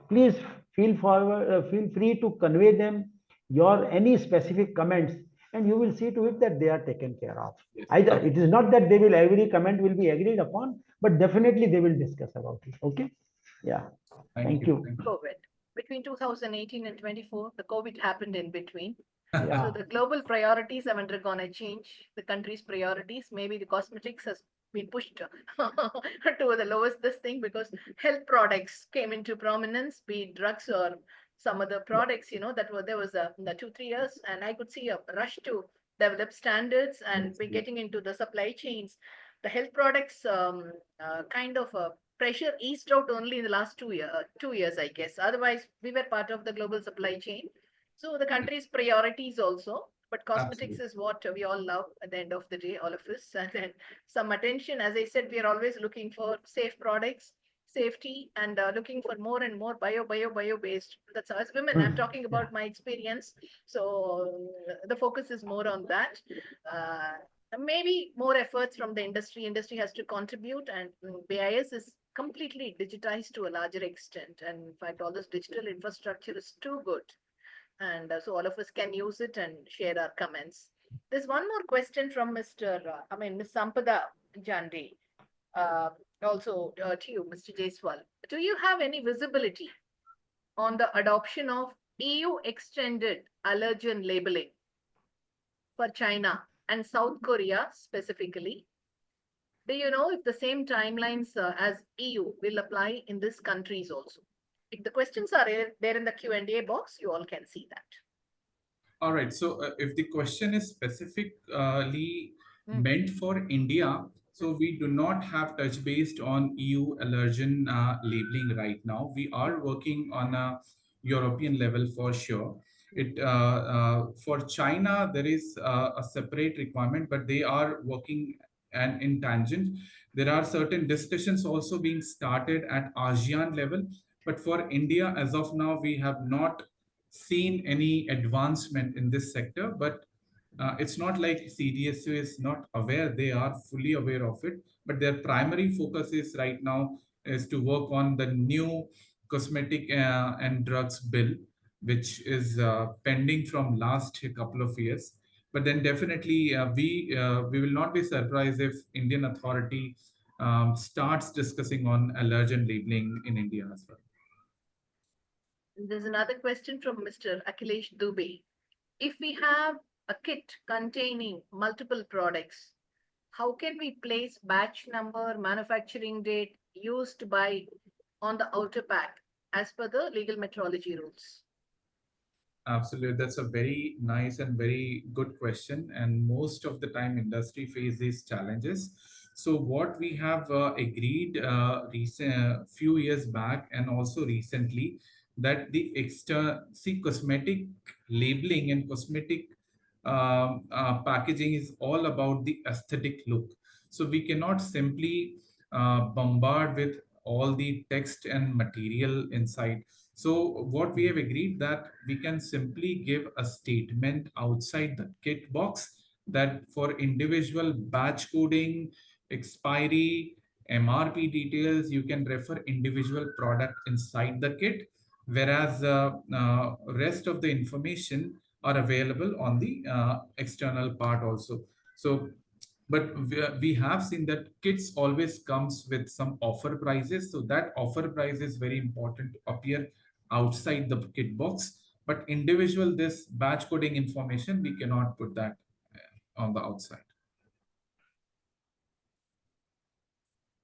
Please feel free to convey them your any specific comments, and you will see to it that they are taken care of. Yes. Either it is not that every comment will be agreed upon, but definitely they will discuss about it. Okay. Yeah. Thank you. COVID. Between 2018 and 24, the COVID happened in between. Yeah. So the global priorities have undergone a change. The country's priorities, maybe the cosmetics has been pushed to the lowest this thing, because health products came into prominence, be it drugs or some other products, there was the 2-3 years, and I could see a rush to develop standards and be getting into the supply chains. The health products kind of pressure eased out only in the last 2 years, I guess. Otherwise, we were part of the global supply chain. So the country's priorities also, but cosmetics is what we all love at the end of the day, all of us. And then some attention, as I said, we are always looking for safe products, safety and looking for more and more bio based. That's how, as women, I'm talking about my experience. So the focus is more on that. Maybe more efforts from the industry. Industry has to contribute, and BIS is completely digitized to a larger extent. And in fact, all this digital infrastructure is too good. And so all of us can use it and share our comments. There's one more question from Miss Sampada Jande. Also to you, Mr. Jaiswal. Do you have any visibility on the adoption of EU extended allergen labeling for China and South Korea specifically? Do you know if the same timelines as EU will apply in these countries also? If the questions are there in the Q&A box, you all can see that. All right. So if the question is specifically meant for India, so we do not have touch based on EU allergen labeling right now. We are working on a European level for sure. For China, there is a separate requirement, but they are working and in tangent. There are certain discussions also being started at ASEAN level, but for India, as of now, we have not seen any advancement in this sector, but it's not like CDSU is not aware. They are fully aware of it, but their primary focus is right now is to work on the new cosmetic and drugs bill, which is pending from last couple of years. But then definitely we will not be surprised if Indian authority starts discussing on allergen labeling in India as well. There's another question from Mr. Akhilesh Dubey. If we have a kit containing multiple products, how can we place batch number, manufacturing date used by on the outer pack as per the legal metrology rules? Absolutely. That's a very nice and very good question. And most of the time industry faces these challenges. So what we have agreed few years back and also recently that the cosmetic labeling and cosmetic packaging is all about the aesthetic look. So we cannot simply bombard with all the text and material inside. So what we have agreed that we can simply give a statement outside the kit box that for individual batch coding, expiry, MRP details, you can refer individual product inside the kit, whereas the rest of the information are available on the external part also. So, but we have seen that kits always comes with some offer prices. So that offer price is very important to appear outside the kit box. But individual this batch coding information, we cannot put that on the outside.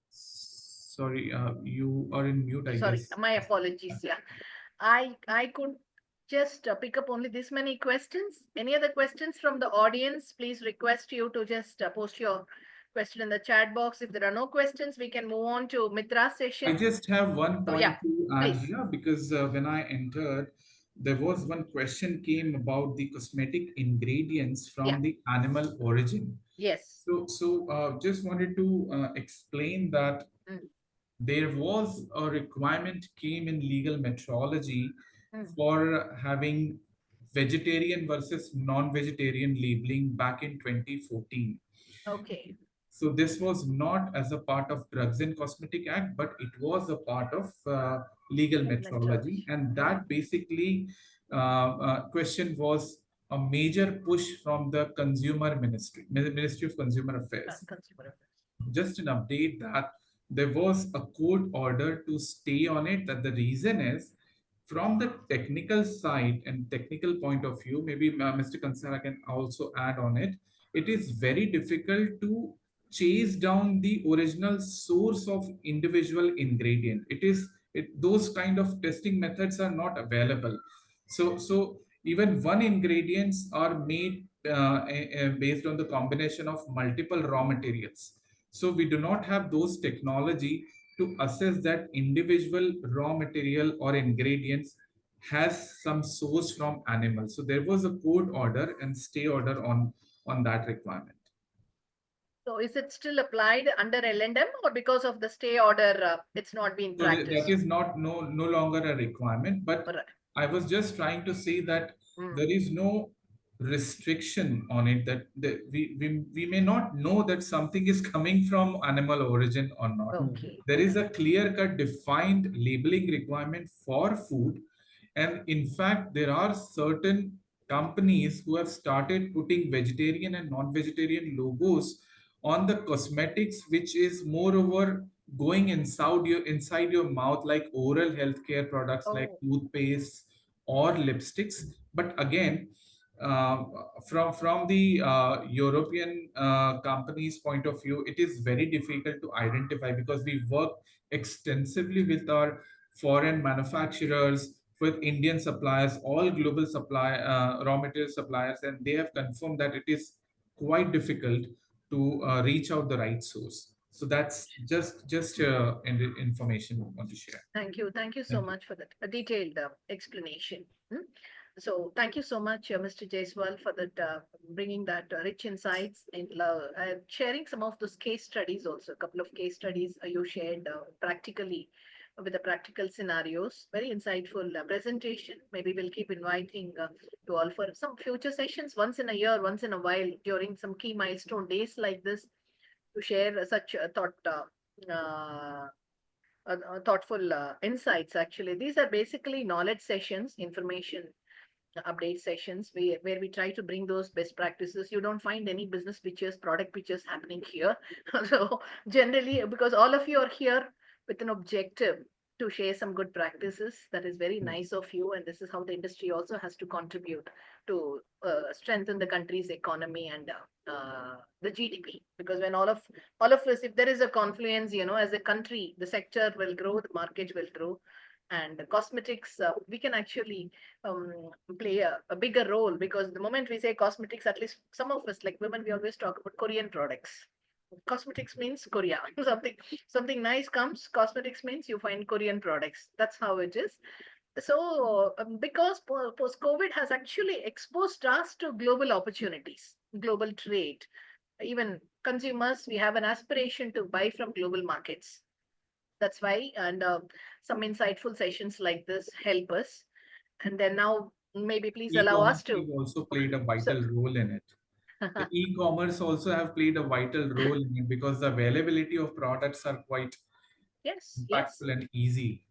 Sorry, you are in mute, I Sorry, guess. my apologies. Yeah, I could just pick up only this many questions. Any other questions from the audience? Please request you to just post your question in the chat box. If there are no questions, we can move on to Mitra's session. I just have one point to add please. here because when I entered, there was one question came about the cosmetic ingredients from the animal origin. Yes. So just wanted to explain that there was a requirement came in legal metrology for having vegetarian versus non-vegetarian labeling back in 2014. Okay. So this was not as a part of Drugs and Cosmetic Act, but it was a part of legal metrology. And that basically question was a major push from the Ministry of Consumer Affairs. Just an update that there was a court order to stay on it, that the reason is from the technical side and technical point of view, maybe Mr. Kansara can also add on it. It is very difficult to chase down the original source of individual ingredient. Those kind of testing methods are not available. So even one ingredients are made based on the combination of multiple raw materials. So we do not have those technology to assess that individual raw material or ingredients has some source from animals. So there was a court order and stay order on that requirement. So is it still applied under L&M, or because of the stay order, it's not being So practiced? that is not no longer a requirement, but Right. I was just trying to say that Mm. there is no restriction on it, that we may not know that something is coming from animal origin or not. Okay. There is a clear-cut defined labeling requirement for food. And in fact, there are certain companies who have started putting vegetarian and non-vegetarian logos on the cosmetics, which is moreover going inside your mouth, like oral healthcare products like Oh. toothpaste or lipsticks. But again, uh, from the European company's point of view, it is very difficult to identify, because we work extensively with our foreign manufacturers, with Indian suppliers, all global raw material suppliers, and they have confirmed that it is quite difficult to reach out the right source. So that's just information I want to share. Thank you. Thank you so Thank you. much for that detailed explanation. So thank you so much, Mr. Jaiswal, for that bringing that rich insights and sharing some of those case studies also. A couple of case studies you shared practically with the practical scenarios. Very insightful presentation. Maybe we'll keep inviting to all for some future sessions once in a year, once in a while, during some key milestone days like this, to share such thoughtful insights. Actually, these are basically knowledge sessions, information update sessions, where we try to bring those best practices. You don't find any business pictures, product pictures happening here. So generally, because all of you are here with an objective to share some good practices, that is very nice of you. And this is how the industry also has to contribute to strengthen the country's economy and the GDP. Because when all of us, if there is a confluence, as a country, the sector will grow, the market will grow. And cosmetics, we can actually play a bigger role, because the moment we say cosmetics, at least some of us, like women, we always talk about Korean products. Cosmetics means Korea. Something nice comes, cosmetics means you find Korean products. That's how it is. So because post COVID has actually exposed us to global opportunities, global trade. Even consumers, we have an aspiration to buy from global markets. That's why, and some insightful sessions like this help us. And then now, maybe please allow us E-commerce to. has also played a So, vital role in it. The e-commerce also have played a vital role in it, because the availability of products are quite yes, impactful and easy.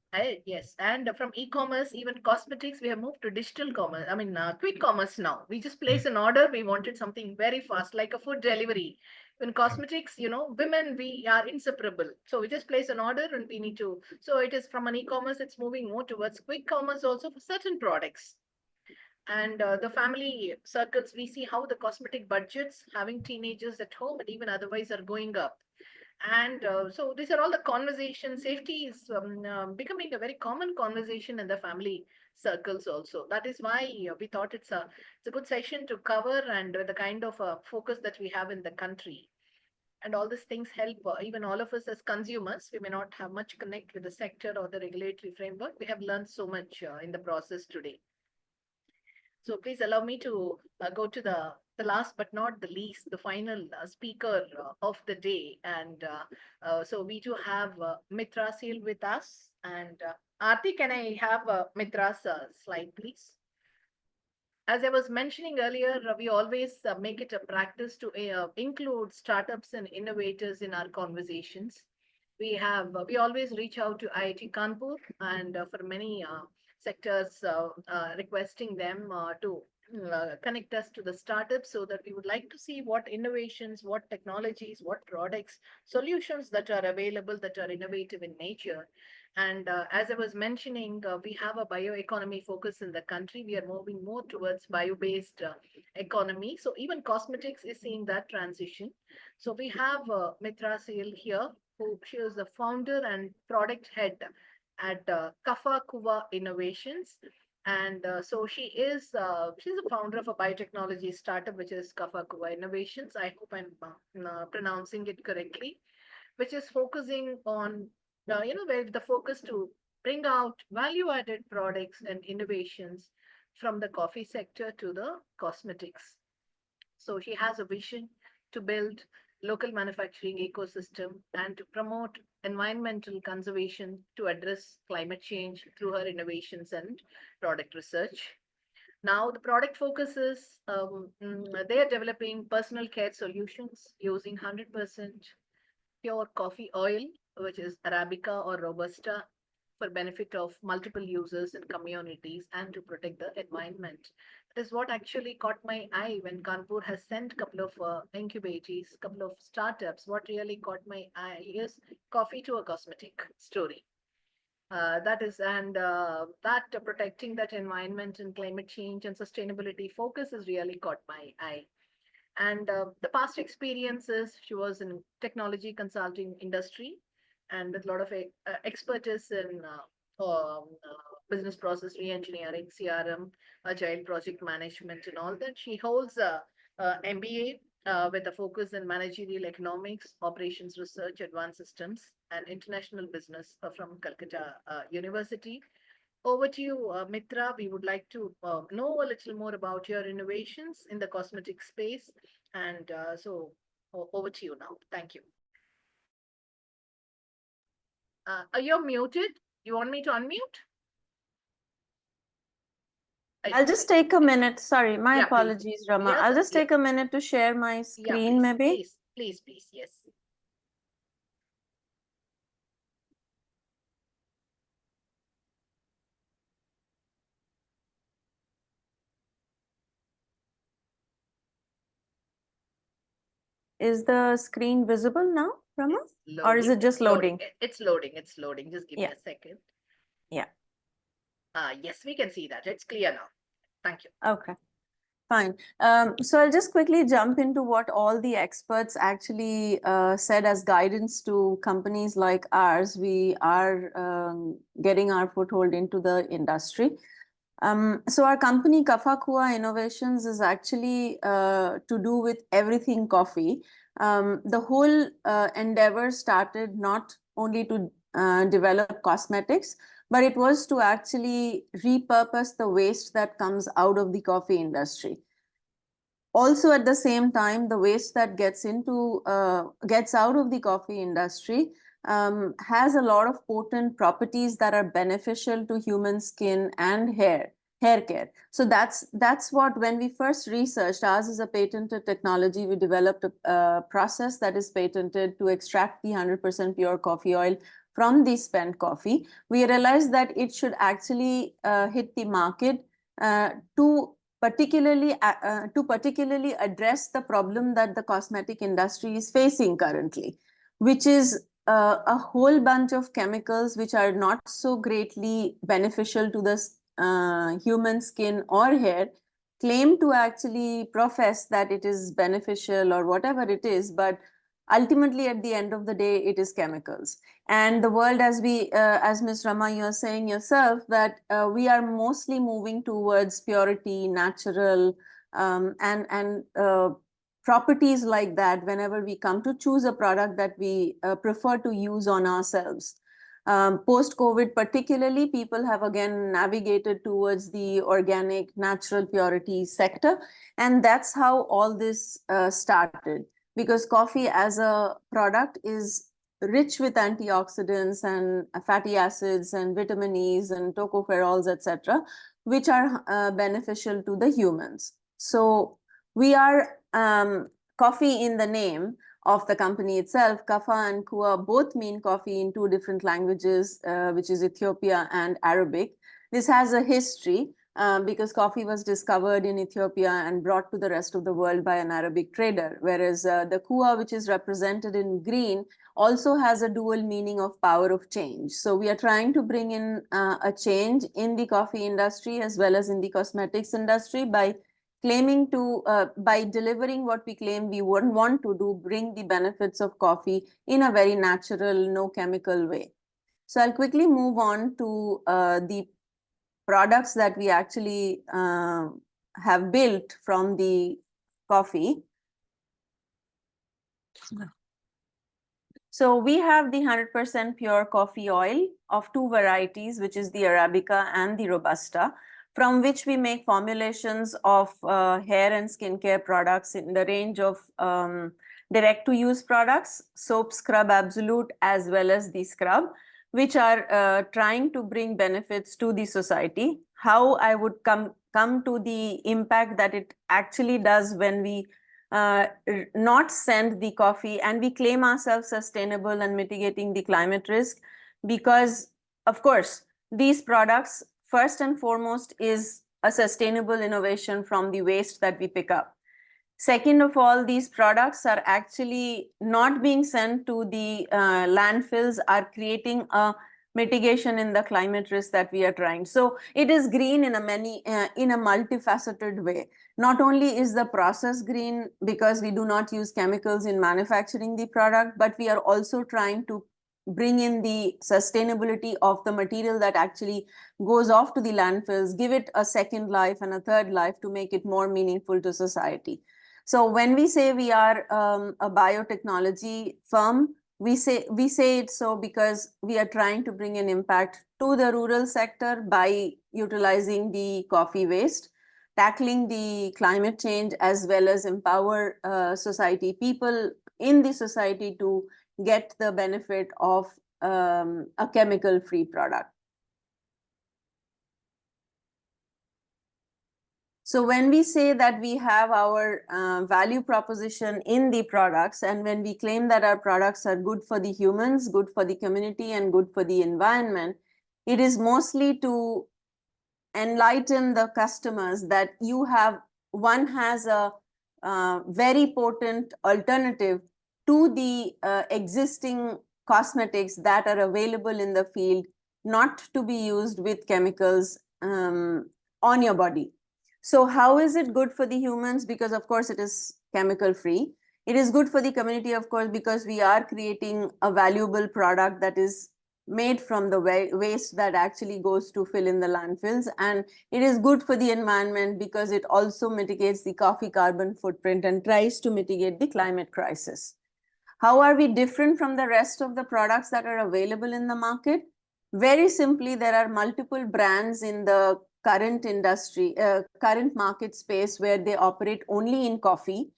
yes. And from e-commerce, even cosmetics, we have moved to digital commerce. I mean, quick commerce now. We just place an order. We wanted something very fast, like a food delivery. In cosmetics, women, we are inseparable. So we just place an order and we need to. So it is from an e-commerce, it's moving more towards quick commerce also for certain products. And the family circles, we see how the cosmetic budgets, having teenagers at home and even otherwise, are going up. And so these are all the conversations. Safety is becoming a very common conversation in the family circles also. That is why we thought it's a good session to cover, and the kind of focus that we have in the country. And all these things help even all of us as consumers. We may not have much connect with the sector or the regulatory framework. We have learned so much in the process today. So please allow me to go to the last but not the least, the final speaker of the day. And so we do have Mitra Seal with us. And Aarti, can I have Mitra's slide, please? As I was mentioning earlier, we always make it a practice to include startups and innovators in our conversations. We always reach out to IIT Kanpur, and for many sectors, requesting them to connect us to the startups, so that we would like to see what innovations, what technologies, what products, solutions that are available, that are innovative in nature. And as I was mentioning, we have a bioeconomy focus in the country. We are moving more towards bio-based economy. So even cosmetics is seeing that transition. So we have Mitra Seal here, who she is the founder and product head at Kafa Kuva Innovations. And so she's a founder of a biotechnology startup, which is Kafa Kuva Innovations. I hope I'm pronouncing it correctly, which is focusing on where the focus to bring out value-added products and innovations from the coffee sector to the cosmetics. So she has a vision to build local manufacturing ecosystem and to promote environmental conservation to address climate change through her innovations and product research. Now, the product focus is they are developing personal care solutions using 100% pure coffee oil, which is Arabica or Robusta, for benefit of multiple users and communities and to protect the environment. That is what actually caught my eye when Kanpur has sent a couple of incubators, couple of startups. What really caught my eye is coffee to a cosmetic story. That is, and that protecting that environment and climate change and sustainability focus has really caught my eye. And the past experiences, she was in technology consulting industry and with a lot of expertise in business process re-engineering, CRM, agile project management and all that. She holds a MBA with a focus in managerial economics, operations research, advanced systems, and international business from Calcutta University. Over to you, Mitra. We would like to know a little more about your innovations in the cosmetic space. And so over to you now. Thank you. You're muted. You want me to unmute? I'll just take a minute. Sorry, my Yeah, please. apologies, Rama. Yes, I'll just yeah. take a minute to share my Yeah, screen, please, maybe. please, yes. Is the screen visible now, Rama? It's Or is loading, it just it's loading. loading? It's loading, it's loading. Just give me Yeah. a second. Yeah. Yes, we can see that. It's clear now. Thank you. Okay, fine. So I'll just quickly jump into what all the experts actually said as guidance to companies like ours. We are getting our foothold into the industry. So our company Kafa Kua Innovations is actually to do with everything coffee. The whole endeavor started not only to develop cosmetics, but it was to actually repurpose the waste that comes out of the coffee industry. Also, at the same time, the waste that gets out of the coffee industry has a lot of potent properties that are beneficial to human skin and hair care. So that's what, when we first researched, ours is a patented technology. We developed a process that is patented to extract the 100% pure coffee oil from the spent coffee. We realized that it should actually hit the market to particularly address the problem that the cosmetic industry is facing currently, which is a whole bunch of chemicals which are not so greatly beneficial to the human skin or hair, claim to actually profess that it is beneficial or whatever it is, but ultimately at the end of the day it is chemicals. And the world, as Ms. Rama, you're saying yourself, that we are mostly moving towards purity, natural, and properties like that whenever we come to choose a product that we prefer to use on ourselves. Post-COVID particularly, people have again navigated towards the organic, natural purity sector. And that's how all this started. Because coffee as a product is rich with antioxidants and fatty acids and vitamin E's and tocopherols, etc., which are beneficial to the humans. So we are coffee in the name of the company itself. Kafa and Kua both mean coffee in two different languages, which is Ethiopia and Arabic. This has a history. Because coffee was discovered in Ethiopia and brought to the rest of the world by an Arabic trader, whereas the Kua, which is represented in green, also has a dual meaning of power of change. So we are trying to bring in a change in the coffee industry as well as in the cosmetics industry by claiming to, by delivering what we claim we wouldn't want to do, bring the benefits of coffee in a very natural, no chemical way. So I'll quickly move on to the products that we actually have built from the coffee. So we have the 100% pure coffee oil of two varieties, which is the Arabica and the Robusta. from which we make formulations of hair and skincare products in the range of direct-to-use products, soap, scrub, absolute, as well as the scrub, which are trying to bring benefits to the society. How I would come to the impact that it actually does when we not send the coffee and we claim ourselves sustainable and mitigating the climate risk, because of course these products first and foremost is a sustainable innovation from the waste that we pick up. Second of all, these products are actually not being sent to the landfills, are creating a mitigation in the climate risk that we are trying. So it is green in a multifaceted way. Not only is the process green because we do not use chemicals in manufacturing the product, but we are also trying to bring in the sustainability of the material that actually goes off to the landfills, give it a second life and a third life to make it more meaningful to society. So when we say we are a biotechnology firm, we say it so because we are trying to bring an impact to the rural sector by utilizing the coffee waste, tackling the climate change, as well as empower people in the society to get the benefit of a chemical-free product. So when we say that we have our value proposition in the products, and when we claim that our products are good for the humans, good for the community, and good for the environment, it is mostly to enlighten the customers that one has a very potent alternative to the existing cosmetics that are available in the field, not to be used with chemicals on your body. So how is it good for the humans? Because of course it is chemical free. It is good for the community, of course, because we are creating a valuable product that is made from the waste that actually goes to fill in the landfills. And it is good for the environment because it also mitigates the coffee carbon footprint and tries to mitigate the climate crisis. How are we different from the rest of the products that are available in the market? Very simply, there are multiple brands in the current industry, current market space where they operate only in coffee.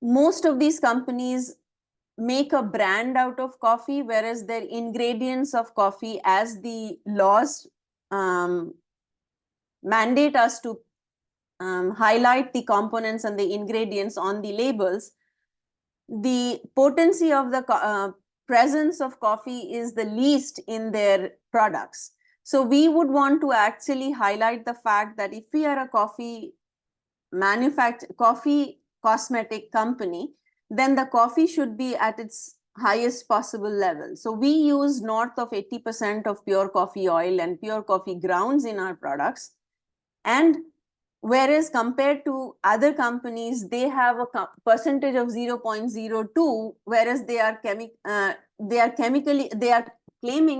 Most of these companies make a brand out of coffee, whereas their ingredients of coffee, as the laws mandate us to highlight the components and the ingredients on the labels, the potency of the presence of coffee is the least in their products. So we would want to actually highlight the fact that if we are a coffee cosmetic company, then the coffee should be at its highest possible level. So we use north of 80% of pure coffee oil and pure coffee grounds in our products. And whereas compared to other companies, they have a percentage of 0.02, whereas they are claiming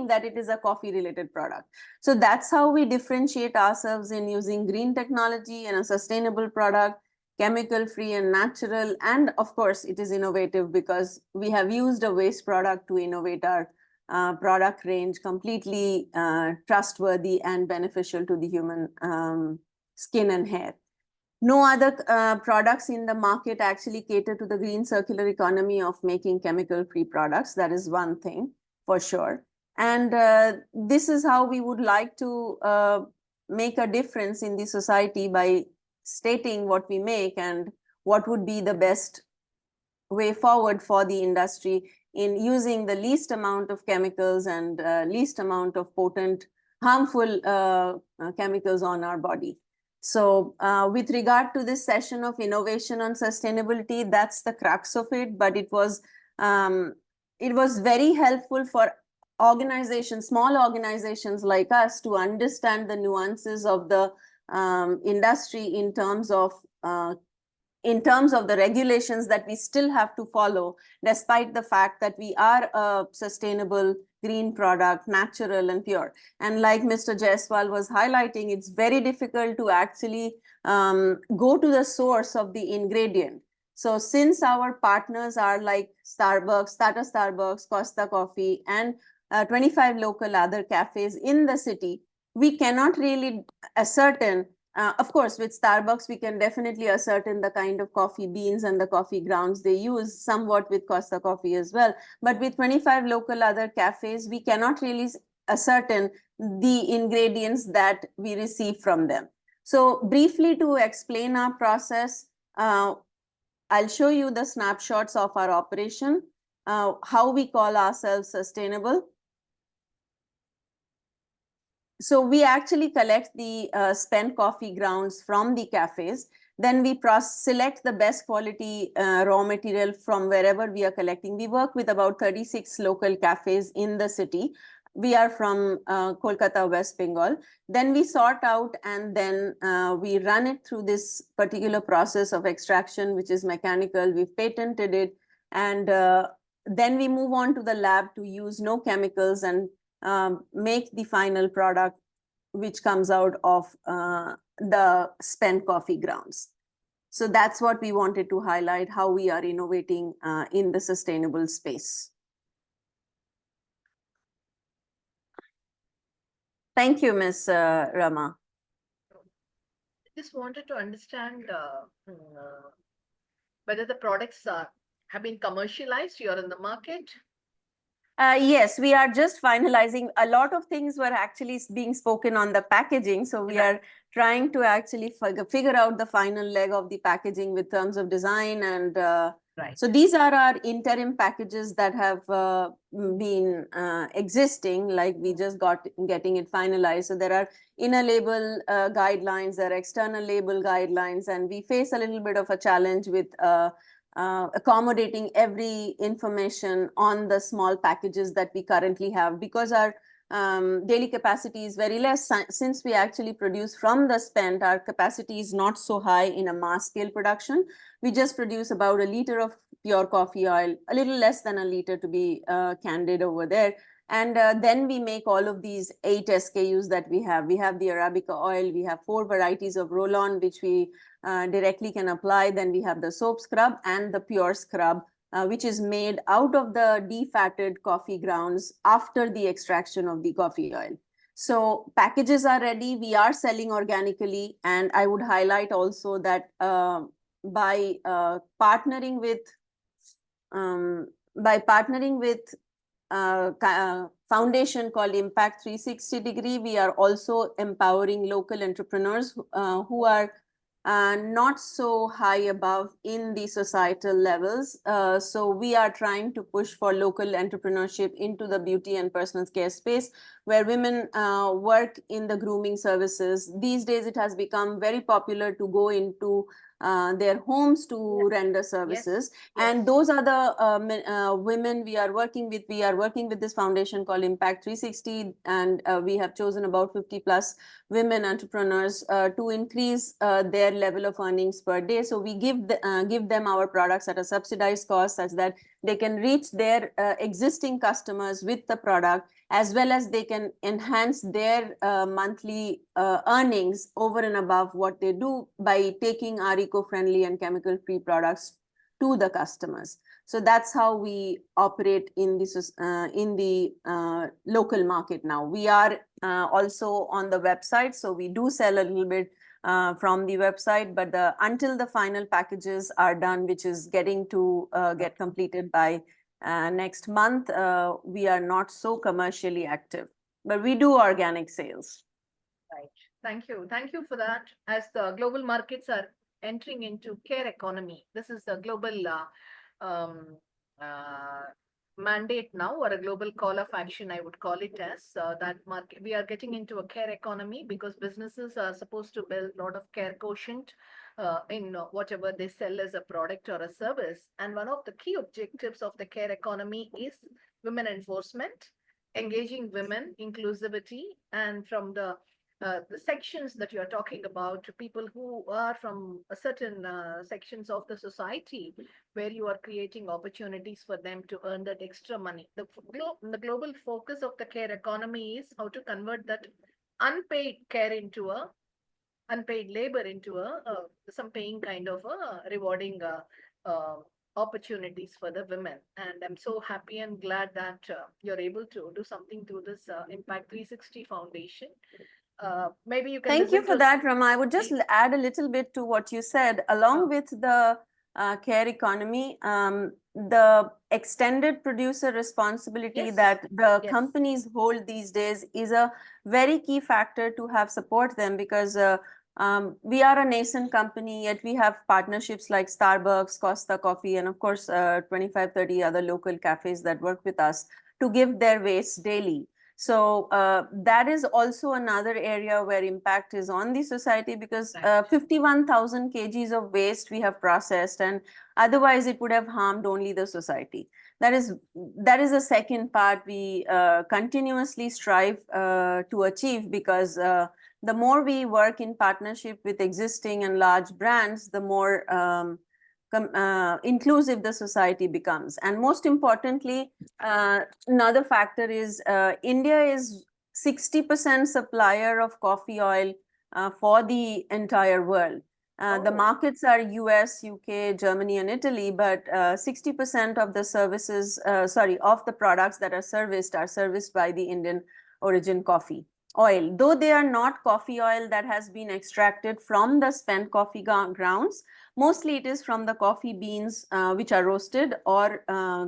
that it is a coffee related product. So that's how we differentiate ourselves in using green technology and a sustainable product, chemical free and natural. And of course, it is innovative because we have used a waste product to innovate our product range, completely trustworthy and beneficial to the human skin and hair. No other products in the market actually cater to the green circular economy of making chemical free products. That is one thing for sure. And this is how we would like to make a difference in the society by stating what we make and what would be the best way forward for the industry in using the least amount of chemicals and least amount of potent, harmful chemicals on our body. So with regard to this session of innovation on sustainability, that's the crux of it. But it was very helpful for organizations, small organizations like us, to understand the nuances of the industry in terms of the regulations that we still have to follow, despite the fact that we are a sustainable green product, natural and pure. And like Mr. Jaiswal was highlighting, it's very difficult to actually go to the source of the ingredient. So since our partners are like Starbucks, Tata Starbucks, Costa Coffee, and 25 local other cafes in the city, we cannot really ascertain. Of course, with Starbucks, we can definitely ascertain the kind of coffee beans and the coffee grounds they use, somewhat with Costa Coffee as well. But with 25 local other cafes, we cannot really ascertain the ingredients that we receive from them. So briefly, to explain our process, I'll show you the snapshots of our operation, how we call ourselves sustainable. So we actually collect the spent coffee grounds from the cafes. Then we select the best quality raw material from wherever we are collecting. We work with about 36 local cafes in the city. We are from Kolkata, West Bengal. Then we sort out and then we run it through this particular process of extraction, which is mechanical. We've patented it. And then we move on to the lab to use no chemicals and make the final product, which comes out of the spent coffee grounds. So that's what we wanted to highlight, how we are innovating in the sustainable space. Thank you, Ms. Rama. Just wanted to understand whether the products have been commercialized, you're in the market. Yes, we are just finalizing. A lot of things were actually being spoken on the packaging. So we are trying to actually figure out the final leg of the packaging with terms of design. And so these are our interim packages that have been existing, like we just getting it finalized. So there are inner label guidelines, there are external label guidelines, and we face a little bit of a challenge with accommodating every information on the small packages that we currently have, because our daily capacity is very less. Since we actually produce from the spent, our capacity is not so high in a mass scale production. We just produce about 1 liter of pure coffee oil, a little less than 1 liter to be candid over there. And then we make all of these 8 SKUs that we have. We have the Arabica oil, we have 4 varieties of roll-on, which we directly can apply. Then we have the soap scrub and the pure scrub, which is made out of the defatted coffee grounds after the extraction of the coffee oil. So packages are ready. We are selling organically. And I would highlight also that by partnering with foundation called Impact 360 Degree, we are also empowering local entrepreneurs who are not so high above in the societal levels. So we are trying to push for local entrepreneurship into the beauty and personal care space, where women work in the grooming services. These days, it has become very popular to go into their homes to render services. And those are the women we are working with. We are working with this foundation called Impact 360, and we have chosen about 50 plus women entrepreneurs to increase their level of earnings per day. So we give them our products at a subsidized cost, such that they can reach their existing customers with the product, as well as they can enhance their monthly earnings over and above what they do by taking our eco-friendly and chemical-free products to the customers. So that's how we operate in the local market now. We are also on the website, so we do sell a little bit from the website, but until the final packages are done, which is getting to get completed by next month, we are not so commercially active, but we do organic sales. Right. Thank you. Thank you for that. As the global markets are entering into care economy, this is a global mandate now, or a global call of action, I would call it as that market. We are getting into a care economy because businesses are supposed to build a lot of care quotient in whatever they sell as a product or a service. And one of the key objectives of the care economy is women enforcement, engaging women, inclusivity, and from the sections that you are talking about, people who are from a certain sections of the society, where you are creating opportunities for them to earn that extra money. The global focus of the care economy is how to convert that unpaid care into a unpaid labor into some paying kind of a rewarding opportunities for the women. And I'm so happy and glad that you're able to do something through this Impact 360 Foundation. maybe you can Thank you listen for to- that, Rama. I would just add a little bit to what you said. Along Oh. with the care economy, the extended producer responsibility Yes, that the yes. companies hold these days is a very key factor to have support them, because we are a nascent company, yet we have partnerships like Starbucks, Costa Coffee, and of course 25, 30 other local cafes that work with us to give their waste daily. So that is also another area where impact is on the society, because Right. 51,000 kgs of waste we have processed, and otherwise it would have harmed only the society. That is the second part we continuously strive to achieve, because the more we work in partnership with existing and large brands, the more inclusive the society becomes. And most importantly, another factor is India is 60% supplier of coffee oil for the entire world. The Oh. markets are US, UK, Germany, and Italy, but 60% of the services, of the products that are serviced by the Indian origin coffee oil. Though they are not coffee oil that has been extracted from the spent coffee grounds, mostly it is from the coffee beans which are roasted, or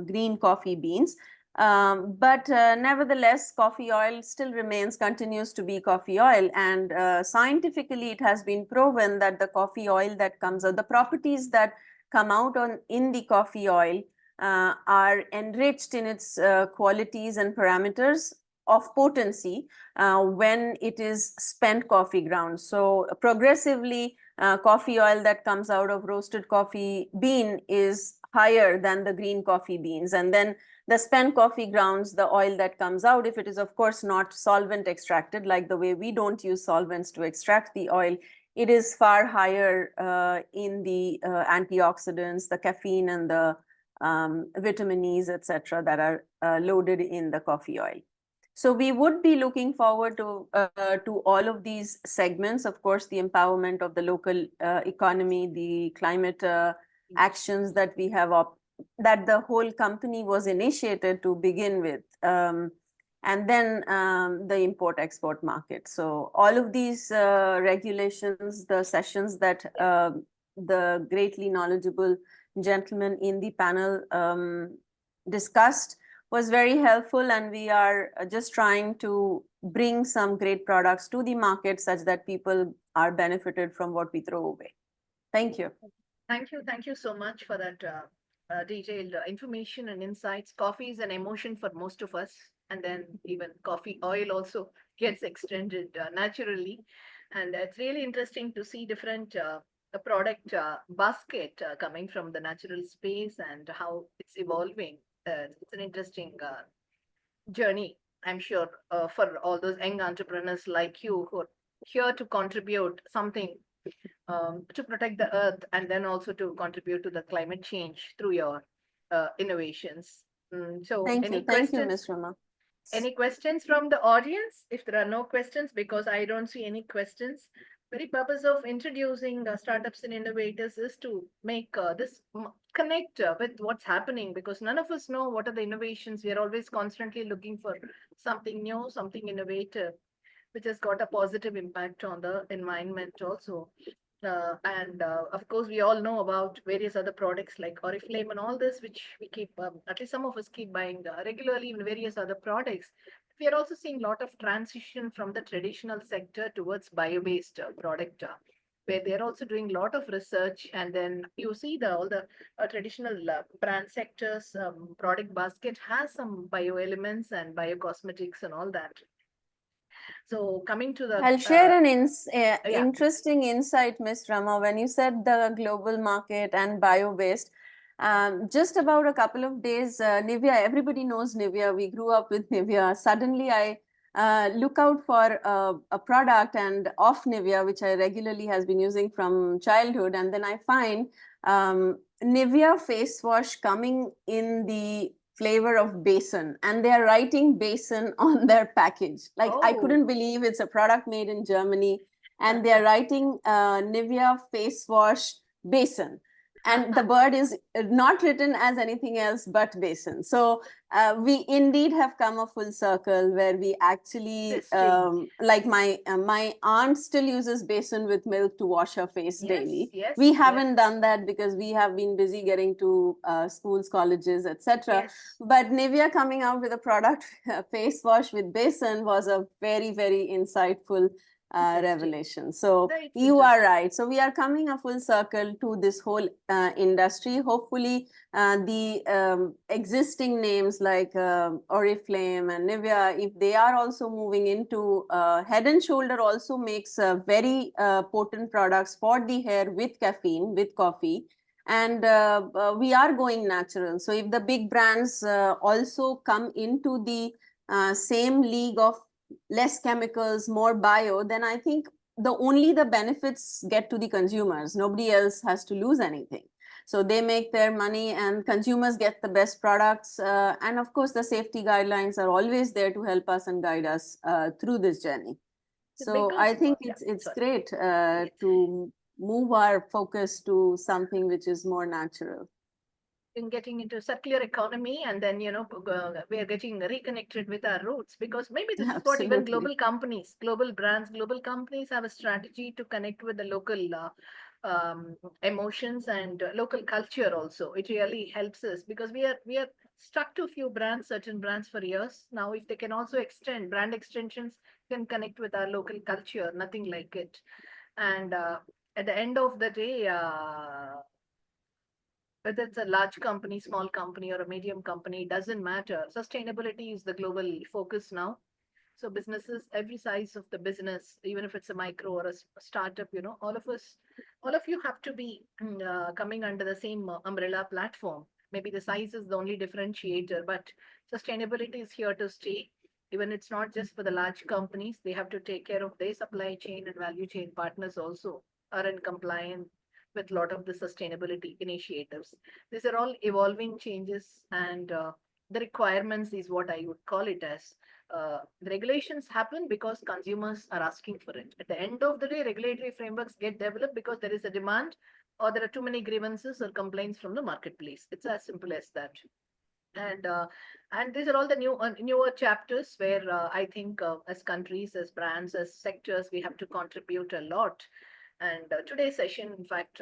green coffee beans. But nevertheless, coffee oil still continues to be coffee oil. And scientifically, it has been proven that the coffee oil that comes out, the properties that come out in the coffee oil are enriched in its qualities and parameters of potency when it is spent coffee grounds. So progressively, coffee oil that comes out of roasted coffee bean is higher than the green coffee beans. And then the spent coffee grounds, the oil that comes out, if it is of course not solvent extracted, like the way we don't use solvents to extract the oil, it is far higher in the antioxidants, the caffeine, and the vitamin E's, etc., that are loaded in the coffee oil. So we would be looking forward to all of these segments. Of course, the empowerment of the local economy, the climate actions that we have that the whole company was initiated to begin with, and then the import-export market. So all of these regulations, the sessions that the greatly knowledgeable gentlemen in the panel discussed was very helpful, and we are just trying to bring some great products to the market such that people are benefited from what we throw away. Thank you. Thank you so much for that detailed information and insights. Coffee is an emotion for most of us, and then even coffee oil also gets extended naturally. And it's really interesting to see different product basket coming from the natural space and how it's evolving. It's an interesting journey, I'm sure, for all those young entrepreneurs like you who are here to contribute something to protect the earth, and then also to contribute to the climate change through your innovations. So Thank you, Ms. Rama. Any questions from the audience? If there are no questions, because I don't see any questions, very purpose of introducing startups and innovators is to make this connect with what's happening, because none of us know what are the innovations. We are always constantly looking for something new, something innovative, which has got a positive impact on the environment also. Of course, we all know about various other products like Oriflame and all this, which we keep, at least some of us keep buying regularly in various other products. We are also seeing a lot of transition from the traditional sector towards bio-based product, where they're also doing a lot of research. And then you see all the traditional brand sectors, product basket has some bio elements and bio cosmetics and all that. So coming to the I'll share an interesting insight, Ms. Rama, when you said the global market and bio-based. Just about a couple of days, Nivea, everybody knows Nivea. We grew up with Nivea. Suddenly, I look out for a product and of Nivea, which I regularly has been using from childhood. And then I find Nivea face wash coming in the flavor of basin, and they are writing basin on their package. Like, I couldn't believe it's a product made in Germany, and they are writing Nivea face wash basin. and the bird is not written as anything else but Besan. So we indeed have come a full circle where we actually, Distinct. like my aunt still uses Besan with milk to wash her face Yes, daily. yes, We yes. haven't done that because we have been busy getting to schools, colleges, etc. Yes. But Nivea coming out with a product, face wash with Besan, was a very, very insightful Interesting. revelation. So Right, you are interesting. right. So we are coming a full circle to this whole industry. Hopefully, the existing names like Oriflame and Nivea, if they are also moving into Head and Shoulder, also makes very potent products for the hair with caffeine, with coffee. And we are going natural. So if the big brands also come into the same league of less chemicals, more bio, then I think the benefits get to the consumers. Nobody else has to lose anything. So they make their money and consumers get the best products. And of course, the safety guidelines are always there to help us and guide us through this journey. The So biggest I think one, it's sorry. great Yes. to move our focus to something which is more natural. In getting into circular economy, and then we are getting reconnected with our roots, because maybe this is what even Absolutely. global companies, global brands, global companies have a strategy to connect with the local emotions and local culture also. It really helps us because we are stuck to few brands, certain brands for years now. If they can also extend brand extensions, can connect with our local culture, nothing like it. And at the end of the day, whether it's a large company, small company, or a medium company, doesn't matter. Sustainability is the global focus now. So businesses, every size of the business, even if it's a micro or a startup, all of us, all of you have to be coming under the same umbrella platform. Maybe the size is the only differentiator, but sustainability is here to stay. Even it's not just for the large companies, they have to take care of their supply chain and value chain partners also are in compliance with a lot of the sustainability initiatives. These are all evolving changes, and the requirements is what I would call it as. The regulations happen because consumers are asking for it. At the end of the day, regulatory frameworks get developed because there is a demand, or there are too many grievances or complaints from the marketplace. It's as simple as that. And these are all the newer chapters where I think as countries, as brands, as sectors, we have to contribute a lot. And today's session, in fact,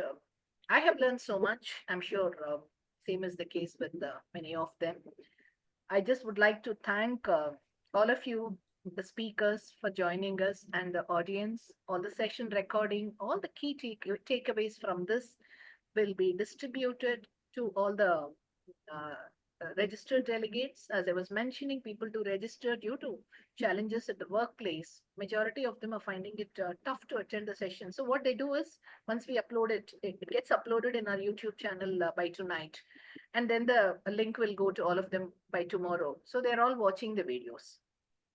I have learned so much. I'm sure same is the case with many of them. I just would like to thank all of you, the speakers, for joining us, and the audience. All the session recording, all the key takeaways from this will be distributed to all the registered delegates. As I was mentioning, people to register due to challenges at the workplace. Majority of them are finding it tough to attend the session. So what they do is, once we upload it, it gets uploaded in our YouTube channel by tonight. And then the link will go to all of them by tomorrow. So they're all watching the videos.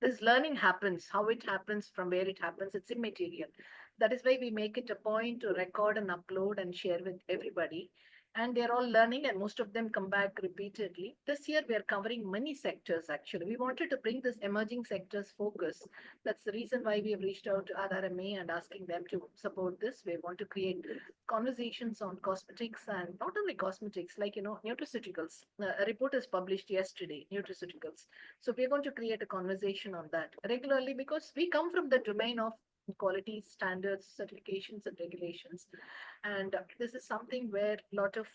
This learning happens, how it happens, from where it happens, it's immaterial. That is why we make it a point to record and upload and share with everybody. And they're all learning, and most of them come back repeatedly. This year, we are covering many sectors actually. We wanted to bring this emerging sectors focus. That's the reason why we have reached out to RRMA and asking them to support this. We want to create conversations on cosmetics, and not only cosmetics, like, nutraceuticals. A report is published yesterday, nutraceuticals. So we're going to create a conversation on that regularly, because we come from the domain of quality standards, certifications, and regulations. And this is something where a lot of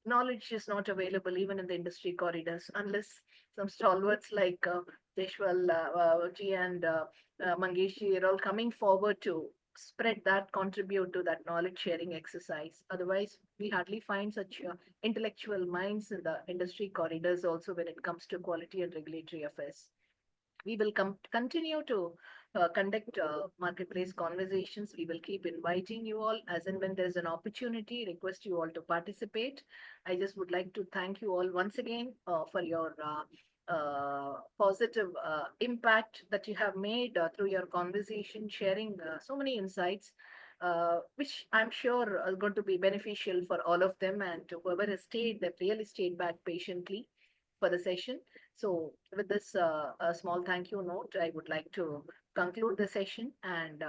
knowledge is not available even in the industry corridors, unless some stalwarts like Deshwal ji and Mangesh ji are all coming forward to spread that, contribute to that knowledge sharing exercise. Otherwise, we hardly find such intellectual minds in the industry corridors also when it comes to quality and regulatory affairs. We will continue to conduct marketplace conversations. We will keep inviting you all as and when there's an opportunity, request you all to participate. I just would like to thank you all once again for your positive impact that you have made through your conversation, sharing so many insights, which I'm sure are going to be beneficial for all of them, and to whoever has stayed, that really stayed back patiently for the session. So with this small thank you note, I would like to conclude the session. And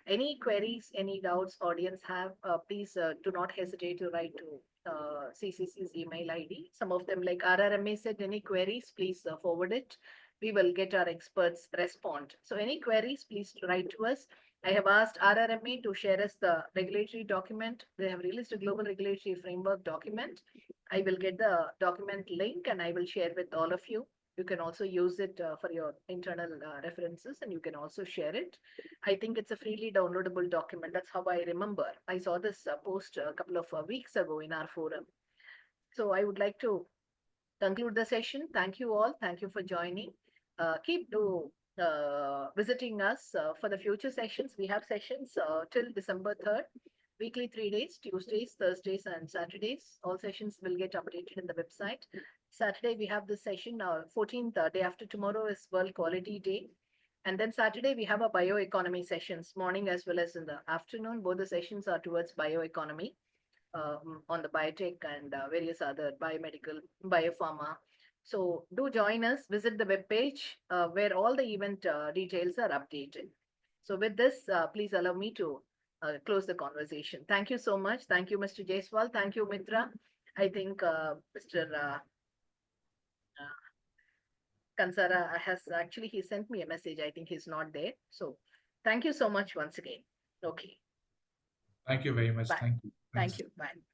any queries, any doubts audience have, please do not hesitate to write to CCC's email ID. Some of them, like RRMA said, any queries, please forward it. We will get our experts respond. So any queries, please write to us. I have asked RRMA to share us the regulatory document. They have released a global regulatory framework document. I will get the document link and I will share with all of you. You can also use it for your internal references, and you can also share it. I think it's a freely downloadable document. That's how I remember. I saw this post a couple of weeks ago in our forum. So I would like to conclude the session. Thank you all. Thank you for joining. Keep visiting us for the future sessions. We have sessions till December 3rd, weekly 3 days, Tuesdays, Thursdays, and Saturdays. All sessions will get updated in the website. Saturday, we have this session. 14th, day after tomorrow is World Quality Day. And then Saturday, we have a bioeconomy sessions, morning as well as in the afternoon. Both the sessions are towards bioeconomy on the biotech and various other biomedical, biopharma. So do join us, visit the webpage where all the event details are updated. So with this, please allow me to close the conversation. Thank you so much. Thank you, Mr. Jaiswal. Thank you, Mitra. I think Mr. Kansara he sent me a message. I think he's not there. So thank you so much once again. Okay. Thank you very much. Bye. Thank you. Thank you. Bye.